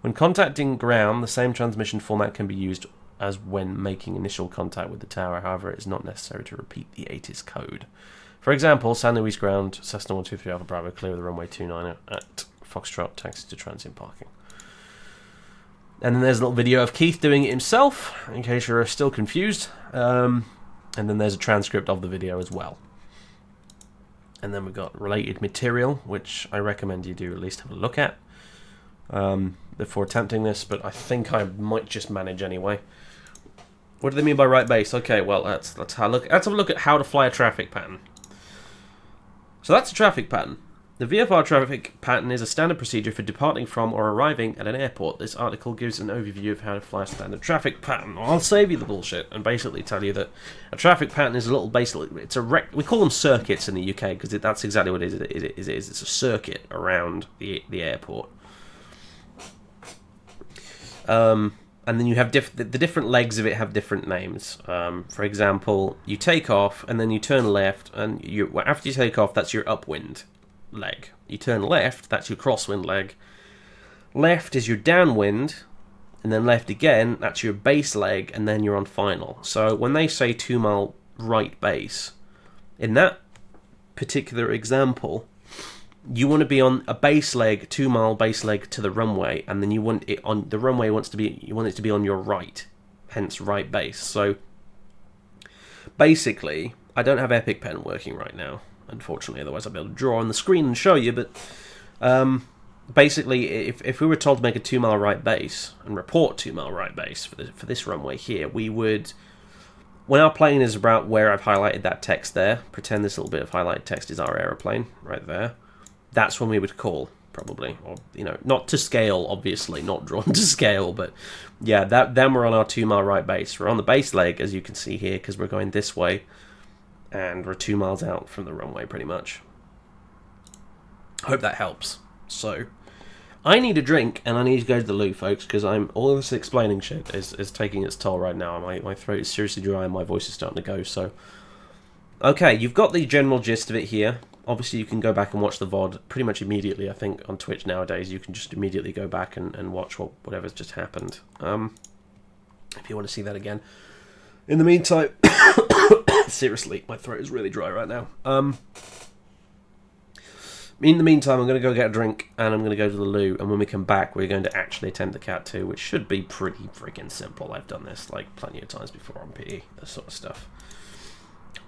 When contacting ground, the same transmission format can be used as when making initial contact with the tower. However, it is not necessary to repeat the ATIS code. For example, San Luis ground, Cessna 123 Alpha Bravo, clear the runway 29 at Foxtrot, taxi to transient parking. And then there's a little video of Keith doing it himself, in case you're still confused. And then there's a transcript of the video as well. And then we've got related material, which I recommend you do at least have a look at before attempting this, but I think I might just manage anyway. What do they mean by right base? Okay, well, let's have a look at how to fly a traffic pattern. So that's a traffic pattern. The VFR traffic pattern is a standard procedure for departing from or arriving at an airport. This article gives an overview of how to fly a standard traffic pattern. I'll save you the bullshit and basically tell you that a traffic pattern is a little it's we call them circuits in the UK because that's exactly what it is. It's a circuit around the airport. And then you have the different legs of it have different names. For example, you take off and then you turn left, and after you take off, that's your upwind leg. You turn left, that's your crosswind leg. Left is your downwind, and then left again, that's your base leg, and then you're on final. So when they say 2 mile right base, in that particular example, you want to be on a base leg, 2 mile base leg to the runway, and then you want it on the runway you want it to be on your right, hence right base. So basically, I don't have Epic Pen working right now, unfortunately, otherwise I'd be able to draw on the screen and show you, but basically, if we were told to make a 2-mile right base and report 2-mile right base for this runway here, we would, when our plane is about where I've highlighted that text there, pretend this little bit of highlighted text is our aeroplane right there. That's when we would call, probably, or not to scale, obviously, not drawn to scale, but yeah, then we're on our 2-mile right base. We're on the base leg, as you can see here, because we're going this way, and we're 2 miles out from the runway, pretty much. Hope that helps. So, I need a drink, and I need to go to the loo, folks, because all this explaining shit is taking its toll right now. My throat is seriously dry, and my voice is starting to go, so... Okay, you've got the general gist of it here. Obviously, you can go back and watch the VOD pretty much immediately, I think, on Twitch nowadays. You can just immediately go back and watch whatever's just happened. If you want to see that again. In the meantime... seriously, my throat is really dry right now. In the meantime, I'm going to go get a drink, and I'm going to go to the loo, and when we come back, we're going to actually attempt the CAT 2, which should be pretty freaking simple. I've done this, like, plenty of times before on PE, this sort of stuff.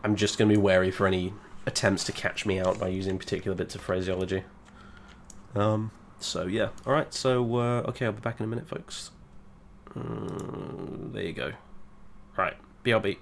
I'm just going to be wary for any attempts to catch me out by using particular bits of phraseology. So, yeah. Alright, so, okay, I'll be back in a minute, folks. There you go. Right, BRB.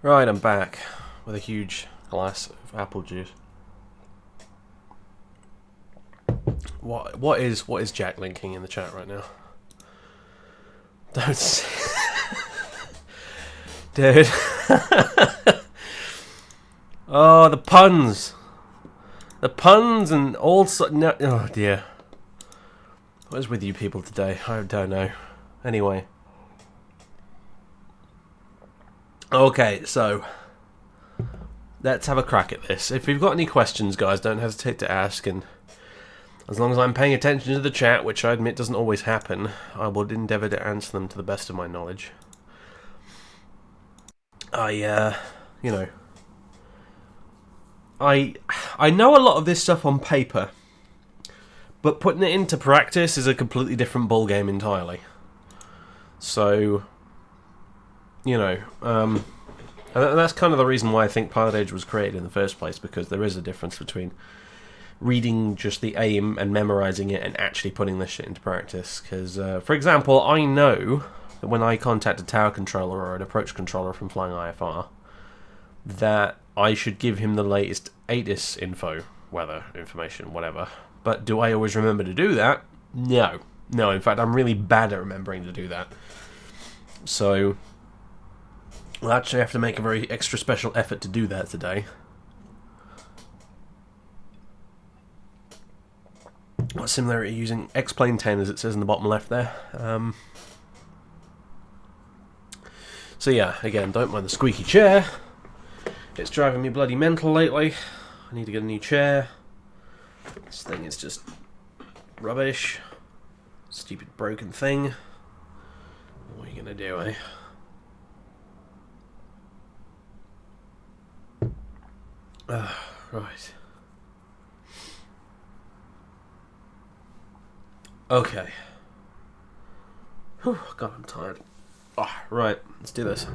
Right, I'm back with a huge glass of apple juice. What is Jack linking in the chat right now? Don't say dude. Oh, the puns. The puns and also no, oh dear. What is with you people today? I don't know. Anyway. Okay, so let's have a crack at this. If you've got any questions, guys, don't hesitate to ask, and as long as I'm paying attention to the chat, which I admit doesn't always happen, I will endeavour to answer them to the best of my knowledge. You know, I know a lot of this stuff on paper, but putting it into practice is a completely different ballgame entirely. So, you know, and that's kind of the reason why I think PilotEdge was created in the first place, because there is a difference between reading just the aim and memorizing it and actually putting this shit into practice. Because, for example, I know that when I contact a tower controller or an approach controller from flying IFR, that I should give him the latest ATIS info, weather information, whatever. But do I always remember to do that? No. No, in fact, I'm really bad at remembering to do that. So I'll actually have to make a very extra special effort to do that today. What similarity using X-Plane 10, as it says in the bottom left there. So yeah, again, don't mind the squeaky chair. It's driving me bloody mental lately. I need to get a new chair. This thing is just rubbish. Stupid broken thing. What are you gonna do, eh? Right. Okay. Whew, God, I'm tired. Right, let's do this.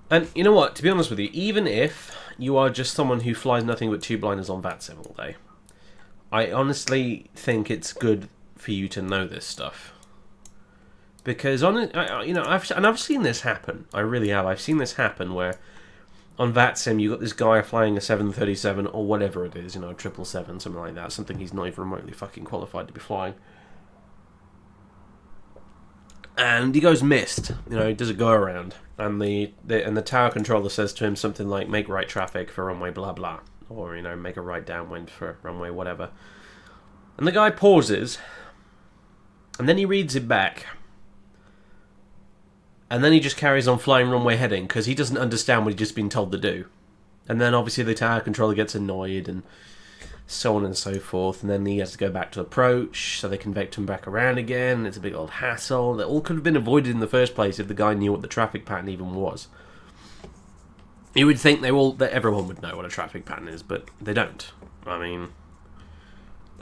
And you know what, to be honest with you, even if you are just someone who flies nothing but two blinders on VATSIM all day, I honestly think it's good for you to know this stuff. Because, I've seen this happen. I really have. I've seen this happen where on VATSIM you got this guy flying a 737 or whatever it is, 777, something like that, something he's not even remotely fucking qualified to be flying. And he goes missed, he does a go around, and the tower controller says to him something like, make right traffic for runway blah blah, or make a right downwind for runway whatever. And the guy pauses, and then he reads it back, and then he just carries on flying runway heading because he doesn't understand what he's just been told to do. And then obviously the tower controller gets annoyed and so on and so forth, and then he has to go back to approach, so they can vector him back around again. It's a big old hassle that all could have been avoided in the first place if the guy knew what the traffic pattern even was. You would think that everyone would know what a traffic pattern is, but they don't. I mean,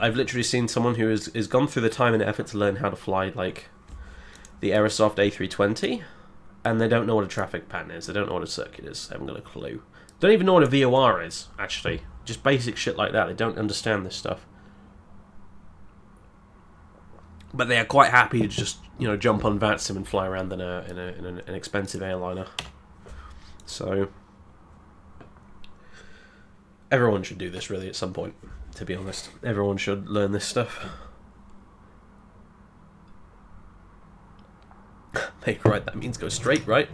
I've literally seen someone who has gone through the time and effort to learn how to fly like the Aerosoft A320, and they don't know what a traffic pattern is. They don't know what a circuit is. They haven't got a clue. Don't even know what a VOR is, actually. Just basic shit like that. They don't understand this stuff. But they are quite happy to just, jump on VATSIM and fly around in an expensive airliner. So everyone should do this, really, at some point, to be honest. Everyone should learn this stuff. Make right, that means go straight, right?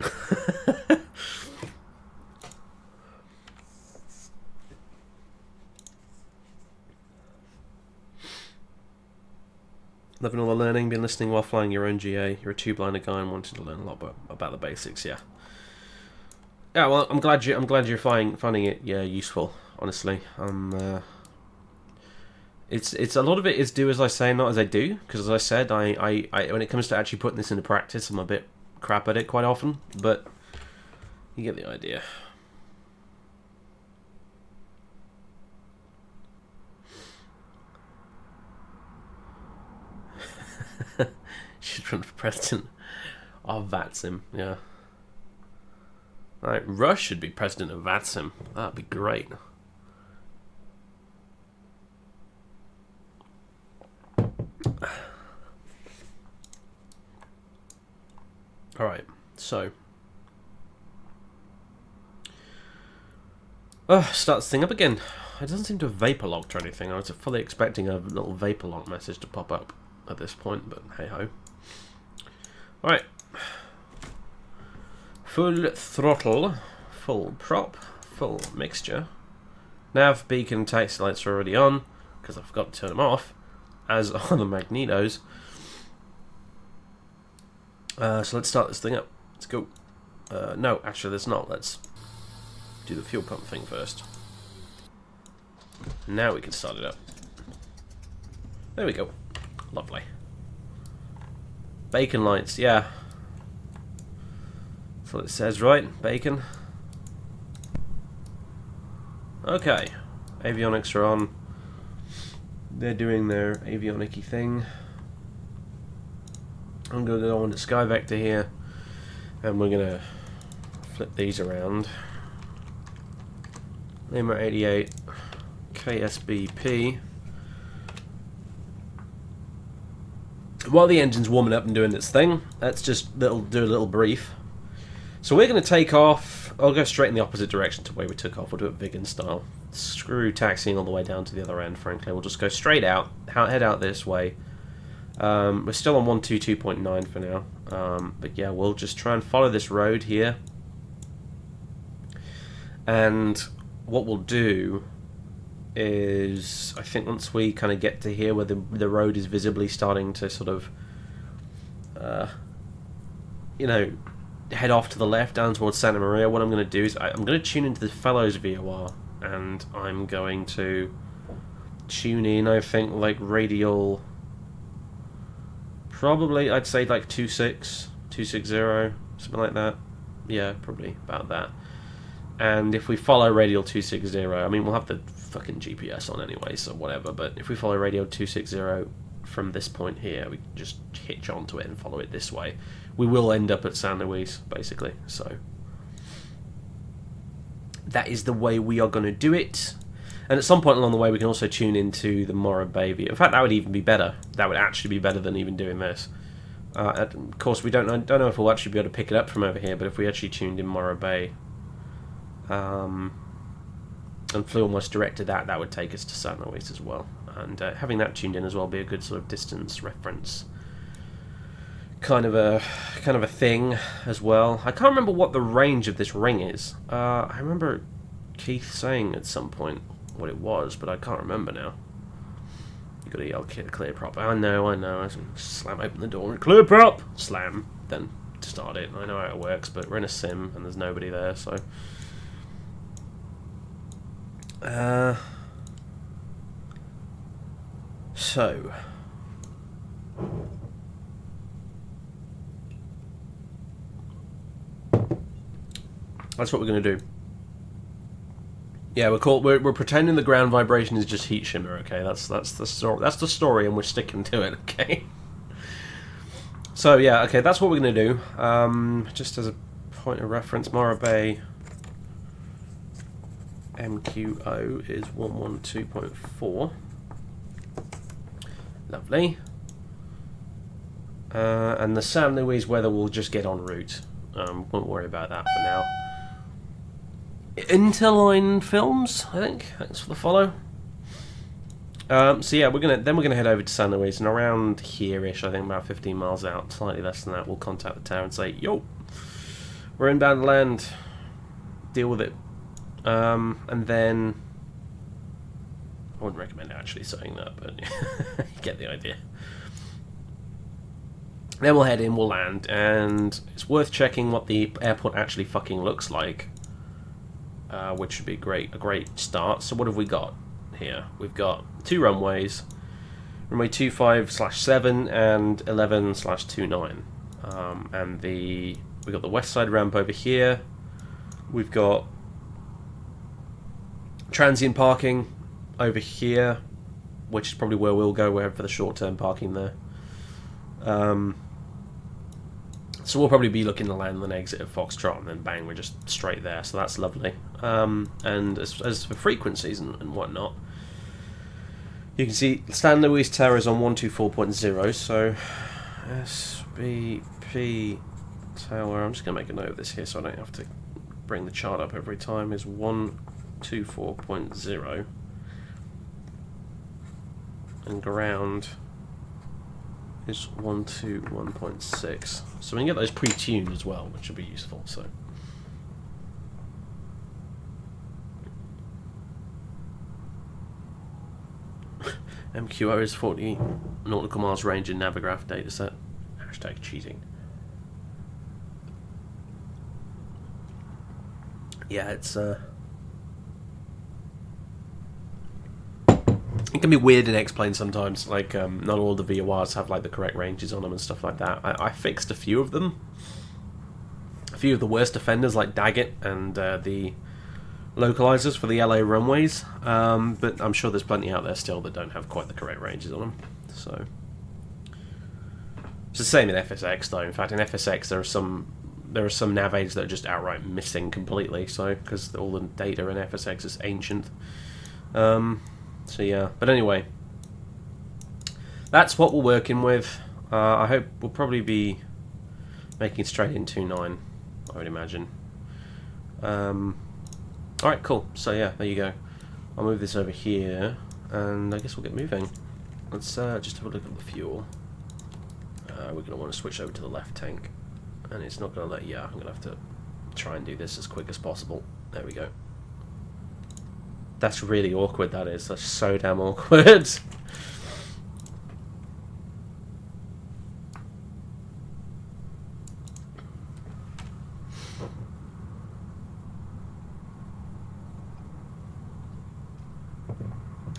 Loving all the learning, been listening while flying your own GA. You're a two-blinder guy and wanted to learn a lot about the basics, yeah. Yeah, well, I'm glad you're finding it useful, honestly. It's a lot of it is do as I say, not as I do, because as I said, I when it comes to actually putting this into practice, I'm a bit crap at it quite often, but you get the idea. Should run for president of VATSIM, yeah. Right, Rush should be president of VATSIM. That'd be great. Alright, so Oh, start this thing up again. It doesn't seem to have vapor locked or anything. I was fully expecting a little vapor lock message to pop up at this point, but hey ho. Alright. Full throttle, full prop, full mixture. Nav, beacon, taxi lights are already on, because I forgot to turn them off, as are the magnetos. So let's start this thing up. Let's go. No, actually let's not. Let's do the fuel pump thing first. Now we can start it up. There we go. Lovely. Bacon lights, yeah. That's what it says, right? Bacon. Okay. Avionics are on. They're doing their avionic-y thing. I'm going to go on to Sky Vector here. And we're going to flip these around. Lima 88. KSBP. While the engine's warming up and doing its thing, let's just do a little brief. So we're going to take off. I'll go straight in the opposite direction to where we took off. We'll do it Vigan style. Screw taxiing all the way down to the other end, frankly. We'll just go straight out, head out this way. We're still on 122.9 for now. But yeah, we'll just try and follow this road here. And what we'll do is, I think once we kind of get to here where the road is visibly starting to sort of, you know, head off to the left down towards Santa Maria, what I'm going to do is I'm going to tune into the Fellows VOR, and I'm going to tune in, I think, like radial, probably I'd say like 260, something like that. Yeah, probably about that. And if we follow radial 260, I mean, we'll have the fucking GPS on anyway, so whatever, but if we follow radial 260 from this point here, we can just hitch onto it and follow it this way. We will end up at San Luis, basically, so that is the way we are going to do it. And at some point along the way, we can also tune into the Morro Bay view. In fact, that would even be better. That would actually be better than even doing this. Of course, I don't know if we'll actually be able to pick it up from over here, but if we actually tuned in Morro Bay, and flew almost direct to that, that would take us to San Luis as well. And having that tuned in as well would be a good sort of distance reference kind of a thing as well. I can't remember what the range of this ring is. I remember Keith saying at some point what it was, but I can't remember now. You got to yell clear prop. I know. I slam open the door and clear prop, slam, then start it. I know how it works, but we're in a sim and there's nobody there, so. So that's what we're going to do. Yeah, we're pretending the ground vibration is just heat shimmer. Okay, that's the story. That's the story, and we're sticking to it. Okay. So yeah, okay, that's what we're going to do. Just as a point of reference, Morro Bay MQO is 112.4. Lovely. And the San Luis weather will just get en route. Won't worry about that for now. Interline Films, I think. Thanks for the follow. So yeah, we're gonna head over to San Luis, and around here-ish, I think about 15 miles out, slightly less than that, we'll contact the tower and say, "Yo, we're inbound land. Deal with it." And then I wouldn't recommend actually saying that, but you get the idea. Then we'll head in, we'll land, and it's worth checking what the airport actually fucking looks like, which should be a great start. So what have we got here? We've got 2 runways, runway 25/7 and 11/29, and we've got the west side ramp over here. We've got transient parking over here, which is probably where we'll go. We're heading for the short-term parking there. So we'll probably be looking to land on an exit of Foxtrot, and then bang, we're just straight there. So that's lovely. And as for frequencies and whatnot, you can see San Luis Tower is on 124.0. So SBP Tower. I'm just gonna make a note of this here, so I don't have to bring the chart up every time. Is 1 24.0. And ground is 121.6. So we can get those pre-tuned as well, which will be useful. So MQO is 40 nautical miles range in Navigraph dataset. Hashtag cheating. Yeah, it's it can be weird in X-Plane sometimes. Like not all the VORs have like the correct ranges on them and stuff like that. I fixed a few of them. A few of the worst offenders like Daggett and the localizers for the LA runways, but I'm sure there's plenty out there still that don't have quite the correct ranges on them. So it's the same in FSX though. In fact, in FSX there are some nav aids that are just outright missing completely. So because all the data in FSX is ancient. So yeah, but anyway, that's what we're working with. I hope we'll probably be making straight in 2.9, I would imagine. Alright, cool. So yeah, there you go. I'll move this over here, and I guess we'll get moving. Let's just have a look at the fuel. We're going to want to switch over to the left tank, and it's not going to let... Yeah, I'm going to have to try and do this as quick as possible. There we go. That's really awkward, that is. That's so damn awkward.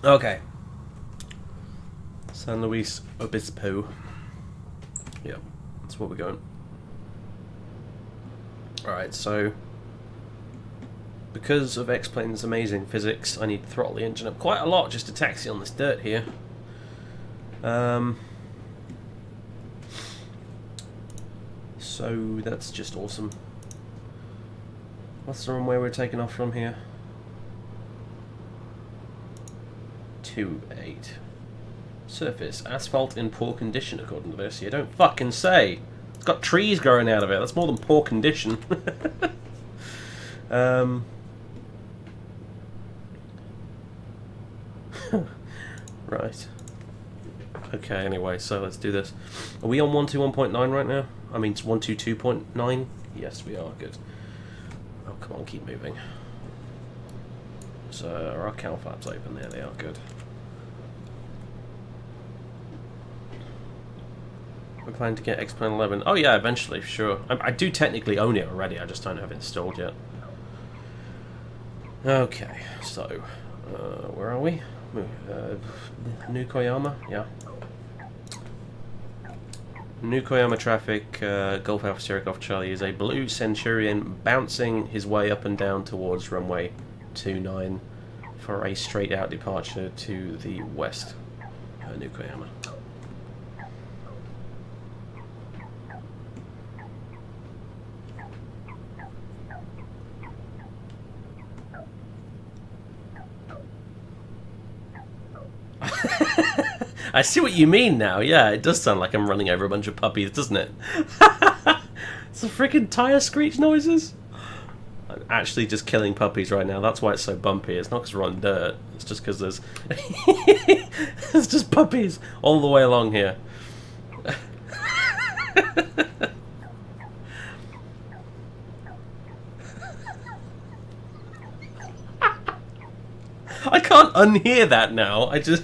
Okay. San Luis Obispo. Yeah, that's where we're going. Alright, so because of X-Plane's amazing physics, I need to throttle the engine up quite a lot just to taxi on this dirt here. So that's just awesome. What's the runway we're taking off from here? 2.8. Surface. Asphalt in poor condition, according to this. You don't fucking say. It's got trees growing out of it. That's more than poor condition. Right. Okay, anyway, so let's do this. Are we on 121.9 right now? I mean, it's 122.9? Yes, we are. Good. Oh, come on, keep moving. So, are our cowl flaps open? There they are. Good. We're planning to get X-Plane 11. Oh yeah, eventually, sure. I do technically own it already, I just don't have it installed yet. Okay, so, where are we? New Koyama? Yeah. New Koyama traffic, Golf Alpha Sierra Golf Charlie is a blue Centurion bouncing his way up and down towards runway 29 for a straight out departure to the west. New Koyama. I see what you mean now. Yeah, it does sound like I'm running over a bunch of puppies, doesn't it? It's the freaking tire screech noises. I'm actually just killing puppies right now. That's why it's so bumpy. It's not because we're on dirt. It's just because there's there's just puppies all the way along here. I can't unhear that now. I just...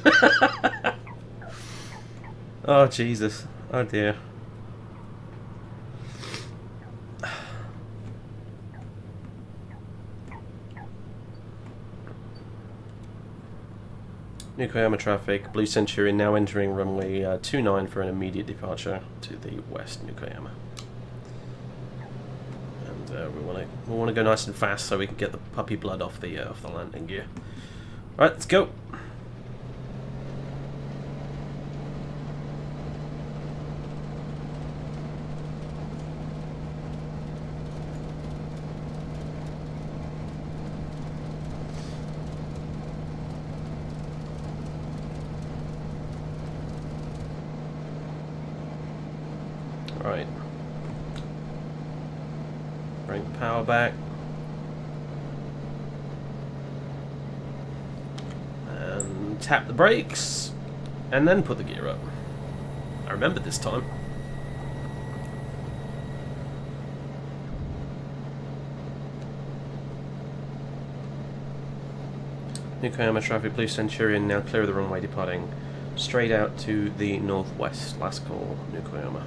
Oh, Jesus. Oh, dear. New Koyama traffic. Blue Centurion now entering runway 29 for an immediate departure to the west, New Koyama. And we want to go nice and fast so we can get the puppy blood off the landing gear. All right, let's go. Right. Bring the power back. tap the brakes, and then put the gear up. I remember this time. Yokohama traffic, please Centurion, now clear of the runway departing straight out to the northwest. Last call, Yokohama.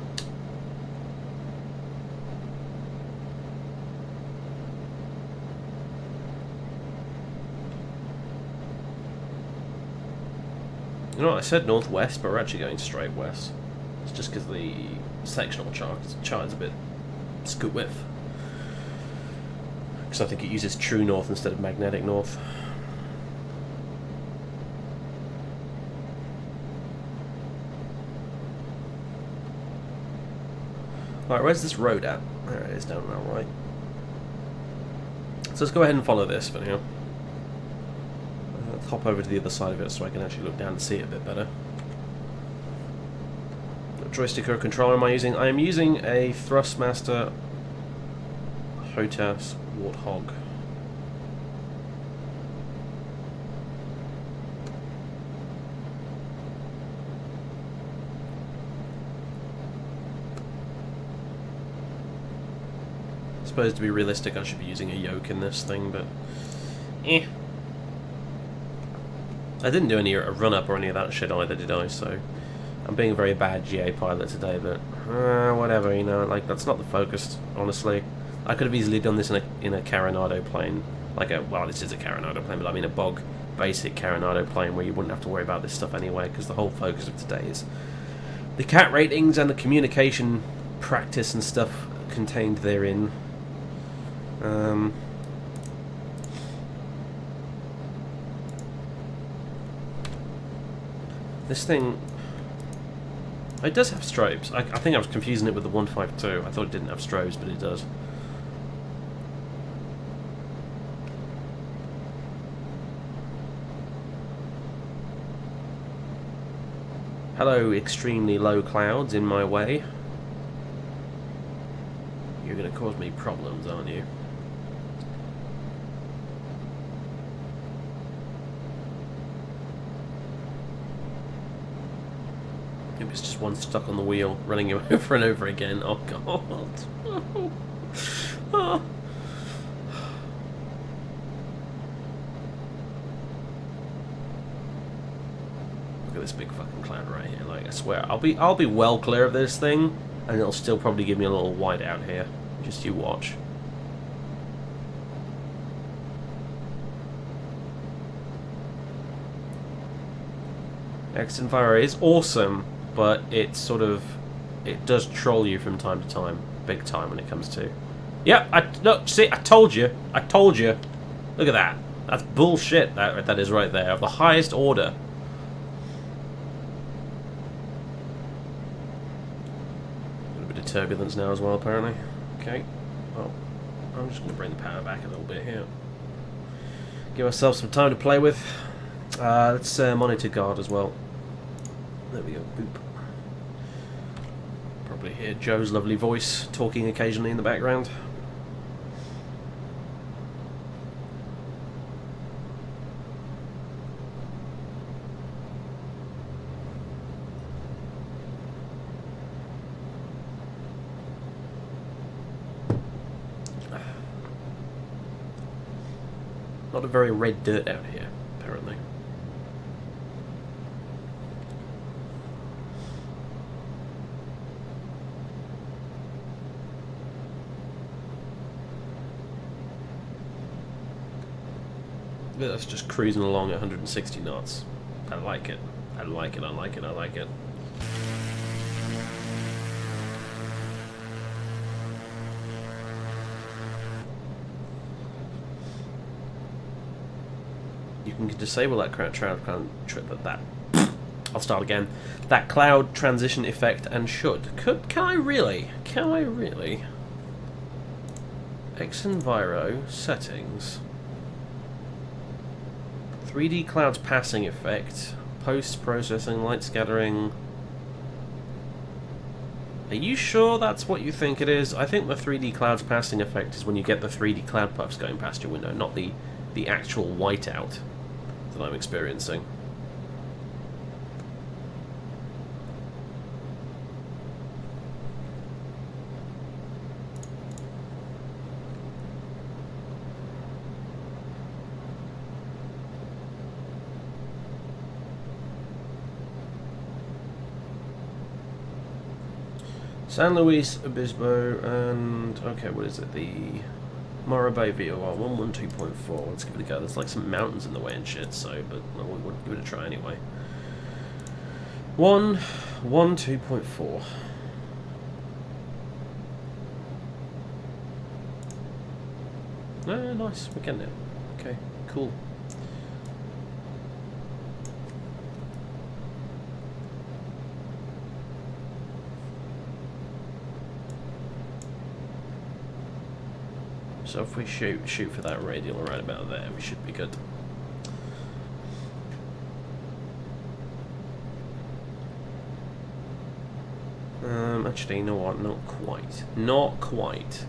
You know what, I said northwest, but we're actually going straight west. It's just because the sectional chart is a bit scoot width. Because I think it uses true north instead of magnetic north. Alright, where's this road at? There it is, down that right. So let's go ahead and follow this for now. Let's hop over to the other side of it so I can actually look down and see it a bit better. What joystick or controller am I using? I am using a Thrustmaster HOTAS Warthog. Supposed to be realistic, I should be using a yoke in this thing, but I didn't do any run-up or any of that shit either, did I? So I'm being a very bad GA pilot today, but whatever, you know, like, that's not the focus, honestly. I could have easily done this in a Carenado plane, well, this is a Carenado plane, but I mean a bog basic Carenado plane where you wouldn't have to worry about this stuff anyway, because the whole focus of today is the CAT ratings and the communication practice and stuff contained therein. This thing, it does have strobes. I think I was confusing it with the 152. I thought it didn't have strobes, but it does. Hello, extremely low clouds in my way. You're going to cause me problems, aren't you? It was just one stuck on the wheel, running him over and over again. Oh god. Oh. Look at this big fucking cloud right here. Like, I swear, I'll be well clear of this thing, and it'll still probably give me a little white out here. Just you watch. X-Enviro is awesome, but it does troll you from time to time, big time when it comes to. Yeah, look, see, I told you. Look at that. That's bullshit. That is right there, of the highest order. A little bit of turbulence now as well, apparently. Okay. Well, I'm just going to bring the power back a little bit here. Give ourselves some time to play with. Let's monitor guard as well. There we go. Boop. Probably hear Joe's lovely voice talking occasionally in the background. Not a very red dirt out here, apparently. But that's just cruising along at 160 knots. I like it. I like it. I like it. I like it. You can disable that I'll start again. That cloud transition effect and should. Can I really? Can I really? X-Enviro settings. 3D clouds passing effect. Post-processing light scattering. Are you sure that's what you think it is? I think the 3D clouds passing effect is when you get the 3D cloud puffs going past your window, not the actual whiteout that I'm experiencing. San Luis Obispo and okay, what is it? The Morro Bay VOR 112.4. Let's give it a go. There's like some mountains in the way and shit, so but we'll give it a try anyway. 112.4. Oh, nice. We're getting it. Okay, cool. So if we shoot for that radial right about there, we should be good. Actually, you know what? Not quite. Not quite.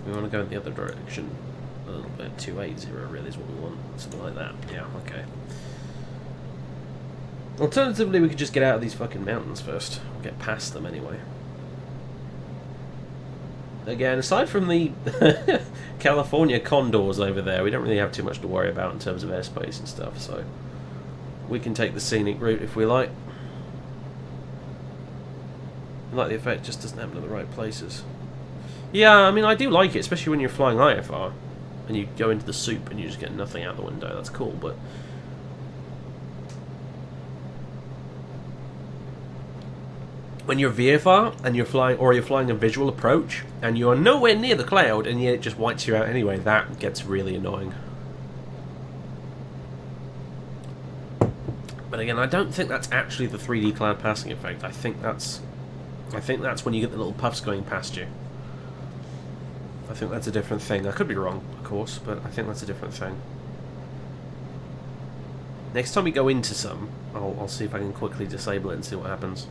We want to go in the other direction a little bit. 280 really is what we want. Something like that. Yeah, okay. Alternatively, we could just get out of these fucking mountains first. We'll get past them anyway. Again, aside from the California condors over there, we don't really have too much to worry about in terms of airspace and stuff, so we can take the scenic route if we like. I like the effect, just doesn't happen in the right places. Yeah, I mean, I do like it, especially when you're flying IFR and you go into the soup and you just get nothing out the window. That's cool, but when you're VFR and you're flying a visual approach and you are nowhere near the cloud and yet it just wipes you out anyway, that gets really annoying. But again, I don't think that's actually the 3D cloud passing effect. I think that's when you get the little puffs going past you. I think that's a different thing. I could be wrong, of course, but I think that's a different thing. Next time we go into some, I'll see if I can quickly disable it and see what happens.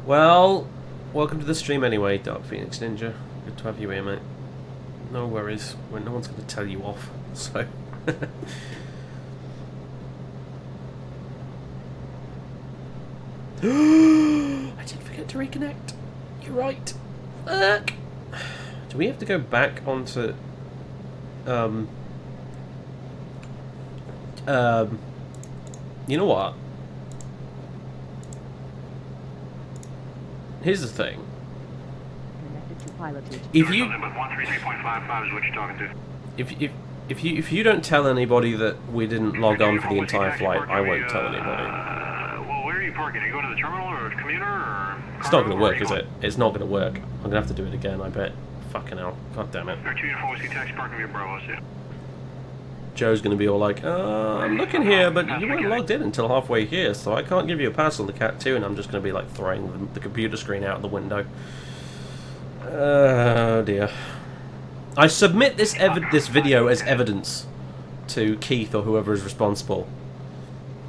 Well, welcome to the stream anyway, Dark Phoenix Ninja. Good to have you here, mate. No worries, no one's going to tell you off, so... I did forget to reconnect. You're right. Fuck. Do we have to go back onto... You know what? Here's the thing. If you if you don't tell anybody that we didn't log on for the entire flight, I won't tell anybody. Well, where are you parking? Are you going to the terminal or commuter or? It's not going to work, is it? It's not going to work. I'm going to have to do it again, I bet. Fucking hell. God damn it. Taxi parking via Bravo, yeah. Joe's going to be all like, I'm looking here, but you weren't logged in until halfway here, so I can't give you a pass on the Cat 2, and I'm just going to be like throwing the computer screen out the window. Oh dear. I submit this video as evidence to Keith or whoever is responsible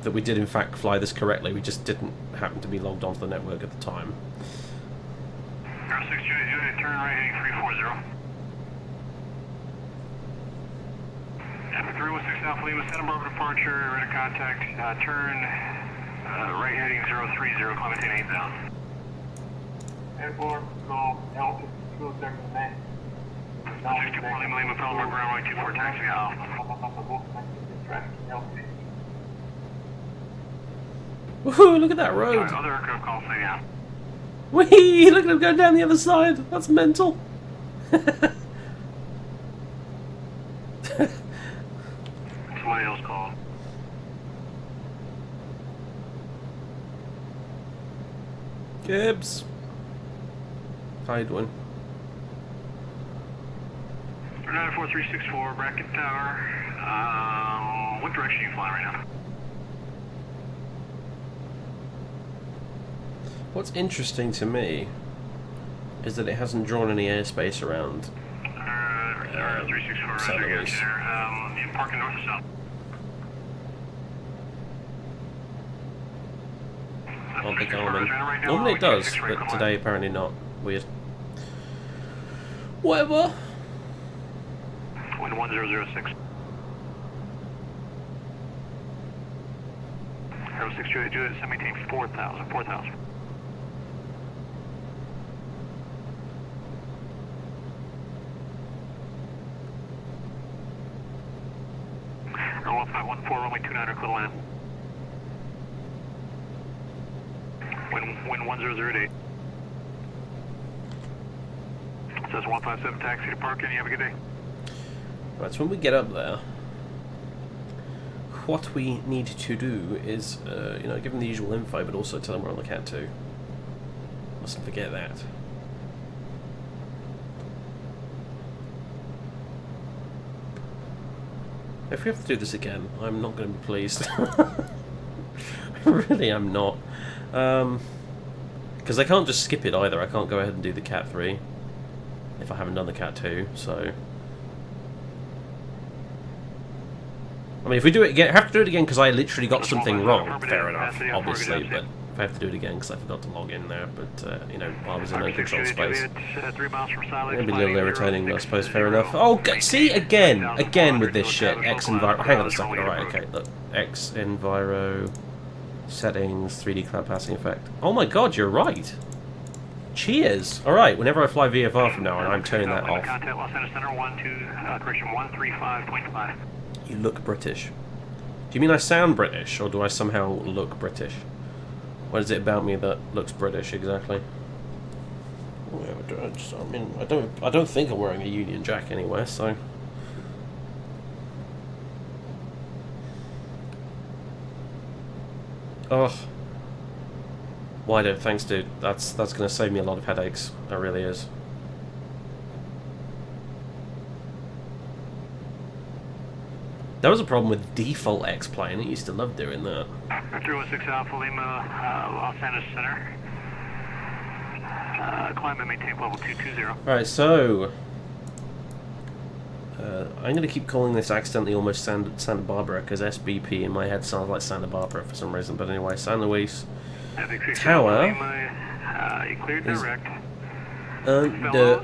that we did in fact fly this correctly. We just didn't happen to be logged onto the network at the time. Turn right heading 340. 316 Alpha Lima, Santa Barbara departure, ready to contact, turn right heading 030, Clementine 8000. Airport, go, Alpha, 207 man. 224 Lima Lima, Pelham Ground, 24 taxi Alpha. Woohoo, look at that road! Other aircraft call, say yeah. Whee! Look at him going down the other side! That's mental! Somebody else called. Gibbs! How you doing? 94364, Bracket Tower. What direction are you flying right now? What's interesting to me is that it hasn't drawn any airspace around 364, San Luis. You parking north or south? On the Garmin. Normally it does, but today apparently not. Weird. Whatever. Wind 1006. Aero 628, maintain 4,000. runway 29 clear land. Wind 1008. Says 157 taxi to parking. You have a good day. Right, so when we get up there, what we need to do is, you know, give them the usual info, but also tell them we're on the Cat 2. Mustn't forget that. If we have to do this again, I'm not going to be pleased. Really, I'm not. Because I can't just skip it either. I can't go ahead and do the Cat 3 if I haven't done the Cat 2, so... I mean, if we do it again, I have to do it again because I literally got something wrong. Fair enough, obviously, but if I have to do it again because I forgot to log in there, but, you know, while I was in uncontrolled space. It'd be a little irritating, but I suppose fair enough. Oh, see, again with this shit. X-Enviro, hang on a second, alright, okay, look. X-Enviro, settings, 3D cloud passing effect. Oh my god, you're right. Cheers! Alright, whenever I fly VFR from now on, I'm turning that off. Contact Los Angeles Center, 135.5. You look British. Do you mean I sound British, or do I somehow look British? What is it about me that looks British exactly? I mean, I don't think I'm wearing a Union Jack anywhere, so. Oh. Why don't? Thanks, dude. That's gonna save me a lot of headaches. That really is. That was a problem with default X-Plane. I used to love doing that. 316 Alpha Lima, Los Angeles Center. Climb and maintain level 220. Alright, so... I'm going to keep calling this accidentally almost Santa Barbara, because SBP in my head sounds like Santa Barbara for some reason. But anyway, San Luis Tower you cleared direct. under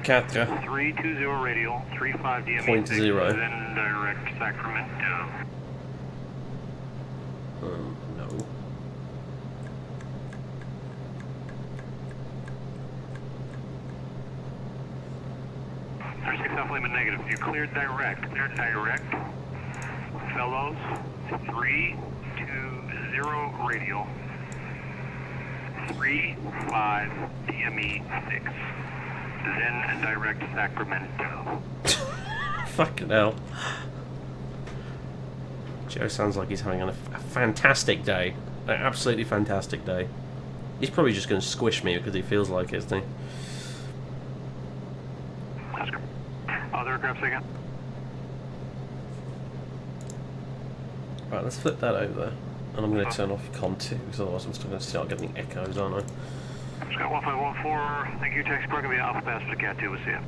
4 320 radial, 35 DME, 0. then direct Sacramento. No. Alpha Lima negative. You cleared direct. Fellows, 320 radial, 35 DME 6. Then direct Sacramento. Fucking hell. Joe sounds like he's having a fantastic day. An absolutely fantastic day. He's probably just going to squish me because he feels like it, isn't he? That's good. Other aircraft again. Right, let's flip that over. And I'm going to turn off Con 2 because otherwise I'm still going to start getting echoes, aren't I? Scott 1514, thank you. Taxi parking via Alpha Pass to Cat 2. We'll see you.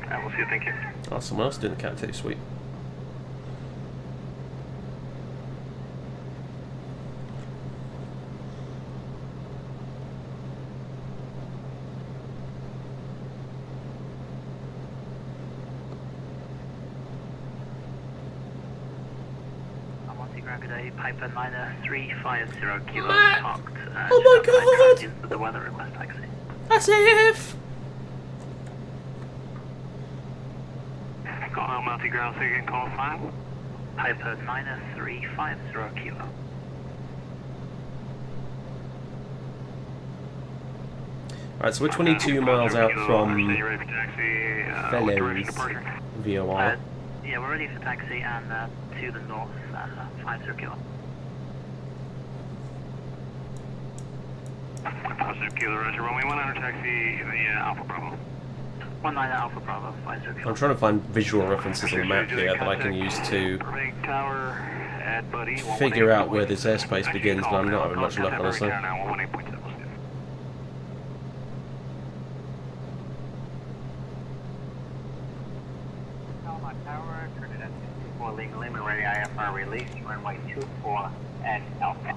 We'll see you, thank you. Oh, someone else doing the Cat 2, sweet. Piper 9350 kilo parked. Oh my god! The weather request taxi. As if! Call out Mountie Ground, so you can call 5. Piper 9350 kilo. Right, so we're 22 miles out from Fellows VOR. Yeah, we're ready for taxi and to the north, 50 kilo. Positive kilo, Roger. Runway 100 taxi via Alpha Bravo. 19 Alpha Bravo, 50 kilo. I'm trying to find visual references on the map here that I can use to figure out where this airspace begins, but I'm not having much luck, honestly. Lima ready IFR release, runway 24 and Alpha.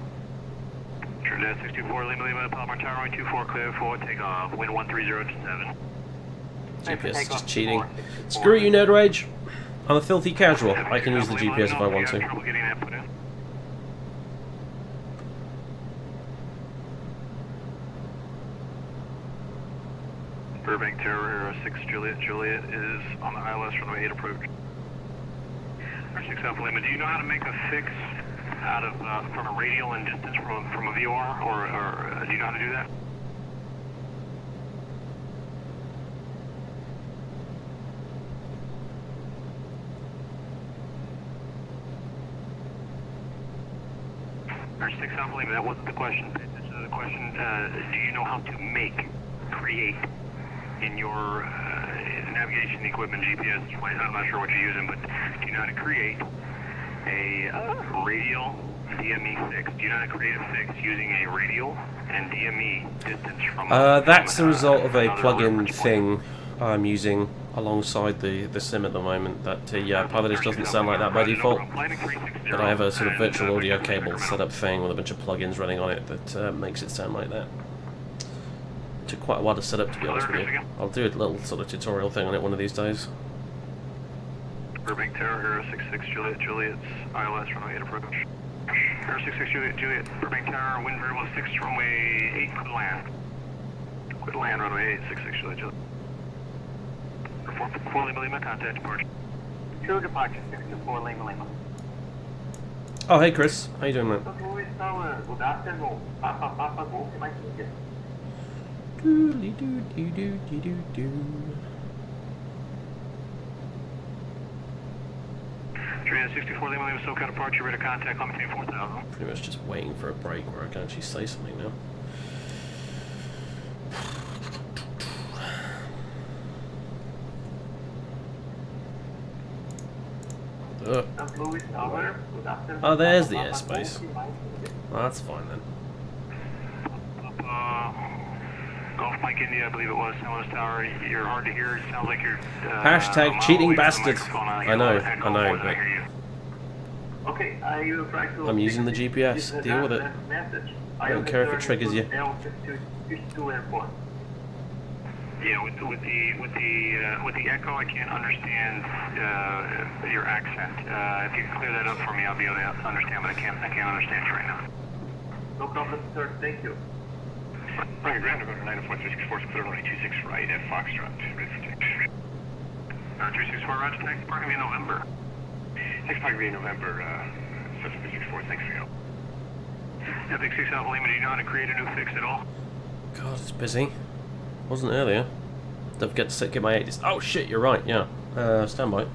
Trinidad 624 Lima, Palomar Tower, runway 24, clear for takeoff, wind 13027. GPS is just cheating. Screw you, Nerd Rage! I'm a filthy casual. I can use the GPS if I want to. Burbank Tower, 6 Juliet. Juliet is on the ILS runway 8 approach. 6 Alpha Lima, do you know how to make a fix out of from a radial and distance from a VOR, or do you know how to do that? Or 6 Alpha Lima, that wasn't the question. This is the question, do you know how to create in your navigation equipment, GPS, I'm not sure what you're using, but do you know how to create a radial DME fix? Do you know how to create a fix using a radial and DME distance from that's the result of a another plug-in reference point? thing I'm using alongside the sim at the moment. That yeah, PilotEdge doesn't sound like that by default, but I have a sort of virtual audio cable setup thing with a bunch of plugins running on it that makes it sound like that. Took quite a while to set up, to be honest with you. I'll do a little sort of tutorial thing on it one of these days. Burbank Tower, Aero 66 Juliet, Juliet's ILS runway 8 approach. Aero 66 Juliet, Juliet, Burbank Tower, wind variable 6, runway 8, quit land. Quit land, runway 8, 66 Juliet, Juliet. 4 Lima Lima, contact departure. 2 departure, 64 Lima Lima. Oh, hey Chris, how you doing, man? Good afternoon. Papa, go to my ticket. Doodly-doo-doo-doo-doo-doo. 364 Lima Lima, SoCal departure, ready to contact, climb between 4,000. Pretty much just waiting for a break where I can actually say something now. Oh, there's the airspace. Well, that's fine then. Golf Mike India, I believe it was, San Luis Tower. You're hard to hear. It sounds like you're Hashtag cheating bastard. I know, but okay, you trying to I'm using the GPS. Deal with it. I don't care if it triggers you. Yeah, with the echo, I can't understand your accent. If you can clear that up for me, I'll be able to understand, but I can't understand you right now. No problem, sir. Thank you. Bring your ground, go to 94364, clear runway 26 right at Foxtrot. Ready for takeoff. 364, roger, next part gonna be in November. Next part gonna be in November, 764, thanks for your help. Yeah, Big 6 Alpha Lima, do you know how to create a new fix at all? God, it's busy. Wasn't earlier. Don't forget to get my 80s. Oh shit, you're right, yeah. Stand by.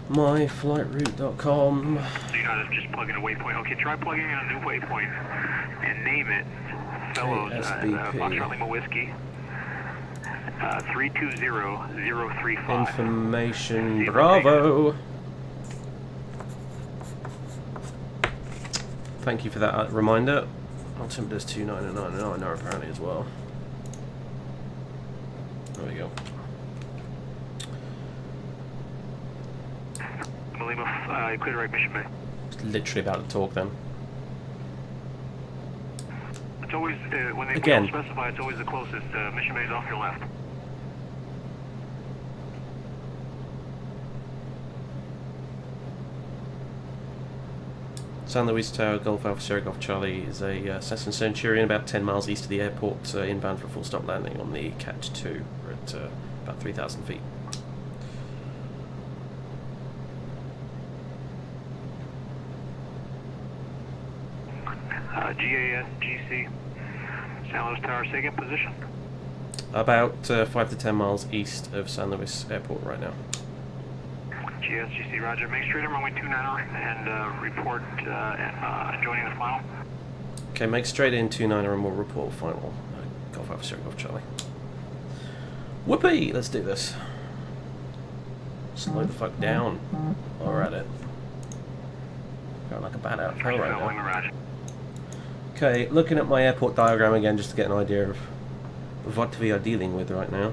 myflightroute.com. So you know how to just plug in a waypoint. Okay, try plugging in a new waypoint and name it Fellows Foxtrot Lima Whiskey 320035. Information Bravo. Thank you for that reminder. Altimeter's 2999 now apparently as well. There we go. Lima, clear to right Mission Bay. It's literally about to talk then. It's always, when they Again. don't specify, it's always the closest. Mission Bay is off your left. San Luis Tower, Golf Alpha Sierra Golf Charlie is a Cessna Centurion about 10 miles east of the airport, inbound for a full stop landing on the CAT 2. We're at about 3,000 feet. GAS, GC, San Luis Tower, say again, position? About 5 to 10 miles east of San Luis Airport right now. GS, GC, roger. Make straight on runway 29 and report joining the final. Okay, make straight in 29 and we'll report final. Golf Alpha Sierra Golf Charlie. Whoopee! Let's do this. Slow the fuck down. While we're at it. Going like a bat out of hell right now. Okay, looking at my airport diagram again just to get an idea of what we are dealing with right now.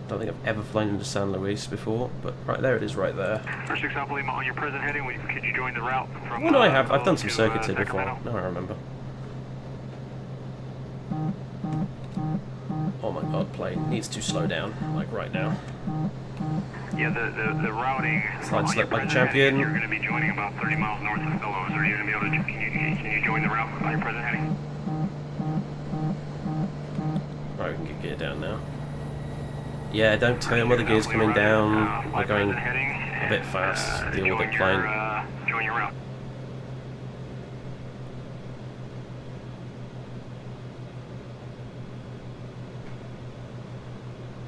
Don't think I've ever flown into San Luis before, but right there it is right there. First 6 Alpha Lima, on your present heading, could you join the route from... Well, no, I have. I've done some circuits here before. Carenado? No, I remember. Oh my god, plane needs to slow down, like right now. Yeah, the routing... Slide slip like a champion. You're going to be joining about 30 miles north of Fellows. Are you going to be able to... Can you join the route on your present heading? Right, we can get gear down now. Yeah, don't turn with the gears coming down. We're going a bit fast. The orbit plane. Join your route.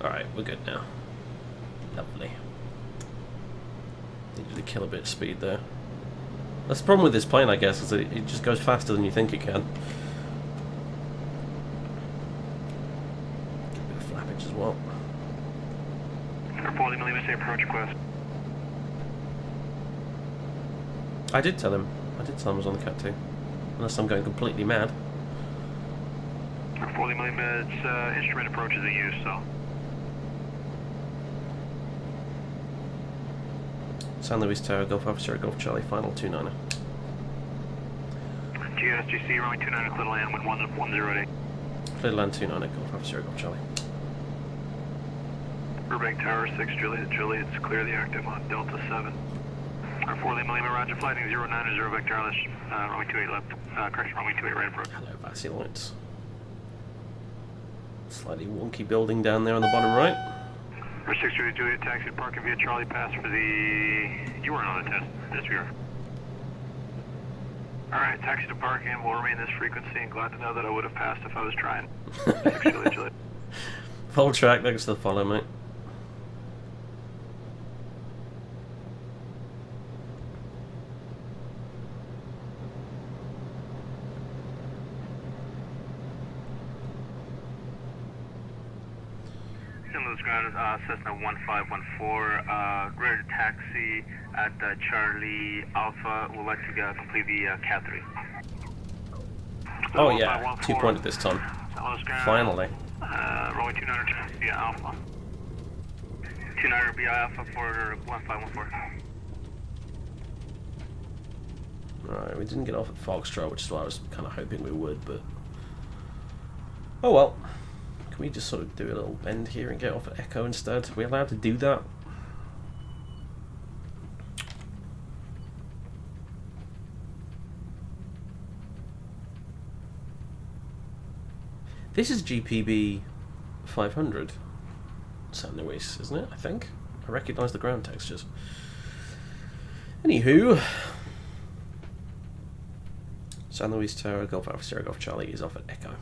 Alright, we're good now. Lovely. Needed to kill a bit of speed there. That's the problem with this plane, I guess, is that it just goes faster than you think it can. A bit of flappage as well. 40 millimeters approach request. I did tell him I was on the Cat 2. Unless I'm going completely mad. 40 millimeters instrument approaches are used, so. San Luis Tower, Golf Officer, Golf Charlie, final 29er. GSGC, runway 29, clear land, wind 108. Clear land 29er, Golf Officer, Golf Charlie. Burbank Tower 6, Juliet, it's clear the active on Delta 7. Our 40 millimeter, roger, flighting 090, vector, runway 28 left, correction, runway 28 right approach. Hello, Vassy Lights. Slightly wonky building down there on the bottom right. For 6 Juliet, taxi to parking via Charlie Pass for the... You weren't on the test. Yes, we are. Alright, taxi to parking will remain this frequency, and glad to know that I would have passed if I was trying. 6 Juliet. Full track, thanks to the follow, mate. Cessna 1514, ready to taxi at Charlie Alpha. Would like to complete the CAT 3. Oh yeah, 2-point this time. Finally. Runway 29 via Alpha. 29 via Alpha for 1514. Right, we didn't get off at Foxtrot, which is what I was kind of hoping we would, but... Oh well. Can we just sort of do a little bend here and get off at Echo instead? Are we allowed to do that? This is GPB 500 San Luis, isn't it? I think. I recognise the ground textures. Anywho, San Luis Tower, Golf Alpha Sierra Golf Charlie is off at Echo.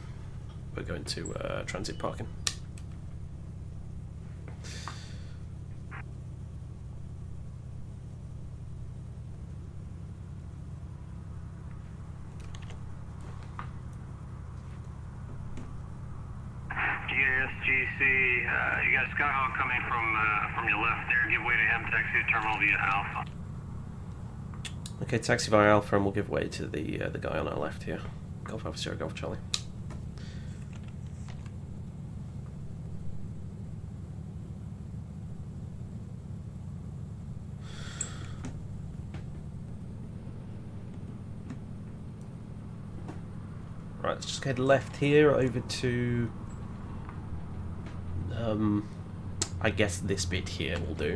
We're going to transit parking. GSGC, you got Skyhawk coming from your left there. Give way to him, taxi to terminal via Alpha. Okay, taxi via Alpha, and we'll give way to the guy on our left here. Golf Alpha Sierra Golf Charlie. Right, let's just head left here over to, I guess this bit here will do.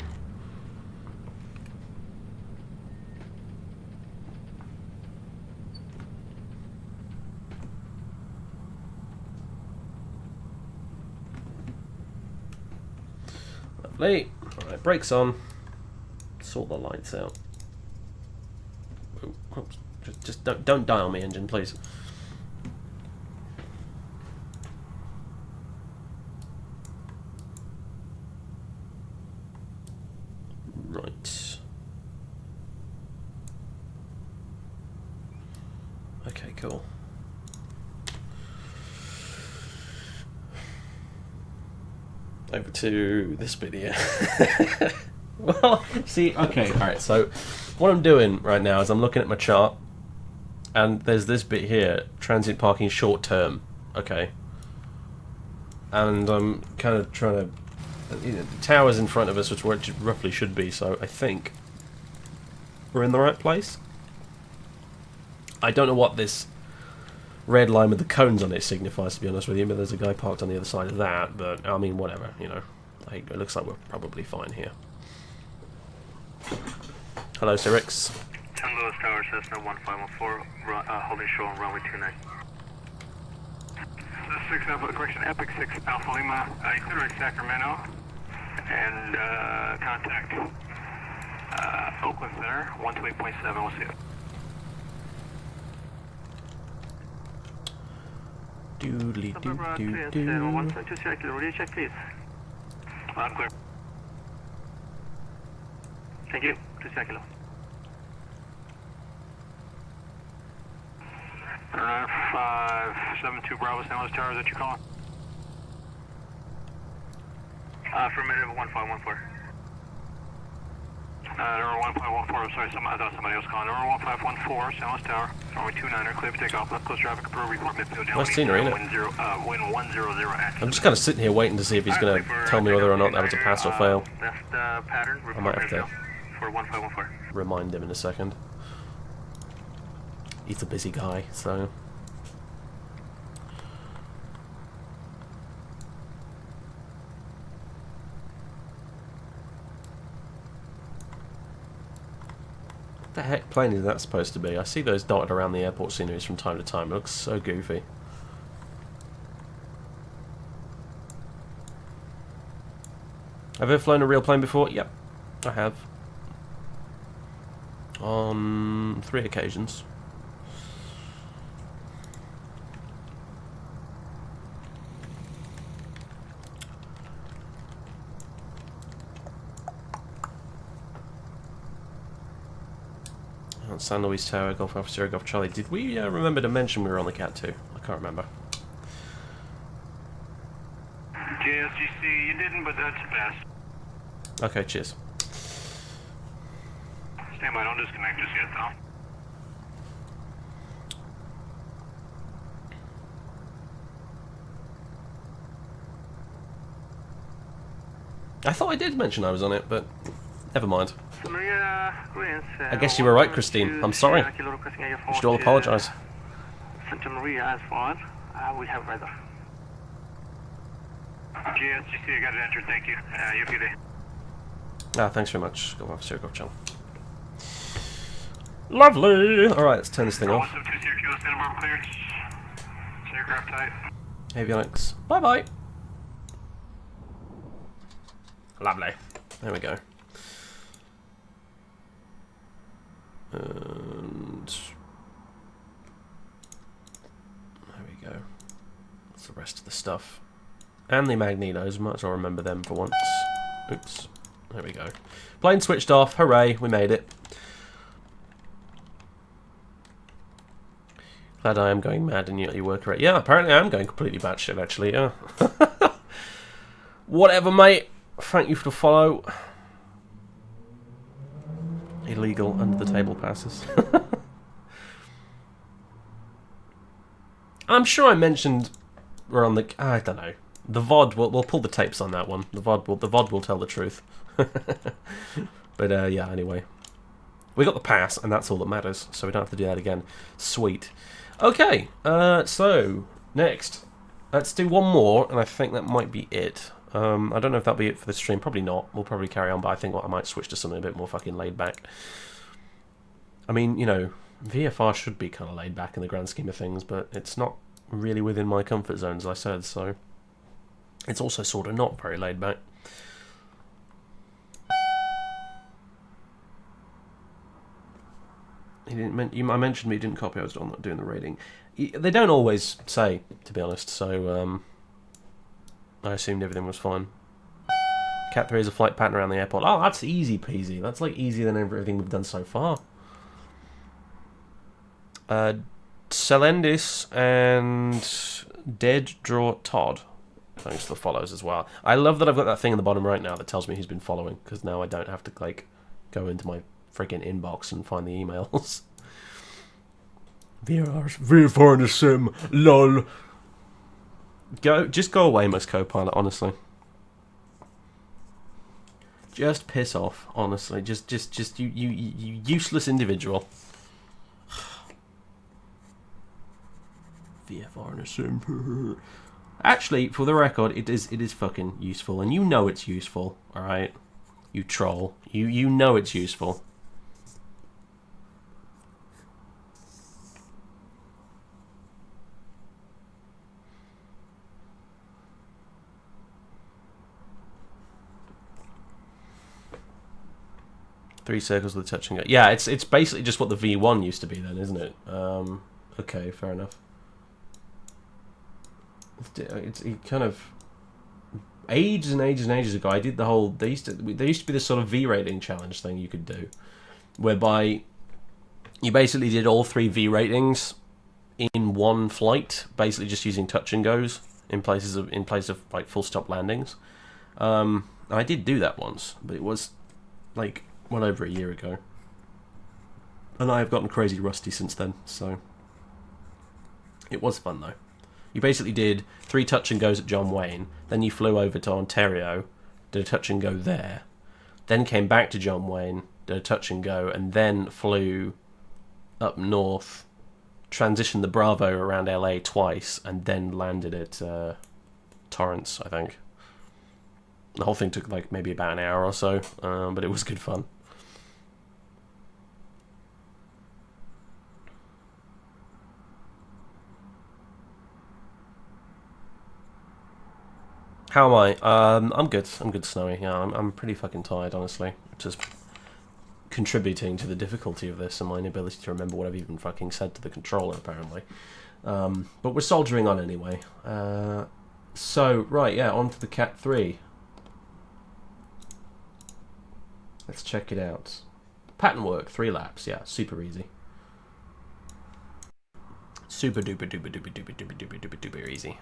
Lovely. Alright, brakes on. Sort the lights out. Oh, oops. Just don't die on me, engine, please. Right. Okay, cool. Over to this bit here. Well, see, okay, alright, so what I'm doing right now is I'm looking at my chart, and there's this bit here, transient parking short term, okay? And I'm kind of trying to, you know, the tower's in front of us, which where it roughly should be, so I think we're in the right place. I don't know what this red line with the cones on it signifies, to be honest with you, but there's a guy parked on the other side of that, but I mean, whatever, you know. It looks like we're probably fine here. Hello, Cyrix. St. Louis Tower, Cessna 1514, holding short on runway 29. 6 Alpha, correction, Epic 6 Alpha Lima, you clear right Sacramento. And contact Oakland Center, 128.7, we'll see it. Doodly doo doo doo. 122 kilo, radio check please. Loud clear. Thank you, 2 kilo. Turn 572 Bravo, San Luis Tower, is that you calling? Affirmative 1514. Number 1514, I'm sorry, I thought somebody else calling. Number 1514, San Luis Tower, runway 29er, clear for takeoff, left close traffic, approval report, midfield down. Nice scenery, isn't it? Wind 100 access. I'm just kind of sitting here waiting to see if he's going to tell me whether or not that was a pass or fail. Left pattern, I might have to for 1514. remind him in a second. He's a busy guy, so... What the heck plane is that supposed to be? I see those dotted around the airport sceneries from time to time. It looks so goofy. Have you ever flown a real plane before? Yep, I have. On 3 occasions. San Luis Tower, Golf Alpha Sierra Golf Charlie. Did we remember to mention we were on the Cat 2? I can't remember. JSGC, you didn't, but that's fast. Okay, cheers. Stand by, don't disconnect just yet, though. I thought I did mention I was on it, but never mind. Maria Greens, I guess you were right, Christine. I'm sorry. You should all apologise. Santa Maria as far. We have weather. JSGC, I got it entered, thank you. You have a good day. Ah, thanks very much. Golf Alpha Sierra Golf Charlie. Lovely! Alright, let's turn this thing off. 172 Syracuse, Santa Barbara clearance. Aircraft tight. Avionics. Bye bye! Lovely. There we go. And there we go. That's the rest of the stuff. And the magnetos, might as well remember them for once. Oops. There we go. Plane switched off. Hooray, we made it. Glad I am going mad and you work right. Yeah, apparently I am going completely batshit actually, yeah. Whatever, mate. Thank you for the follow. Illegal under the table passes. I'm sure I mentioned we're on the... I don't know. The VOD, we'll pull the tapes on that one. The VOD will tell the truth. But yeah, anyway. We got the pass, and that's all that matters, so we don't have to do that again. Sweet. Okay, so, next. Let's do one more, and I think that might be it. I don't know if that'll be it for the stream. Probably not. We'll probably carry on, but I think I might switch to something a bit more fucking laid back. I mean, you know, VFR should be kind of laid back in the grand scheme of things, but it's not really within my comfort zone, as I said, so it's also sort of not very laid back. I mentioned me didn't copy. I was not doing the rating. They don't always say, to be honest. So I assumed everything was fine. Cat 3 is a flight pattern around the airport. Oh, that's easy peasy. That's like easier than everything we've done so far. Selendis and Dead Draw Todd. Thanks for the follows as well. I love that I've got that thing in the bottom right now that tells me who's been following, because now I don't have to like go into my freaking inbox and find the emails. VFR in the sim, lol. Just go away, Max Copilot, honestly. Just piss off, honestly. Just you useless individual. VFR in a sim. Actually, for the record, it is fucking useful, and you know it's useful, alright? You troll. You know it's useful. 3 circles with a touch and go. Yeah, it's basically just what the V1 used to be then, isn't it? Okay, fair enough. It's kind of ages and ages and ages ago. I did the whole. There used to be this sort of V rating challenge thing you could do, whereby you basically did all 3 V ratings in one flight, basically just using touch and goes in place of like full stop landings. I did do that once, but it was like well over a year ago, and I have gotten crazy rusty since then. So it was fun though. You basically did 3 touch and goes at John Wayne, then you flew over to Ontario, did a touch and go there, then came back to John Wayne, did a touch and go, and then flew up north, transitioned the Bravo around LA twice, and then landed at Torrance, I think. The whole thing took like maybe about an hour or so, but it was good fun. How am I? I'm good. I'm good, Snowy. Yeah, I'm pretty fucking tired, honestly. Just contributing to the difficulty of this and my inability to remember what I've even fucking said to the controller, apparently. But we're soldiering on anyway. So, right, yeah, on to the Cat 3. Let's check it out. Pattern work, 3 laps. Yeah, super easy. Super duper duper duper duper duper duper duper duper easy.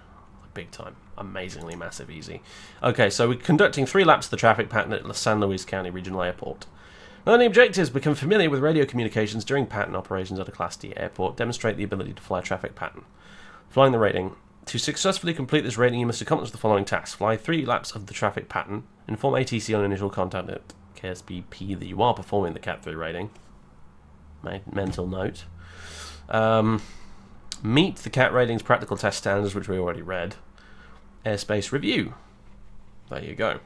Big time. Amazingly massive easy. Okay, so we're conducting 3 laps of the traffic pattern at San Luis County Regional Airport. Learning objectives: become familiar with radio communications during pattern operations at a Class D airport. Demonstrate the ability to fly a traffic pattern. Flying the rating. To successfully complete this rating, you must accomplish the following tasks. Fly 3 laps of the traffic pattern. Inform ATC on initial contact at KSBP that you are performing the Cat 3 rating. Mental note. Meet the CAT ratings practical test standards, which we already read. Airspace review. There you go.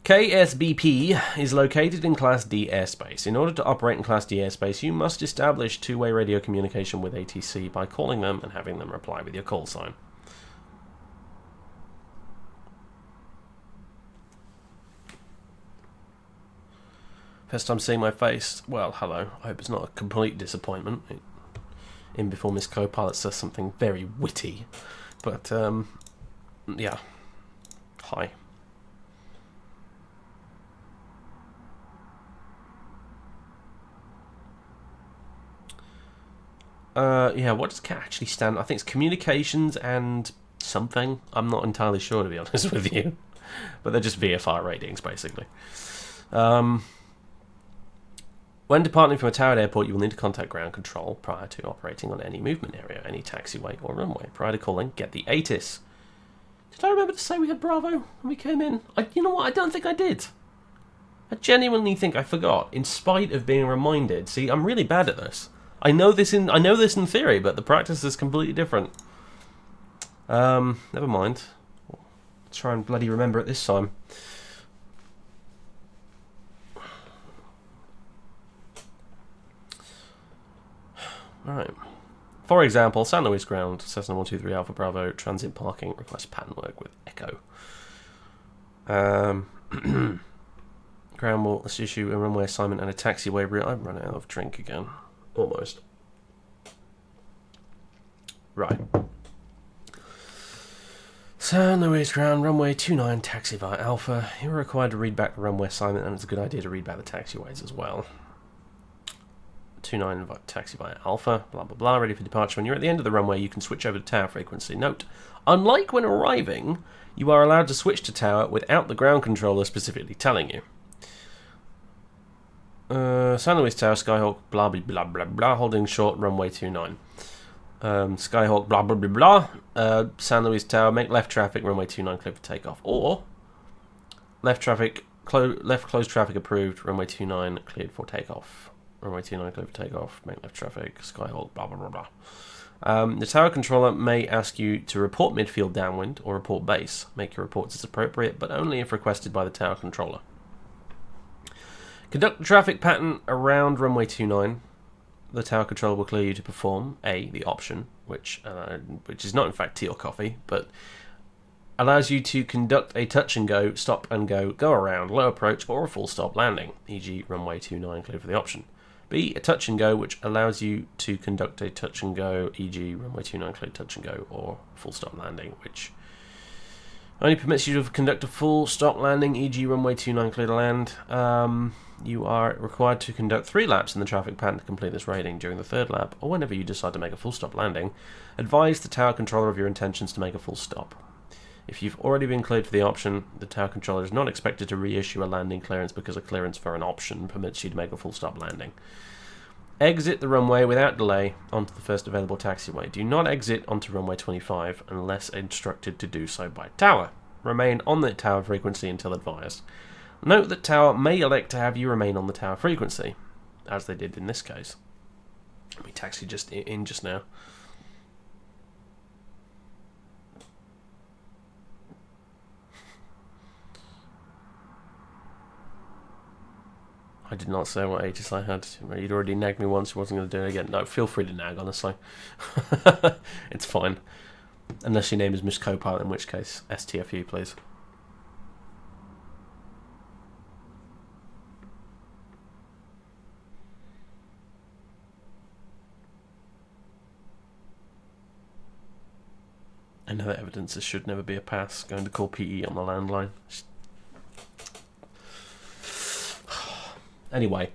KSBP is located in Class D airspace. In order to operate in Class D airspace, you must establish 2-way radio communication with ATC by calling them and having them reply with your call sign. First time seeing my face. Well, hello. I hope it's not a complete disappointment. In before Miss Copilot says something very witty. But, yeah. Hi. Yeah, what does CAT actually stand? I think it's communications and something. I'm not entirely sure, to be honest with you. But they're just VFR ratings, basically. When departing from a towered airport, you will need to contact ground control prior to operating on any movement area, any taxiway or runway. Prior to calling, get the ATIS. Did I remember to say we had Bravo when we came in? You know what? I don't think I did. I genuinely think I forgot, in spite of being reminded. See, I'm really bad at this. I know this in theory, but the practice is completely different. Never mind. I'll try and bloody remember it this time. Alright. For example, San Luis ground, Cessna 123 Alpha Bravo, transit parking, request pattern work with Echo. Ground will issue a runway assignment and a taxiway route. I've run out of drink again. Almost. Right. San Luis ground, runway 29, taxi via Alpha. You're required to read back the runway assignment, and it's a good idea to read back the taxiways as well. 29 taxi via Alpha, blah blah blah, ready for departure. When you're at the end of the runway, you can switch over to tower frequency. Note, unlike when arriving, you are allowed to switch to tower without the ground controller specifically telling you. San Luis Tower, Skyhawk, blah blah blah blah blah, holding short, runway 29. Skyhawk, blah blah blah blah, San Luis Tower, make left traffic, runway 29, clear for takeoff. Or, left traffic, left closed traffic approved, runway 29, cleared for takeoff. Runway 29, clear for takeoff, make left traffic, Skyhawk, blah blah blah blah. The tower controller may ask you to report midfield downwind or report base. Make your reports as appropriate, but only if requested by the tower controller. Conduct the traffic pattern around runway 29. The tower controller will clear you to perform A, the option, which is not in fact tea or coffee, but allows you to conduct a touch and go, stop and go, go around, low approach, or a full stop landing, e.g. runway 29 clear for the option. B, a touch and go, which allows you to conduct a touch and go, e.g. runway 29 clear touch and go, or full stop landing, which only permits you to conduct a full stop landing, e.g. runway 29 clear to land. You are required to conduct 3 laps in the traffic pattern to complete this rating. During the 3rd lap, or whenever you decide to make a full stop landing, advise the tower controller of your intentions to make a full stop. If you've already been cleared for the option, the tower controller is not expected to reissue a landing clearance because a clearance for an option permits you to make a full stop landing. Exit the runway without delay onto the first available taxiway. Do not exit onto runway 25 unless instructed to do so by tower. Remain on the tower frequency until advised. Note that tower may elect to have you remain on the tower frequency, as they did in this case. We taxied just in just now. I did not say what ages I had. You'd already nagged me once, you wasn't going to do it again. No, feel free to nag, honestly. It's fine. Unless your name is Miss Copilot, in which case, STFU, please. Another evidence this should never be a pass. Going to call PE on the landline. Anyway.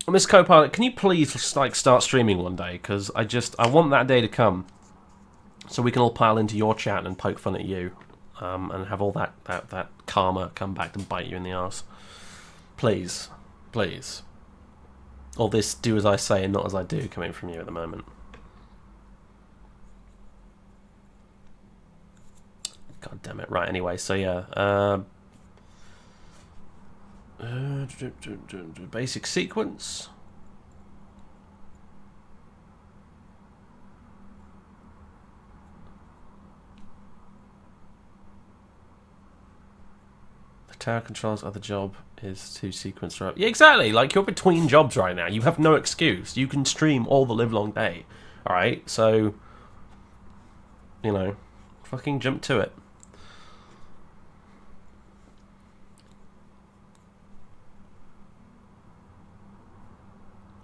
Miss Copilot, can you please start streaming one day? Because I want that day to come, so we can all pile into your chat and poke fun at you, and have all that karma come back and bite you in the arse. Please, please. All this do as I say and not as I do coming from you at the moment. God damn it. Right, anyway, so yeah. Basic sequence. The tower control's other job is to sequence right. Yeah, exactly. Like, you're between jobs right now. You have no excuse. You can stream all the live long day. Alright, so, you know, fucking jump to it.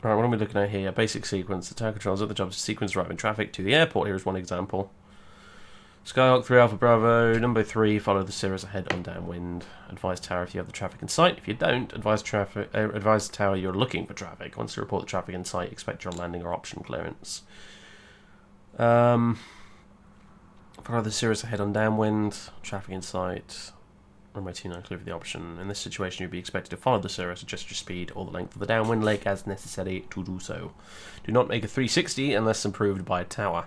Alright, what are we looking at here? Basic sequence. The tower controls other jobs to sequence arriving traffic to the airport. Here is one example. Skyhawk 3 Alpha Bravo, number 3, follow the Cirrus ahead on downwind. Advise tower if you have the traffic in sight. If you don't, advise the tower you're looking for traffic. Once you report the traffic in sight, expect your landing or option clearance. Follow the Cirrus ahead on downwind. Traffic in sight. Runway 29 clear for the option. In this situation, you'd be expected to follow the Cirrus, adjust your speed or the length of the downwind leg as necessary to do so. Do not make a 360 unless approved by a tower.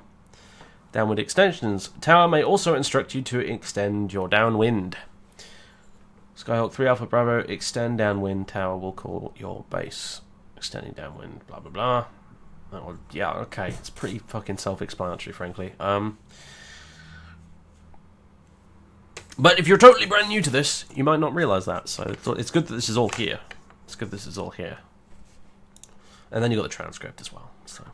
Downwind extensions. Tower may also instruct you to extend your downwind. Skyhawk 3 Alpha Bravo, extend downwind. Tower will call your base. Extending downwind, blah blah blah. Oh, yeah, okay. It's pretty fucking self-explanatory, frankly. But if you're totally brand new to this, you might not realise that. So it's good that this is all here. It's good this is all here. And then you got the transcript as well. So.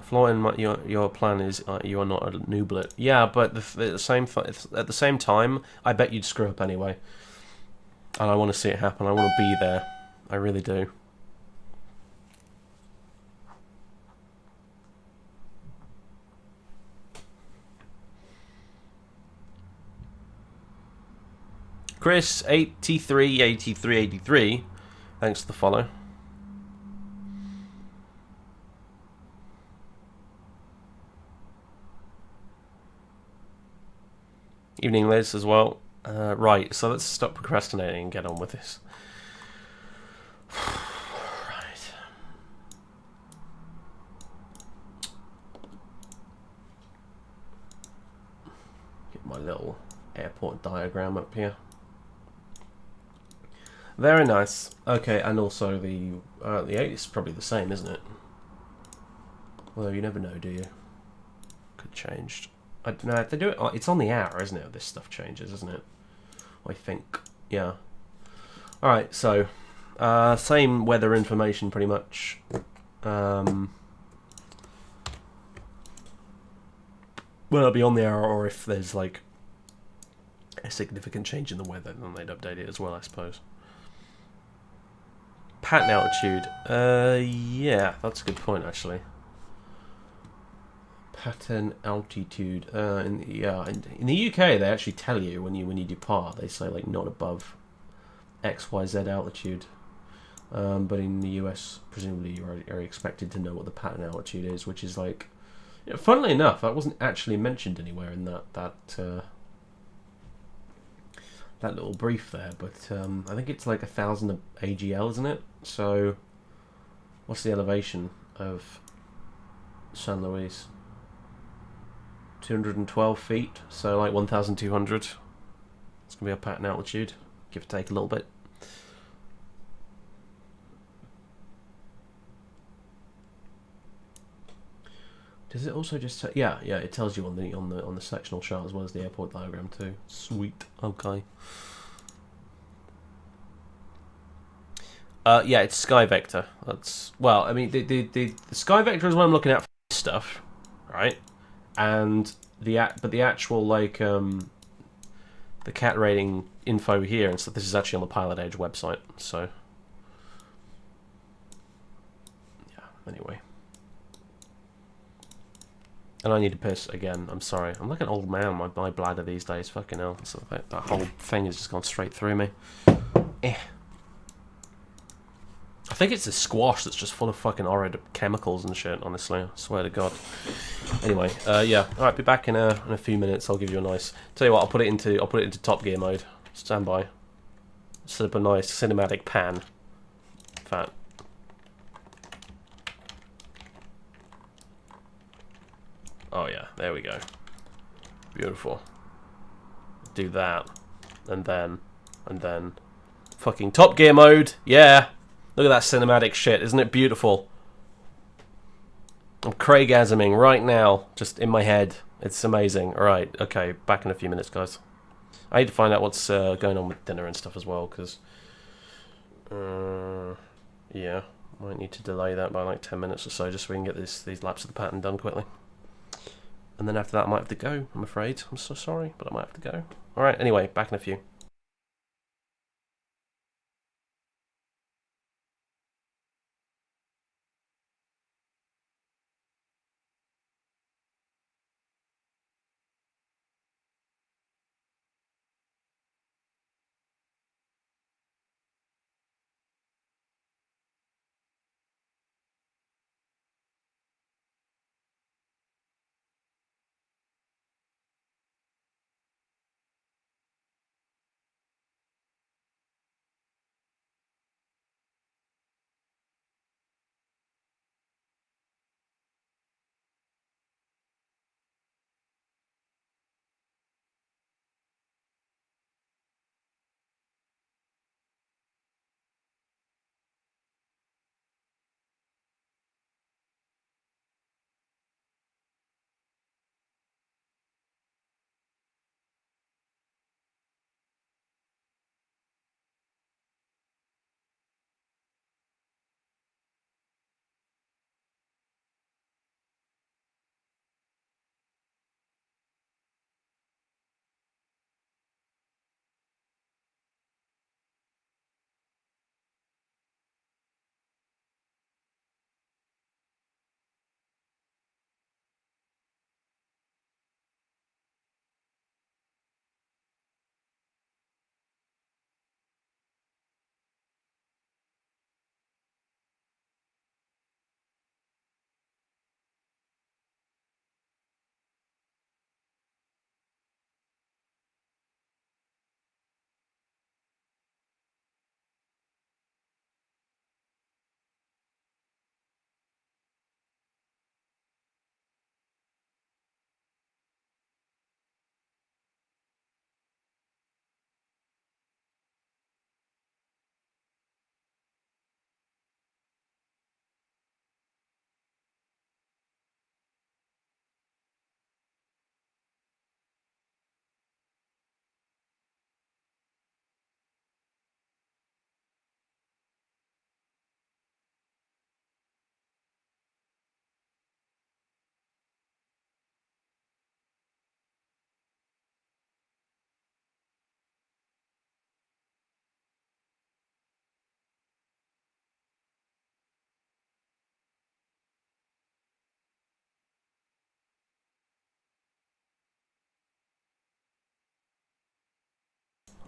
Flaw in your plan is you are not a nooblet. Yeah, but at the same time, I bet you'd screw up anyway. And I want to see it happen. I want to be there. I really do. Chris 83 thanks for the follow. Evening, Liz, as well. Right, so let's stop procrastinating and get on with this. Right. Get my little airport diagram up here. Very nice. Okay, and also the 8 is probably the same, isn't it? Although you never know, do you? Could change. I don't know if they do it. It's on the hour, isn't it? This stuff changes, isn't it? I think. Yeah. All right. So Same weather information, pretty much. When I'll be on the hour, or if there's like a significant change in the weather, then they'd update it as well, I suppose. Pattern altitude. Yeah, that's a good point, actually. Pattern altitude. In the UK, they actually tell you when you depart. They say like not above XYZ altitude. But in the US, presumably you are expected to know what the pattern altitude is, which is like, funnily enough, that wasn't actually mentioned anywhere in that little brief there. But I think it's like 1,000 AGL, isn't it? So, what's the elevation of San Luis? 212 feet, so like 1,200. It's gonna be a pattern altitude, give or take a little bit. Does it also just yeah, it tells you on the sectional chart as well as the airport diagram too. Sweet. Okay. Yeah, it's Sky Vector. That's, well, I mean the Sky Vector is what I'm looking at for this stuff, right? And the actual like the cat rating info here and stuff. This is actually on the PilotEdge website. So yeah. Anyway. And I need to piss again. I'm sorry. I'm like an old man. My bladder these days. Fucking hell. So that whole thing has just gone straight through me. Eh. I think it's the squash that's just full of fucking horrid chemicals and shit, honestly. I swear to God. Anyway, yeah. Alright, be back in a few minutes. I'll give you a nice... Tell you what, I'll put it into Top Gear mode. Stand by. Set up a nice cinematic pan. Fat. Oh yeah, there we go. Beautiful. Do that. And then... Fucking Top Gear mode! Yeah! Look at that cinematic shit, isn't it beautiful? I'm Craigasming right now, just in my head. It's amazing. Alright, okay, back in a few minutes, guys. I need to find out what's going on with dinner and stuff as well, because... yeah, might need to delay that by like 10 minutes or so, just so we can get these laps of the pattern done quickly. And then after that I might have to go, I'm afraid. I'm so sorry, but I might have to go. Alright, anyway, back in a few.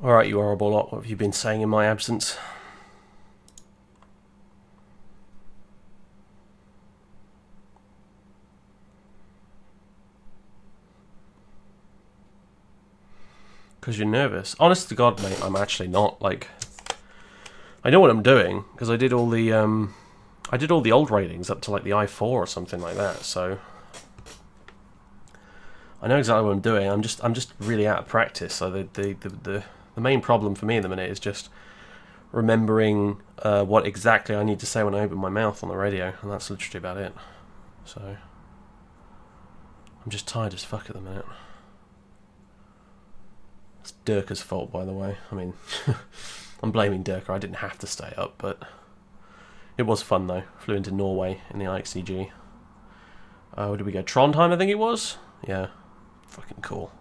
Alright, you horrible lot, what have you been saying in my absence? Because you're nervous. Honest to God, mate, I'm actually not. Like, I know what I'm doing, because I did all the old ratings up to like the I4 or something like that, so I know exactly what I'm doing. I'm just really out of practice. So the main problem for me at the minute is just remembering what exactly I need to say when I open my mouth on the radio, and that's literally about it. So I'm just tired as fuck at the minute. It's Dirka's fault, by the way. I mean, I'm blaming Dirka. I didn't have to stay up, but it was fun though. Flew into Norway in the IXCG. Where did we go? Trondheim, I think it was. Yeah, fucking cool.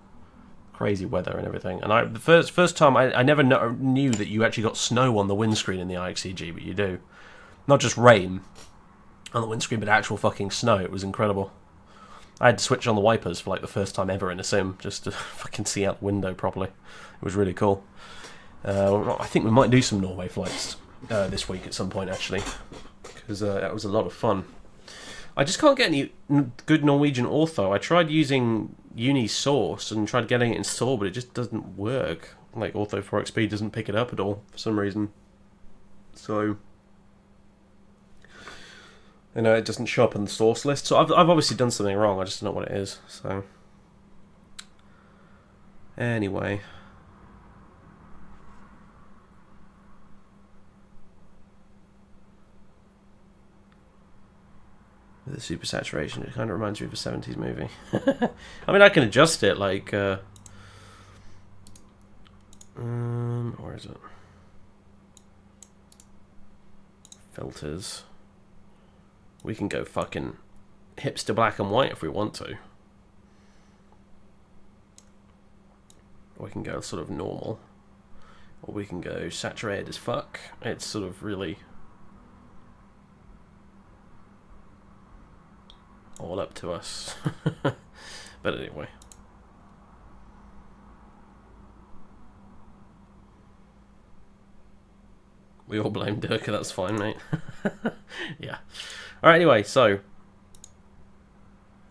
Crazy weather and everything. And the first time I never knew that you actually got snow on the windscreen in the IXCG, but you do. Not just rain on the windscreen, but actual fucking snow. It was incredible. I had to switch on the wipers for like the first time ever in a sim, just to fucking see out the window properly. It was really cool. I think we might do some Norway flights this week at some point, actually, because that was a lot of fun. I just can't get any good Norwegian ortho. I tried using Unisource and tried getting it installed, but it just doesn't work. Like, Ortho 4XP doesn't pick it up at all for some reason. So, you know, it doesn't show up on the source list. So I've obviously done something wrong. I just don't know what it is. So, anyway. With the super saturation, it kind of reminds me of a 70s movie. I mean, I can adjust it, like, where is it? Filters. We can go fucking hipster black and white if we want to. Or we can go sort of normal. Or we can go saturated as fuck. It's sort of really all up to us. But anyway. We all blame Dirka, that's fine, mate. Yeah. Alright, anyway, so.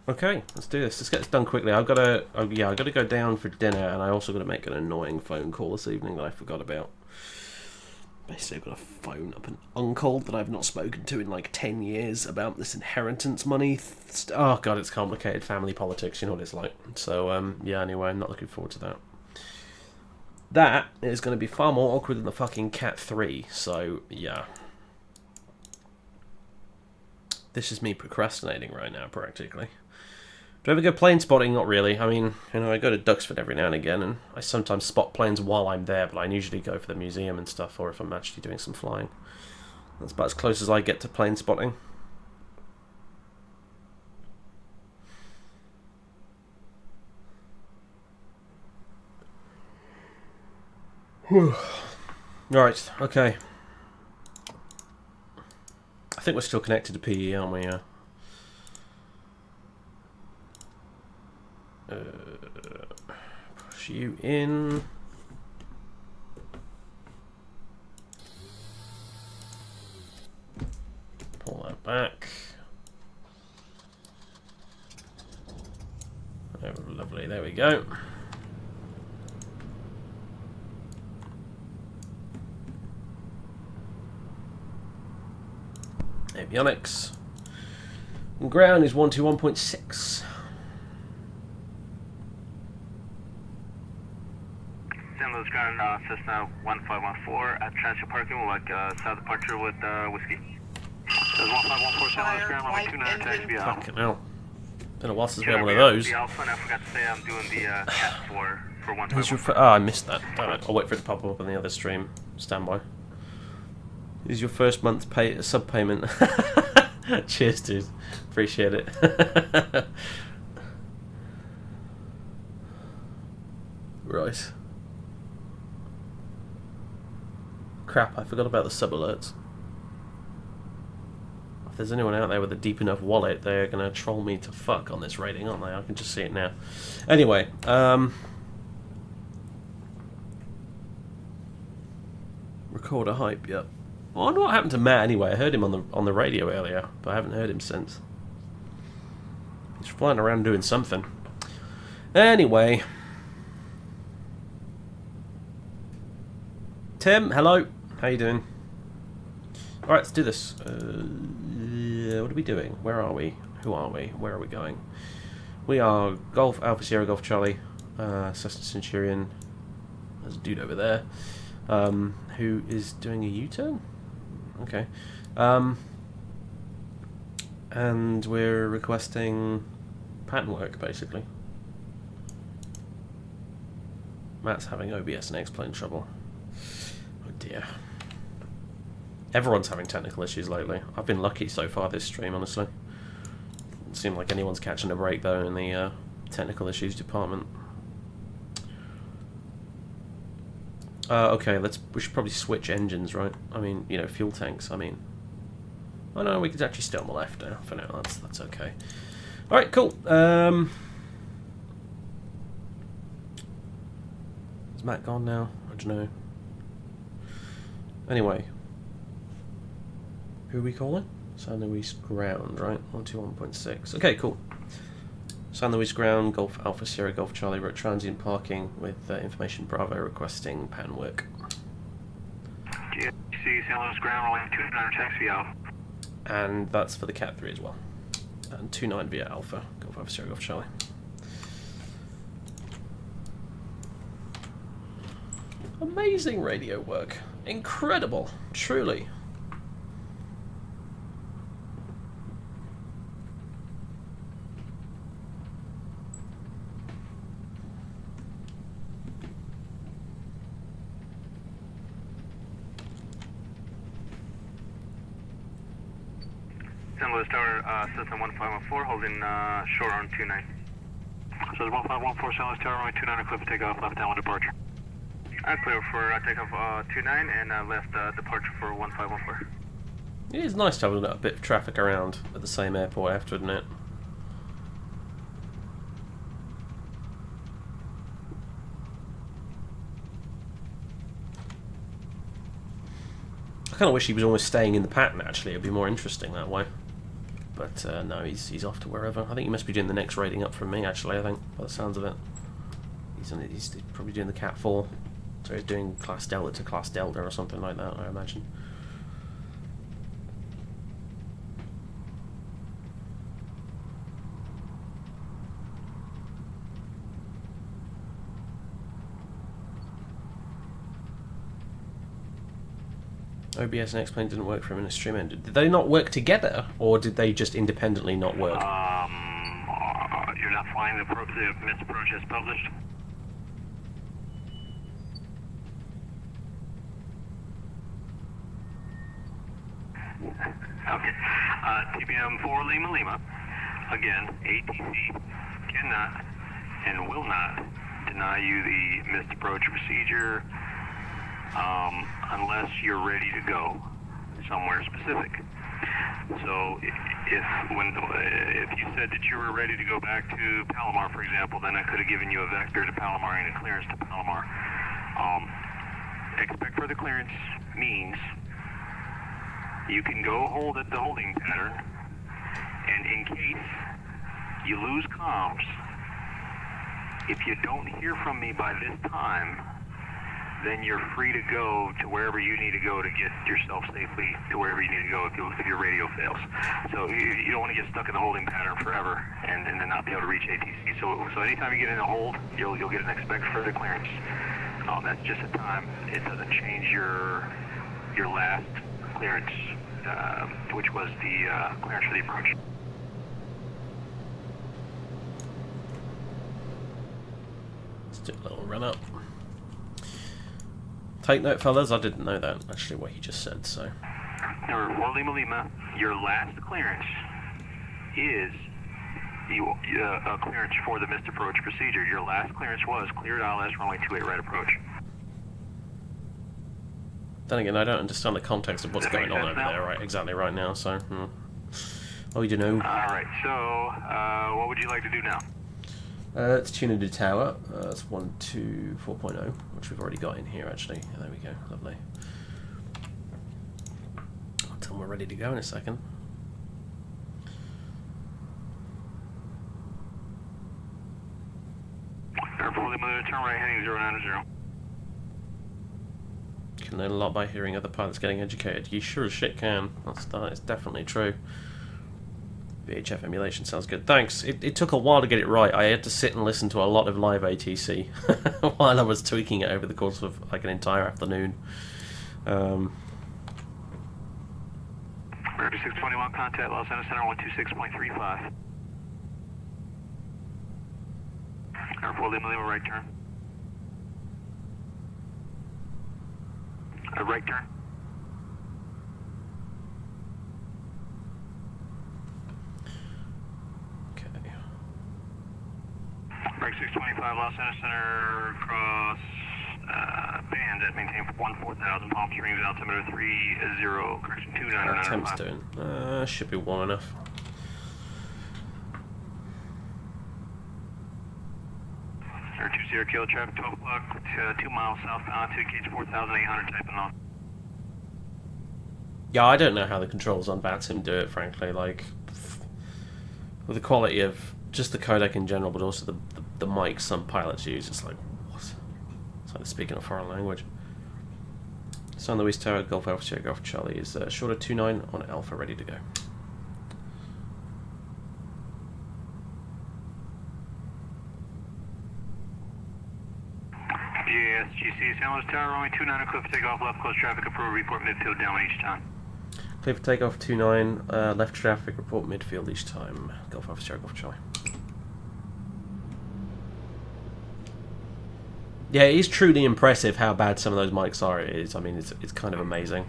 Okay, let's do this. Let's get this done quickly. I've got to go down for dinner, and I also got to make an annoying phone call this evening that I forgot about. Basically, I've got a phone up an uncle that I've not spoken to in like 10 years about this inheritance money. Oh god, it's complicated family politics, you know what it's like. So, yeah, anyway, I'm not looking forward to that. That is going to be far more awkward than the fucking Cat 3, so, yeah. This is me procrastinating right now, practically. Do I ever go plane spotting? Not really. I mean, you know, I go to Duxford every now and again, and I sometimes spot planes while I'm there, but I usually go for the museum and stuff, or if I'm actually doing some flying. That's about as close as I get to plane spotting. Right, okay. I think we're still connected to PE, aren't we? Push you in. Pull that back. Oh, lovely, there we go. Avionics. And ground is 121.6. St. Ground, Cessna 1514 at transfer parking with like south departure with whiskey. Says 1514 St. Louis Ground, runway 29 taxi out. Fucking hell. Been a while since we had one of those. The Alpha, and I forgot to say I'm doing the CAT for 151. Oh, I missed that. Damn it. I'll wait for it to pop up on the other stream. Standby. Here's your first month's sub payment. Cheers, dude. Appreciate it. Right. Crap, I forgot about the sub alerts. If there's anyone out there with a deep enough wallet, they're going to troll me to fuck on this rating, aren't they? I can just see it now. Anyway, recorder hype yet. I wonder what happened to Matt anyway. I heard him on the radio earlier, but I haven't heard him since. He's flying around doing something. Anyway. Tim, hello. How you doing? Alright, let's do this. What are we doing? Where are we? Who are we? Where are we going? We are Golf Alpha Sierra Golf Charlie, Cessna Centurion. There's a dude over there who is doing a U-turn. Okay. And we're requesting pattern work, basically. Matt's having OBS and X-plane trouble. Oh dear. Everyone's having technical issues lately. I've been lucky so far this stream, honestly. Doesn't seem like anyone's catching a break, though, in the technical issues department. Okay, we should probably switch engines, right? I mean, you know, fuel tanks, I mean. Oh no, we could actually stay on the left now, for now, that's okay. Alright, cool. Is Matt gone now? I don't know. Anyway. Who are we calling? San Luis Ground, right? 121.6. Okay, cool. San Luis Ground, Golf Alpha Sierra Golf Charlie, we're at transient parking with information Bravo requesting pan work. GFC San Luis Ground, runway 29 taxi out. And that's for the CAT 3 as well. And 29 via Alpha, Golf Alpha Sierra Golf Charlie. Amazing radio work. Incredible, truly. San Luis Tower, Cessna 1514, holding short on 29. So the 1514 San Luis Tower, runway 29, clear for takeoff, left downwind departure. Clear for takeoff 29 and left departure for 1514. It is nice to have a bit of traffic around at the same airport, I have to admit. I kind of wish he was almost staying in the pattern, actually. It'd be more interesting that way. But no, he's off to wherever. I think he must be doing the next rating up from me, actually, I think, by the sounds of it. He's probably doing the CAT 4. So he's doing Class Delta to Class Delta or something like that, I imagine. OBS and X-Plane didn't work for him in a stream ended. Did they not work together, or did they just independently not work? You're not flying the missed approach as published? Okay. TPM 4 Lima Lima. Again, ATC cannot and will not deny you the missed approach procedure unless you're ready to go somewhere specific. So if you said that you were ready to go back to Palomar, for example, then I could have given you a vector to Palomar and a clearance to Palomar. Expect further clearance means you can go hold at the holding pattern, and in case you lose comms, if you don't hear from me by this time, then you're free to go to wherever you need to go to get yourself safely to wherever you need to go if your radio fails. So you don't want to get stuck in the holding pattern forever and then not be able to reach ATC. So anytime you get in a hold, you'll get an expect further clearance. That's just a time. It doesn't change your last clearance, which was the clearance for the approach. Let's do a little run up. Take note, fellas, I didn't know that, actually, what he just said, so. Number 4 Lima Lima, your last clearance is a clearance for the missed approach procedure. Your last clearance was cleared ILS runway 28 right approach. Then again, I don't understand the context of what's going on over there right now, so. Oh, you know. Alright, so what would you like to do now? Let's tune into tower. That's 124.0, which we've already got in here, actually. There we go, lovely. and we're ready to go in a second. Airport Lima, turn right heading 090. Can learn a lot by hearing other pilots getting educated. You sure as shit can. That is definitely true. VHF emulation sounds good. Thanks. It took a while to get it right. I had to sit and listen to a lot of live ATC while I was tweaking it over the course of like an entire afternoon. 621 contact Los Angeles Center 126.35. Airport Lima Lima, right turn. Right turn. Break 625 Los Angeles Center, cross band at maintain 14,000, Palm Springs, altimeter 30, correction 2995. Attempts doing. Should be warm enough. Air 20 kilo traffic, 12 o'clock, 2 miles southbound, 2 gauge 4,800, typing on. Yeah, I don't know how the controls on VATSIM do it, frankly. Like, with the quality of just the codec in general, but also the mics some pilots use, it's like, what? It's like they're speaking a foreign language. San Luis Tower, Golf Alpha Sierra Golf Charlie is short of 29 on Alpha, ready to go. GSGC, San Luis Tower, runway 29, clear for takeoff, left close traffic, approved, report midfield, downwind each time. Clear for takeoff 29, left traffic, report midfield each time. Golf Alpha Sierra Golf Charlie. Yeah, it is truly impressive how bad some of those mics are. It is. I mean, it's kind of amazing.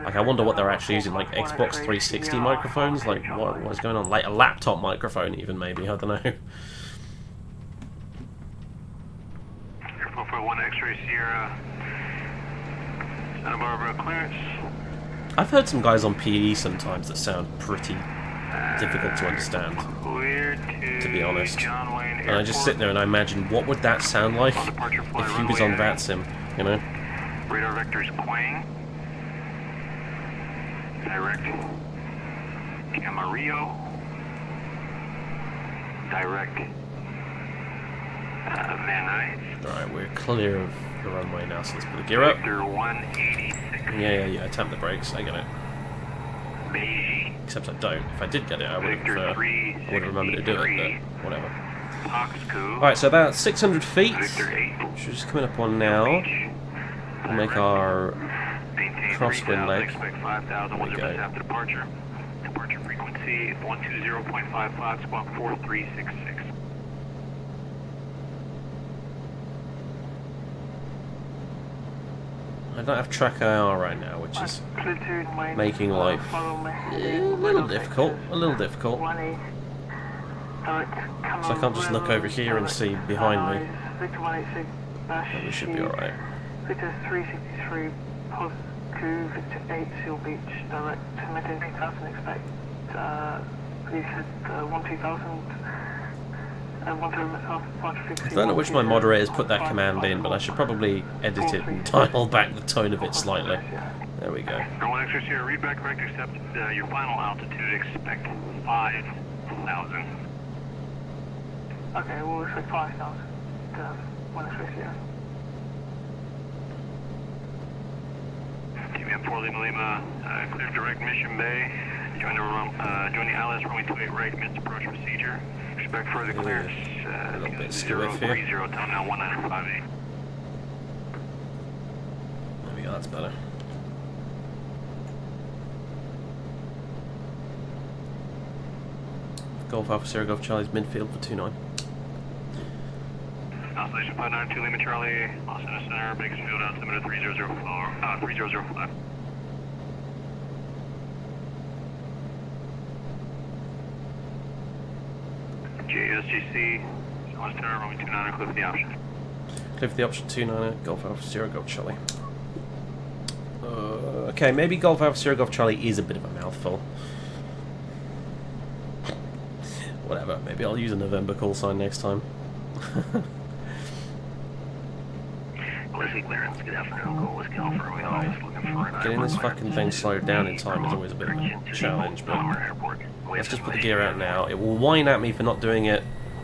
Like, I wonder what they're actually using, like Xbox 360 microphones. Like, what is going on? Like a laptop microphone, even maybe. I don't know. Airport for 1 X-ray Sierra, Santa Barbara clearance. I've heard some guys on PE sometimes that sound pretty difficult to understand, to be honest. And I just sit there and I imagine, what would that sound like if he was on VATSIM, you know? Radar vectors Quang. Direct Camarillo. Direct Van Nuys. Alright, we're clear of the runway now, so let's put the gear up. Vector 186. Yeah, tap the brakes, I get it. Beijing. Except I don't. If I did get it, I would have remembered to do it, but whatever. Alright, so about 600 feet. We're just coming up on now. We'll make our crosswind leg. There we go. Departure frequency 120.55, squawk 4366. I don't have track IR right now, which is making life a little difficult. So I can't just look over here and see behind me. But we should be alright. Victor 363, Pos Coup, Victor 8, Seal Beach, direct, emitting 8,000, expect, please hit 12000. I don't know which my moderators put that command in, but I should probably edit it and dial back the tone of it slightly. There we go. One extra here, read back correct, accept your final altitude, expect 5,000. Okay, we'll expect 5,000. One extra here. TVM 4 Lima Lima, clear direct Mission Bay. Join the ILS runway 28 right, missed approach procedure. Expect further clearance. A little bit skew here. 030, time now 1958. There we go, that's better. Golf Alpha Sierra Golf Charlie's midfield for 29. Oscillation 592 Lima Charlie, Los Angeles Center, Bakersfield, altimeter 3005. JSGC, Los Center, runway 29, clear for the option. Clear for the option 29, Golf Alpha Sierra Golf Charlie. Okay, maybe Golf Alpha Sierra Golf Charlie is a bit of a mouthful. Whatever, maybe I'll use a November call sign next time. Whiskey clearance, good afternoon, Go Whiskey Alpha Romeo, just looking for an Getting this fucking thing slowed down in time is always a bit of a challenge, but let's just put the gear out now. It will whine at me for not doing it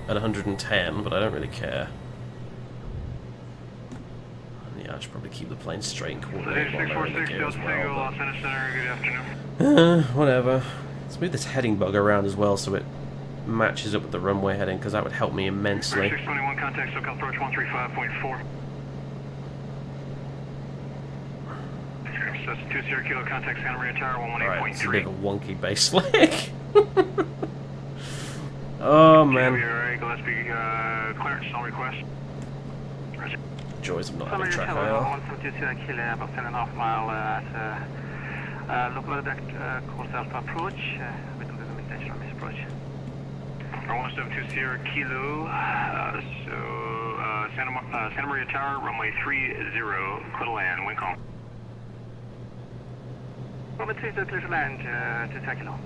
at 110, but I don't really care. Yeah, I should probably keep the plane straight and coordinate while they're in the gear as well. Whatever. Let's move this heading bug around as well so it matches up with the runway heading, because that would help me immensely. 621 contact, SoCal approach 135.4. So that's 2 Sierra Kilo contact Santa Maria Tower 118.3. Alright, it's a bit of a wonky base leg. Oh man. Gillespie, clearance on request. Joys of not having track IR. 172 Sierra Kilo, about 10.5 mile at local direct course Alpha approach. We can do the limitation on this approach. 172 Sierra Kilo, Santa Maria Tower, runway 30, clear to land, wind calm. Runway 30, clear to land, 2 Sierra Kilo.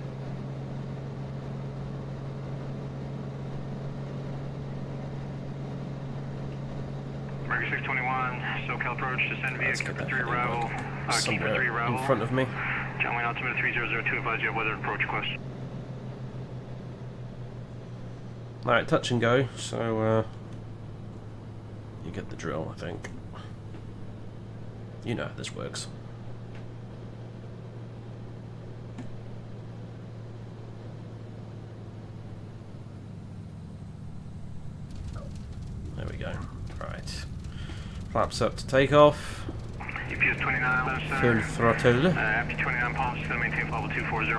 Mercury 621, SoCal approach, descend via Keeper 3 arrival, Keeper 3 arrival. In front of me. John Wayne altimeter 3002, advise you have weather approach request. Alright, touch and go, so you get the drill, I think. You know how this works. There we go. Right. Flaps up to takeoff. EPS 29, Full throttle. after 29 pumps, still maintain level 240.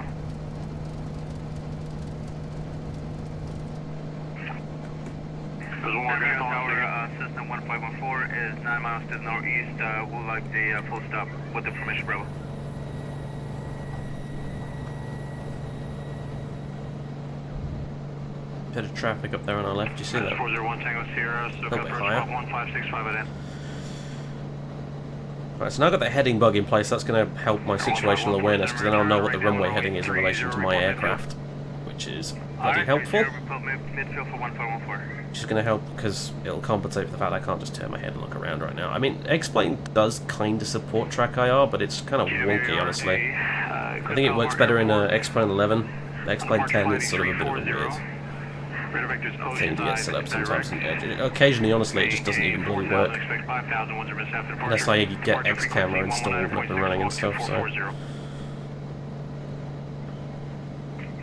There's one more guy Tower, Cessna 1514 is 9 miles to the northeast. We'll like the full stop with the permission, Bravo. Bit of traffic up there on our left, do you see that? 401 Tango Sierra, so bit higher. 1565 at end. Right, so now I've got the heading bug in place. That's going to help my situational awareness, because then I'll know what the runway heading is in relation to my aircraft, which is bloody helpful. Which is going to help because it'll compensate for the fact I can't just turn my head and look around right now. I mean, X-Plane does kind of support track IR, but it's kind of wonky, honestly. I think it works better in X-Plane 11. X-Plane 10 is sort of a bit of a weird thing to get set up sometimes. And occasionally, honestly, it just doesn't even bloody work. Unless I get X camera installed and up and running and stuff, so.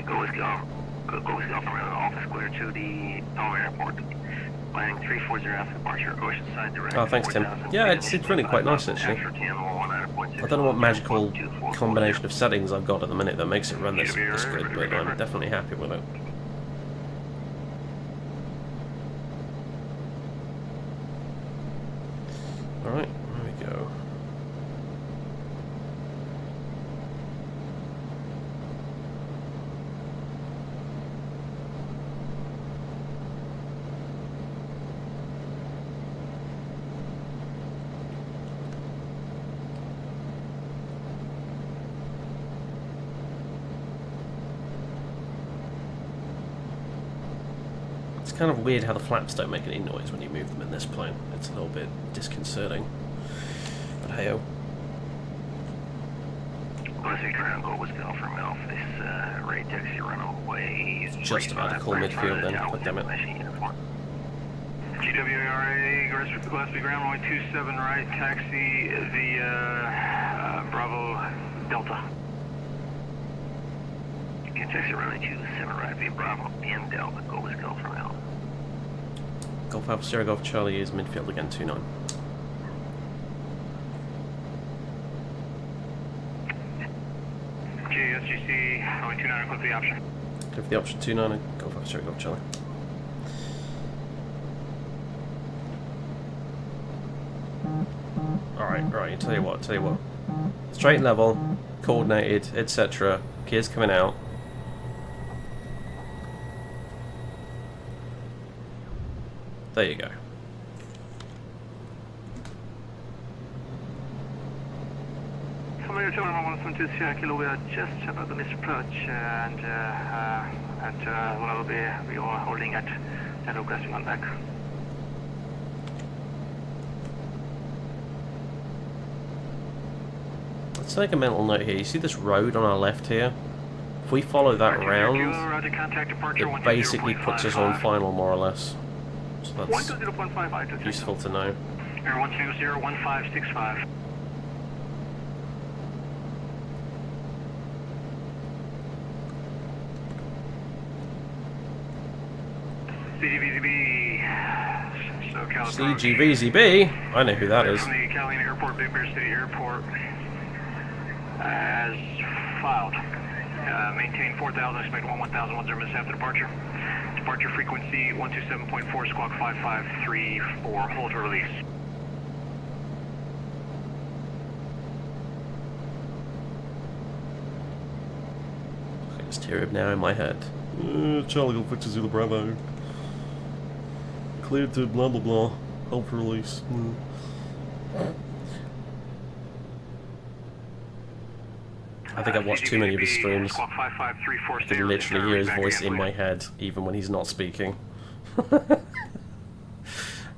Go Whiskey Alpha around office clear to the Palmer Airport. Landing 340 after departure, Oceanside direct. Oh, thanks, Tim. Yeah, it's really quite nice, actually. I don't know what magical combination of settings I've got at the minute that makes it run this grid, but I'm definitely happy with it. Alright, there we go. It's kind of weird how the flaps don't make any noise when you move them in this plane. It's a little bit disconcerting. But hey-oh. It's just about to call midfield then, god damn it. GWARA, Gillespie ground runway 27 right, taxi via Bravo Delta. Taxi runway 27 right via Bravo and Delta, go with Golf from L. Golf Alpha Sierra Golf Charlie is midfield again, 29. SGC, runway 29, click the option. Go for the option 29 and Golf Alpha Sierra Golf Charlie. Alright, right, tell you what. Straight and level, coordinated, etc. Gears coming out. There you go. Familiar Tower 172 Sierra Kilo, we are just about the missed approach and we are holding at 10 requesting on back. Let's take a mental note here. You see this road on our left here? If we follow that round, it basically puts us on final, more or less. So that's useful to know. Air 1201565. CGVZB. CGVZB? I know who that is. From the Catalina Airport, Big Bear City Airport, as filed. Maintain 4,000, expect 1000, 10 minutes after departure. Departure frequency 127.4, squawk 5534, hold to release. I can just hear him now in my head. Charlie Golf Victor Zulu Bravo. Cleared to blah blah blah. Hold for release. I think I've watched too many of his streams. I can literally hear his voice in my head, even when he's not speaking.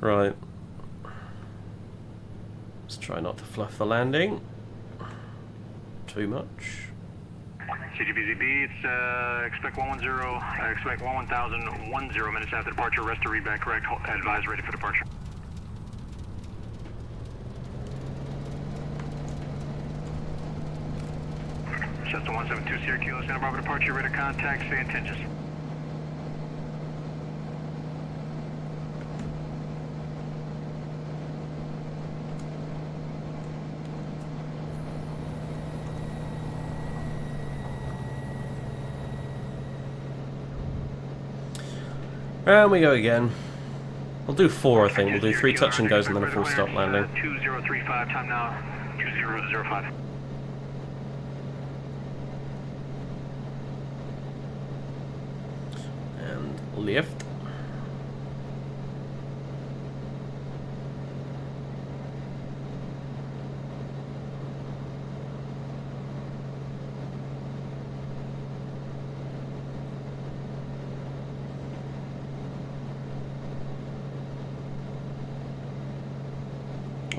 Right. Let's try not to fluff the landing too much. CGVZB, it's expect 110, expect 1000, 10 minutes after departure, rest to read back correct, advise ready for departure. Cessna 172 Syracuse, Santa Barbara departure, ready to contact, stay intentions. And we go again. We'll do 4, I think. We'll do 3 touch and goes and then a full stop landing. 2035, time now, 2005. And lift.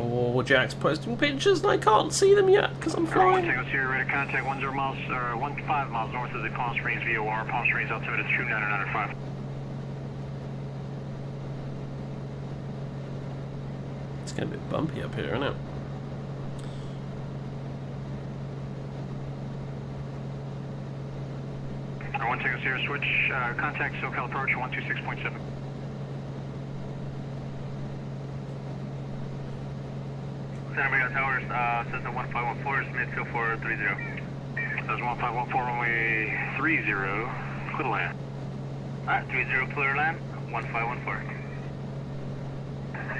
Oh, Jack's posting pictures and I can't see them yet because I'm flying. Tango Sierra, ready to contact 10 miles, or 15 miles north of the Palm Springs VOR. Palm Springs altimeter 2995. It's getting a bit bumpy up here, isn't it? One Tango Sierra, switch, contact SoCal approach 126.7. Santa Maria Towers, Cessna 1514, midfield 430. That was 1514, runway 30, clear to land. Alright, 30, clear to land, 1514.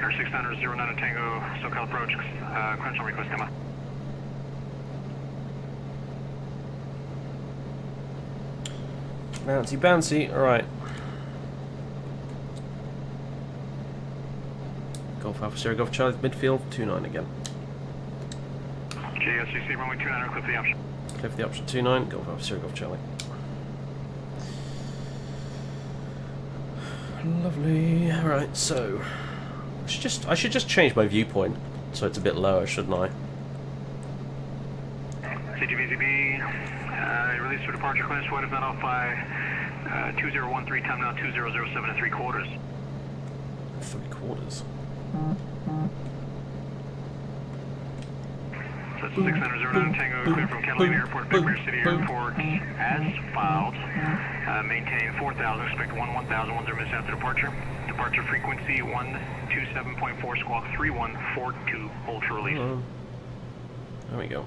Air 609 Tango, SoCal approach, crunch on request, come on. Bouncy, bouncy, alright. Golf Alpha Sierra, Golf Charlie, midfield, 29 again. JSCC, runway 29, clip the option. Cliff the option 29, Golf Alpha Sierra, Golf Charlie. Lovely. Alright, so I should just change my viewpoint so it's a bit lower, shouldn't I? CGVZB, release for departure clearance, what if not off by 2013, time now 2007 and 3/4. 3/4. That's 609 Tango, clear from Catalina Airport, Big Bear City Airport, as filed. Maintain 4,000, expect 1000, 10 minutes after departure. Departure frequency 127.4, squawk 3142, hold for release. There we go.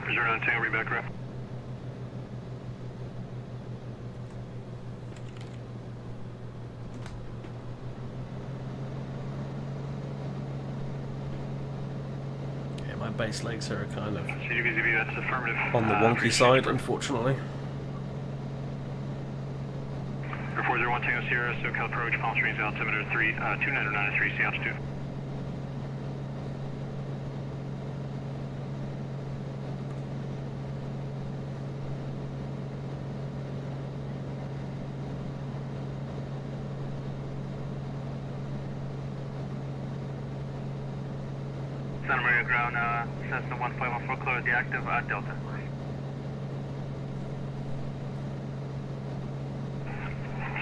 Reserve on Tango, read back rep. Yeah, my base legs are kind of CGVZB, that's affirmative. on the wonky side, unfortunately. Air 401 Tango Sierra, SoCal approach, Palm Springs altimeter 2993, sea altitude. Santa Maria ground, Cessna 1514, clear the active, Delta.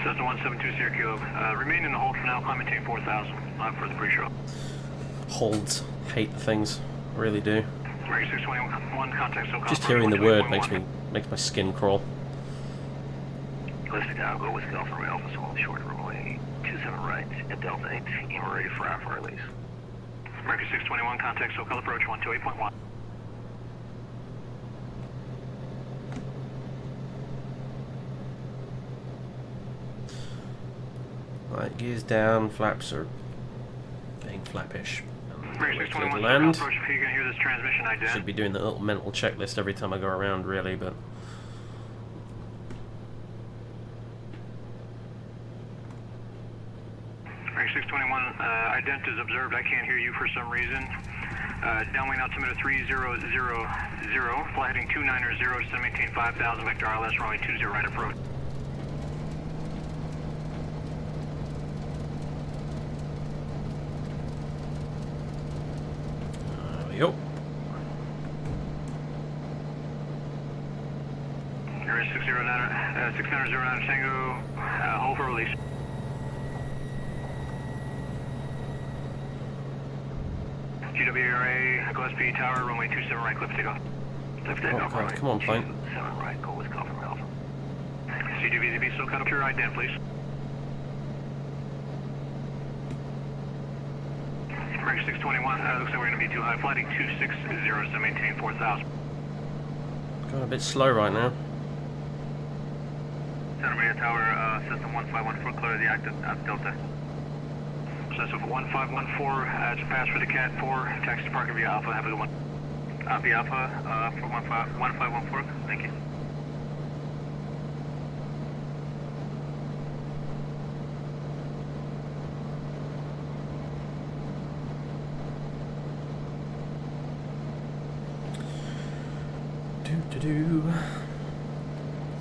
Cessna 172 Sierra Kilo, remain in the hold for now, climb maintain 4000, for the pre-show. Holds. Hate the things. I really do. American 621, contact SoCal. Just hearing the word makes my skin crawl. Listed down, go Whiskey Alpha Alpha, so on the short runway 27 right at Delta 8, and we're ready for our release. American 621, contact SoCal approach 128.1. Right, gears down, flaps are being flappish. American Wait for it to 621, land. SoCal approach, if you can hear this transmission ident. Should be doing the little mental checklist every time I go around, really, but... American 621, ident is observed, I can't hear you for some reason. Downwind altimeter 3000, fly heading 290, to maintain 5000, vector ILS, runway 20 right approach. Yup. You're 609 Tango, hold for release. GWRA, Gillespie Tower, runway 27 right, clip takeoff. Lift takeoff, Okay, come on, plane. 7 right, go Whiskey Alpha Alpha. CWZB, SoCal, your ident, please. American 621, looks like we're going to be too high, flighting 260, so maintain 4000. Going a bit slow right now. Santa Maria Tower, system 1514, clear the active, Delta. Cessna 1514, it's a pass for the CAT 4, taxi to parking via Alpha, have a good one. Via Alpha, for 1514, thank you. Do.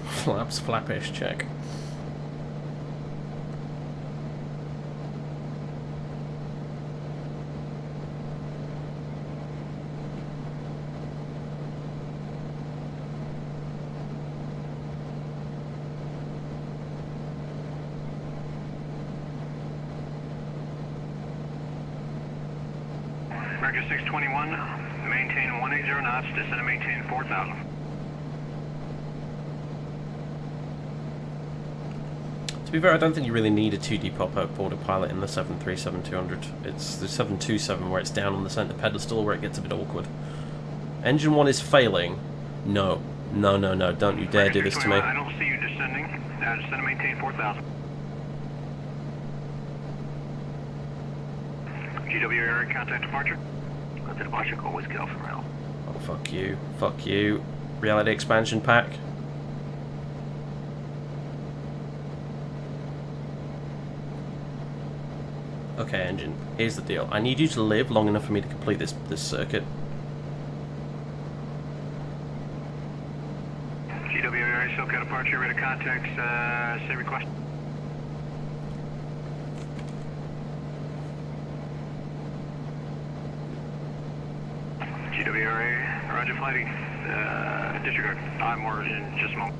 Flaps flappish, check. American 621, maintain 180 knots, descend and maintain 4000. To be fair, I don't think you really need a 2D pop-up autopilot in the 737-200. It's the 727 where it's down on the centre pedestal where it gets a bit awkward. Engine 1 is failing. No. No, no, no. Don't you dare do this to me. I don't see you descending. Descend and maintain 4000. GWR, contact departure. Let the departure go Whiskey Alpha Alpha. Oh, fuck you. Fuck you. Reality expansion pack. Okay, engine. Here's the deal. I need you to live long enough for me to complete this circuit. GWR, SoCal departure, ready to contact, say request. GWRA, roger flighting, disregard, I'm more in just a moment.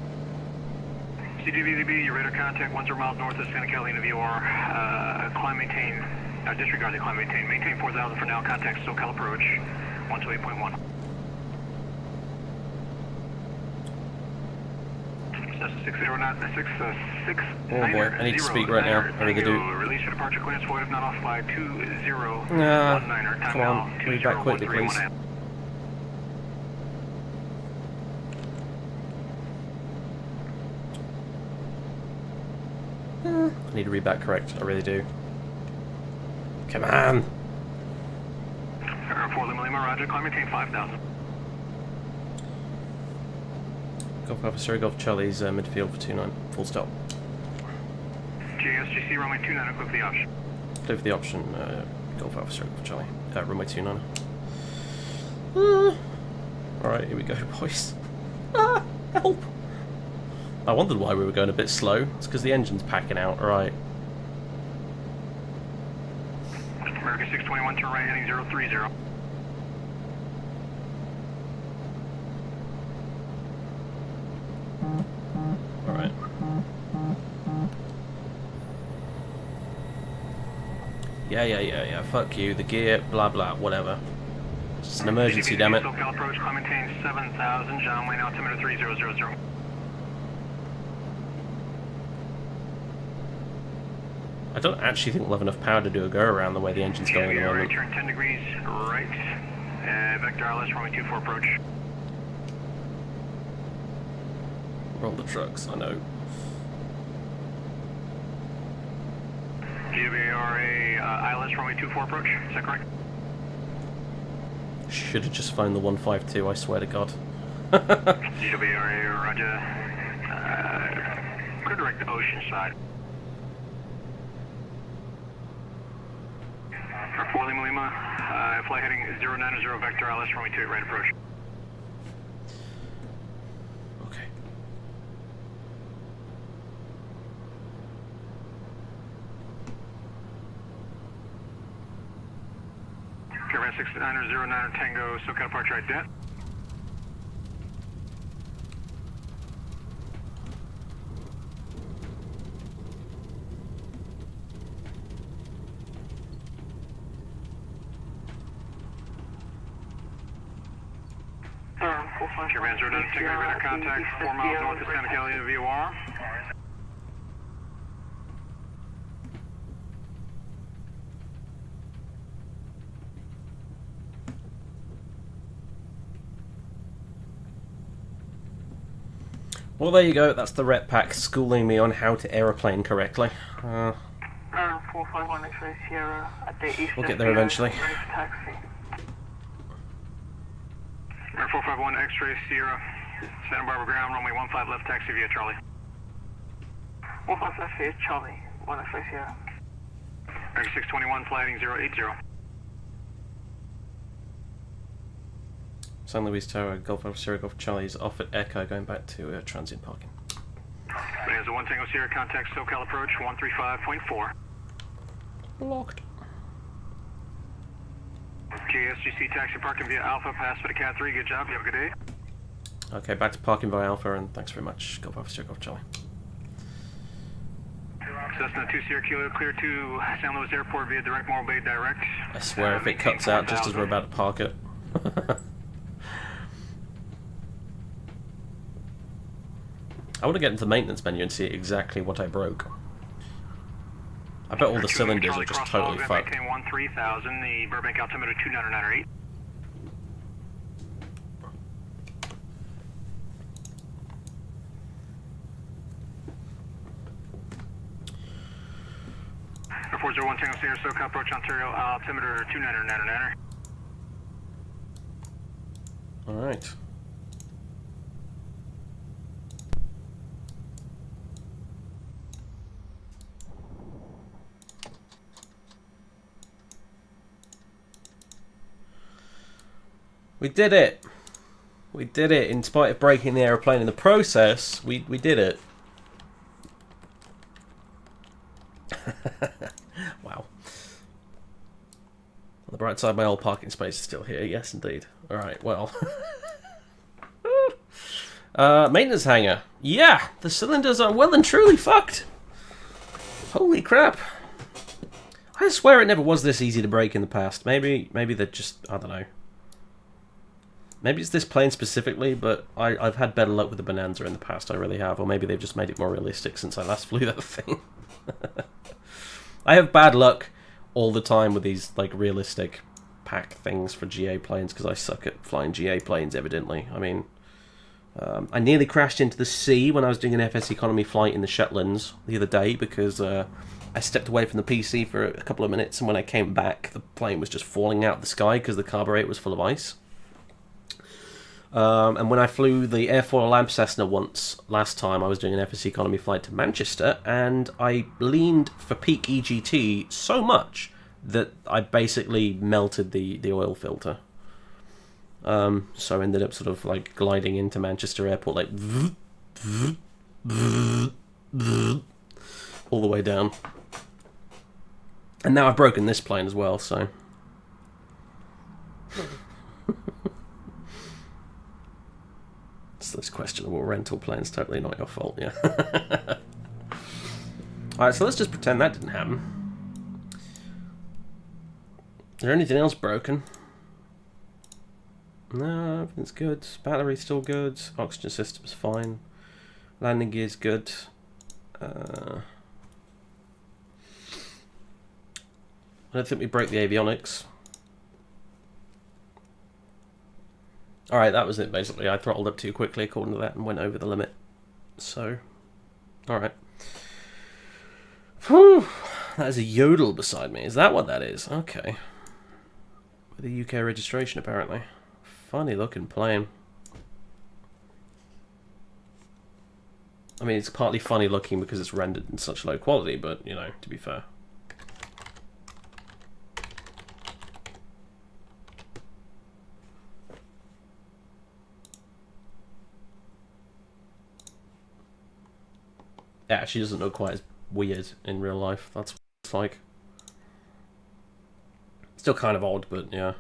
CDVZB, your radar contact 10 miles north of Santa Catalina VOR, climb maintain, disregard the climb maintain 4000 for now, contact SoCal approach, 128.1. Cessna 609, Oh boy, I need to speak right now. I really do. Release for departure clearance void if not off flight 2019er, time Come on, now read back quickly, please. 2013. I need to read that correct. I really do. Come on! Air 4 Lima Lima, roger, climb maintain 5000. Golf Alpha Sierra Golf Charlie's midfield for 29. Full stop. JSGC, runway 29, equip the option. Clear for the option, Golf Alpha Sierra Golf Charlie. Runway 29. Alright, here we go, boys. Ah, help! I wondered why we were going a bit slow. It's because the engine's packing out. Alright. America 621, turn right heading 030. Alright. Yeah. Fuck you. The gear, blah blah, whatever. It's an emergency, damn it. SoCal approach, climb maintain 7000, John Wayne altimeter 3000. I don't actually think we'll have enough power to do a go around the way the engine's going at the moment. Right, turn 10 degrees right. Vector ILS, runway 24 approach. Roll the trucks, I know. GWRA ILS, runway 24 approach. Is that correct? Should have just phoned the 152, I swear to God. GWRA, roger. Clear direct to ocean side. For 4 Lima Lima, flight heading 090 Vector ILS, runway 28 right approach. Okay. Caravan 6909 Tango, SoCal departure right debt. Caravan 09 Tango, radar contact, 4 miles north of Santa Catalina VOR. Well, there you go. That's the Rep Pack schooling me on how to aeroplane correctly. 451 X-ray Sierra at the east. We'll get there eventually. Taxi. 451 X-ray Sierra, Santa Barbara ground, runway 15 left, taxi via Charlie. 15 left via Charlie, 1 X-ray Sierra. America 621, flight heading 080. San Luis Tower, Golf Alpha Sierra Golf Charlie is off at Echo, going back to transient parking. There's a 1 Tango Sierra, contact SoCal approach, 135.4. Blocked. JSGC taxi parking via Alpha, pass for the CAT 3, good job, you have a good day. Okay, back to parking by Alpha, and thanks very much, Golf Alpha Sierra Golf Charlie. Cessna 2 Sierra Kilo, clear to San Luis Airport via direct Morro Bay direct. I swear if it cuts out just as we're about to park it. I want to get into the maintenance menu and see exactly what I broke. I bet all the cylinders are just totally fucked. Maintain 13,000, the Burbank altimeter 2998. Air 401 Tango Sierra, SoCal approach Ontario, altimeter 2999. Alright. We did it! We did it! In spite of breaking the aeroplane in the process, we did it. Wow. On the bright side, my old parking space is still here. Yes, indeed. Alright, well. Maintenance hangar. Yeah! The cylinders are well and truly fucked! Holy crap. I swear it never was this easy to break in the past. Maybe they're just... I don't know. Maybe it's this plane specifically, but I've had better luck with the Bonanza in the past, I really have. Or maybe they've just made it more realistic since I last flew that thing. I have bad luck all the time with these like realistic pack things for GA planes, because I suck at flying GA planes, evidently. I mean, I nearly crashed into the sea when I was doing an FS economy flight in the Shetlands the other day, because I stepped away from the PC for a couple of minutes, and when I came back, the plane was just falling out of the sky because the carburetor was full of ice. And when I flew the Airfoil Lab Cessna once, last time, I was doing an FSC economy flight to Manchester, and I leaned for peak EGT so much that I basically melted the oil filter. So I ended up sort of like gliding into Manchester Airport like all the way down. And now I've broken this plane as well, so... It's this questionable rental plane's totally not your fault, yeah. Alright, so let's just pretend that didn't happen. Is there anything else broken? No, everything's good. Battery's still good. Oxygen system's fine. Landing gear's good. I don't think we broke the avionics. Alright, that was it basically. I throttled up too quickly according to that and went over the limit. So, alright. Whew, that is a yodel beside me. Is that what that is? Okay. With a UK registration apparently. Funny looking plane. I mean, it's partly funny looking because it's rendered in such low quality, but, you know, to be fair. It actually doesn't look quite as weird in real life. That's what it's like. Still kind of odd, but yeah.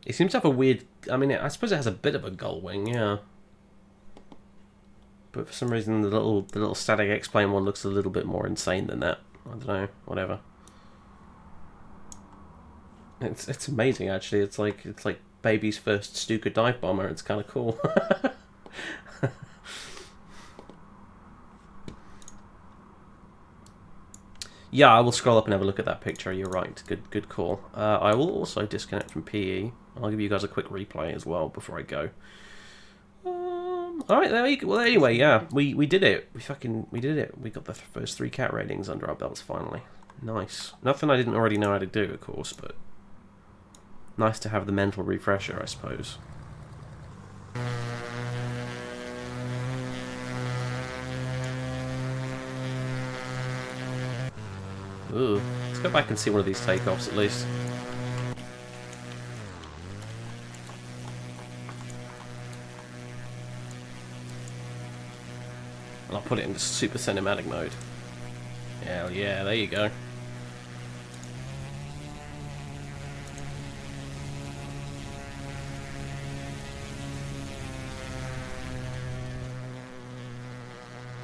It seems to have a weird... I mean, I suppose it has a bit of a gull wing, yeah. But for some reason, the little static X-plane one looks a little bit more insane than that. I don't know, whatever. It's amazing, actually. It's like baby's first Stuka dive bomber. It's kind of cool. Yeah, I will scroll up and have a look at that picture. You're right. Good call. I will also disconnect from PE. I'll give you guys a quick replay as well before I go. All right, there you go. Well, anyway, yeah, we did it. We did it. We got the first 3 cat ratings under our belts finally. Nice. Nothing I didn't already know how to do, of course, but nice to have the mental refresher, I suppose. Ooh, let's go back and see one of these takeoffs at least. And I'll put it into super cinematic mode. Hell yeah, there you go.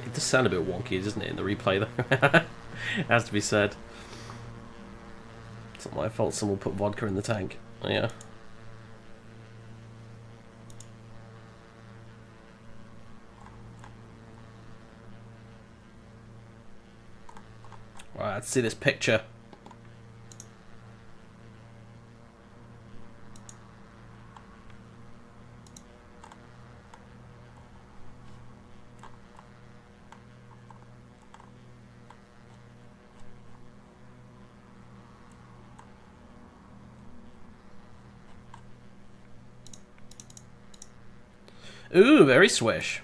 It does sound a bit wonky, doesn't it, in the replay though? It has to be said. It's not my fault someone put vodka in the tank. Oh, yeah. Right, let's see this picture. Ooh, very swish.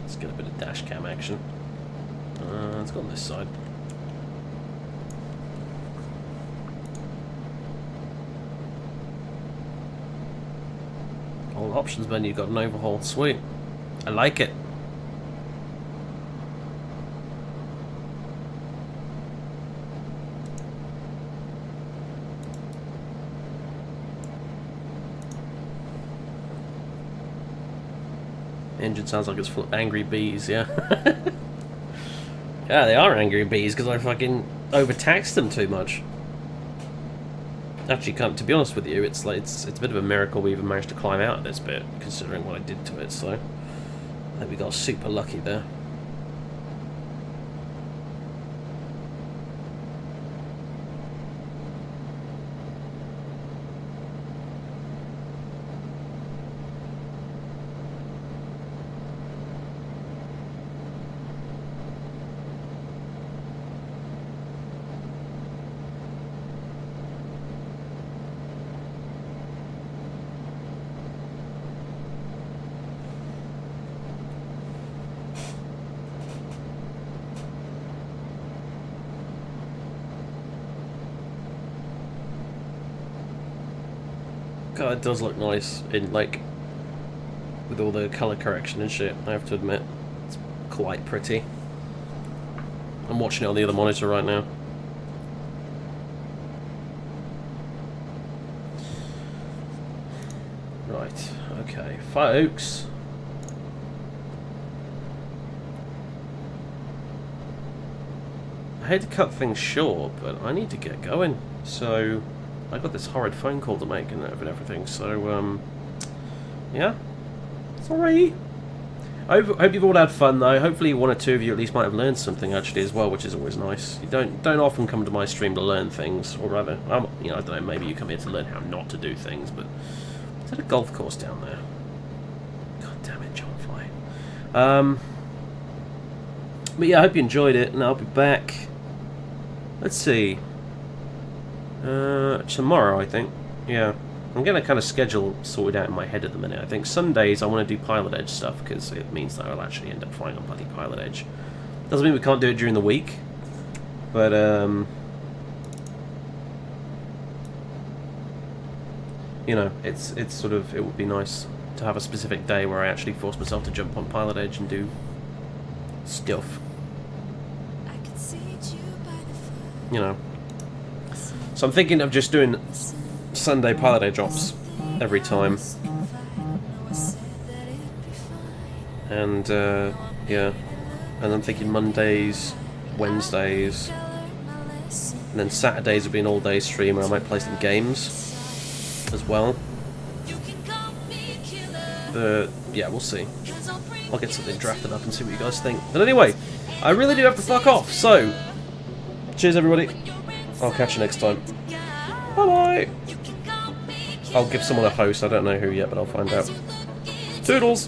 Let's get a bit of dash cam action. Let's go on this side. All options menu got an overhaul. Sweet. I like it. Engine sounds like it's full of angry bees, yeah. Yeah, they are angry bees because I fucking overtaxed them too much. Actually, to be honest with you, it's a bit of a miracle we even managed to climb out of this bit, considering what I did to it. So I think we got super lucky there. God, it does look nice in like with all the colour correction and shit. I have to admit, it's quite pretty. I'm watching it on the other monitor right now. Right, okay, folks. I hate to cut things short, but I need to get going. So, I got this horrid phone call to make and everything, so, yeah. Sorry. I hope you've all had fun, though. Hopefully one or two of you at least might have learned something, actually, as well, which is always nice. You don't often come to my stream to learn things, or rather, you know, I don't know, maybe you come here to learn how not to do things, but... Is that a golf course down there? God damn it, John Fly. But yeah, I hope you enjoyed it, and I'll be back... Let's see. Tomorrow, I think. Yeah. I'm going to kind of schedule sorted out in my head at the minute. I think Sundays I want to do PilotEdge stuff, because it means that I'll actually end up flying on bloody PilotEdge. Doesn't mean we can't do it during the week. But, you know, it's sort of, it would be nice to have a specific day where I actually force myself to jump on PilotEdge and do stuff. You know. So I'm thinking of just doing Sunday PilotEdge ops every time. And, yeah. And I'm thinking Mondays, Wednesdays, and then Saturdays would be an all-day stream where I might play some games as well. Yeah, we'll see. I'll get something drafted up and see what you guys think. But anyway, I really do have to fuck off, so... Cheers, everybody. I'll catch you next time. Bye-bye. I'll give someone a host. I don't know who yet, but I'll find out. Toodles!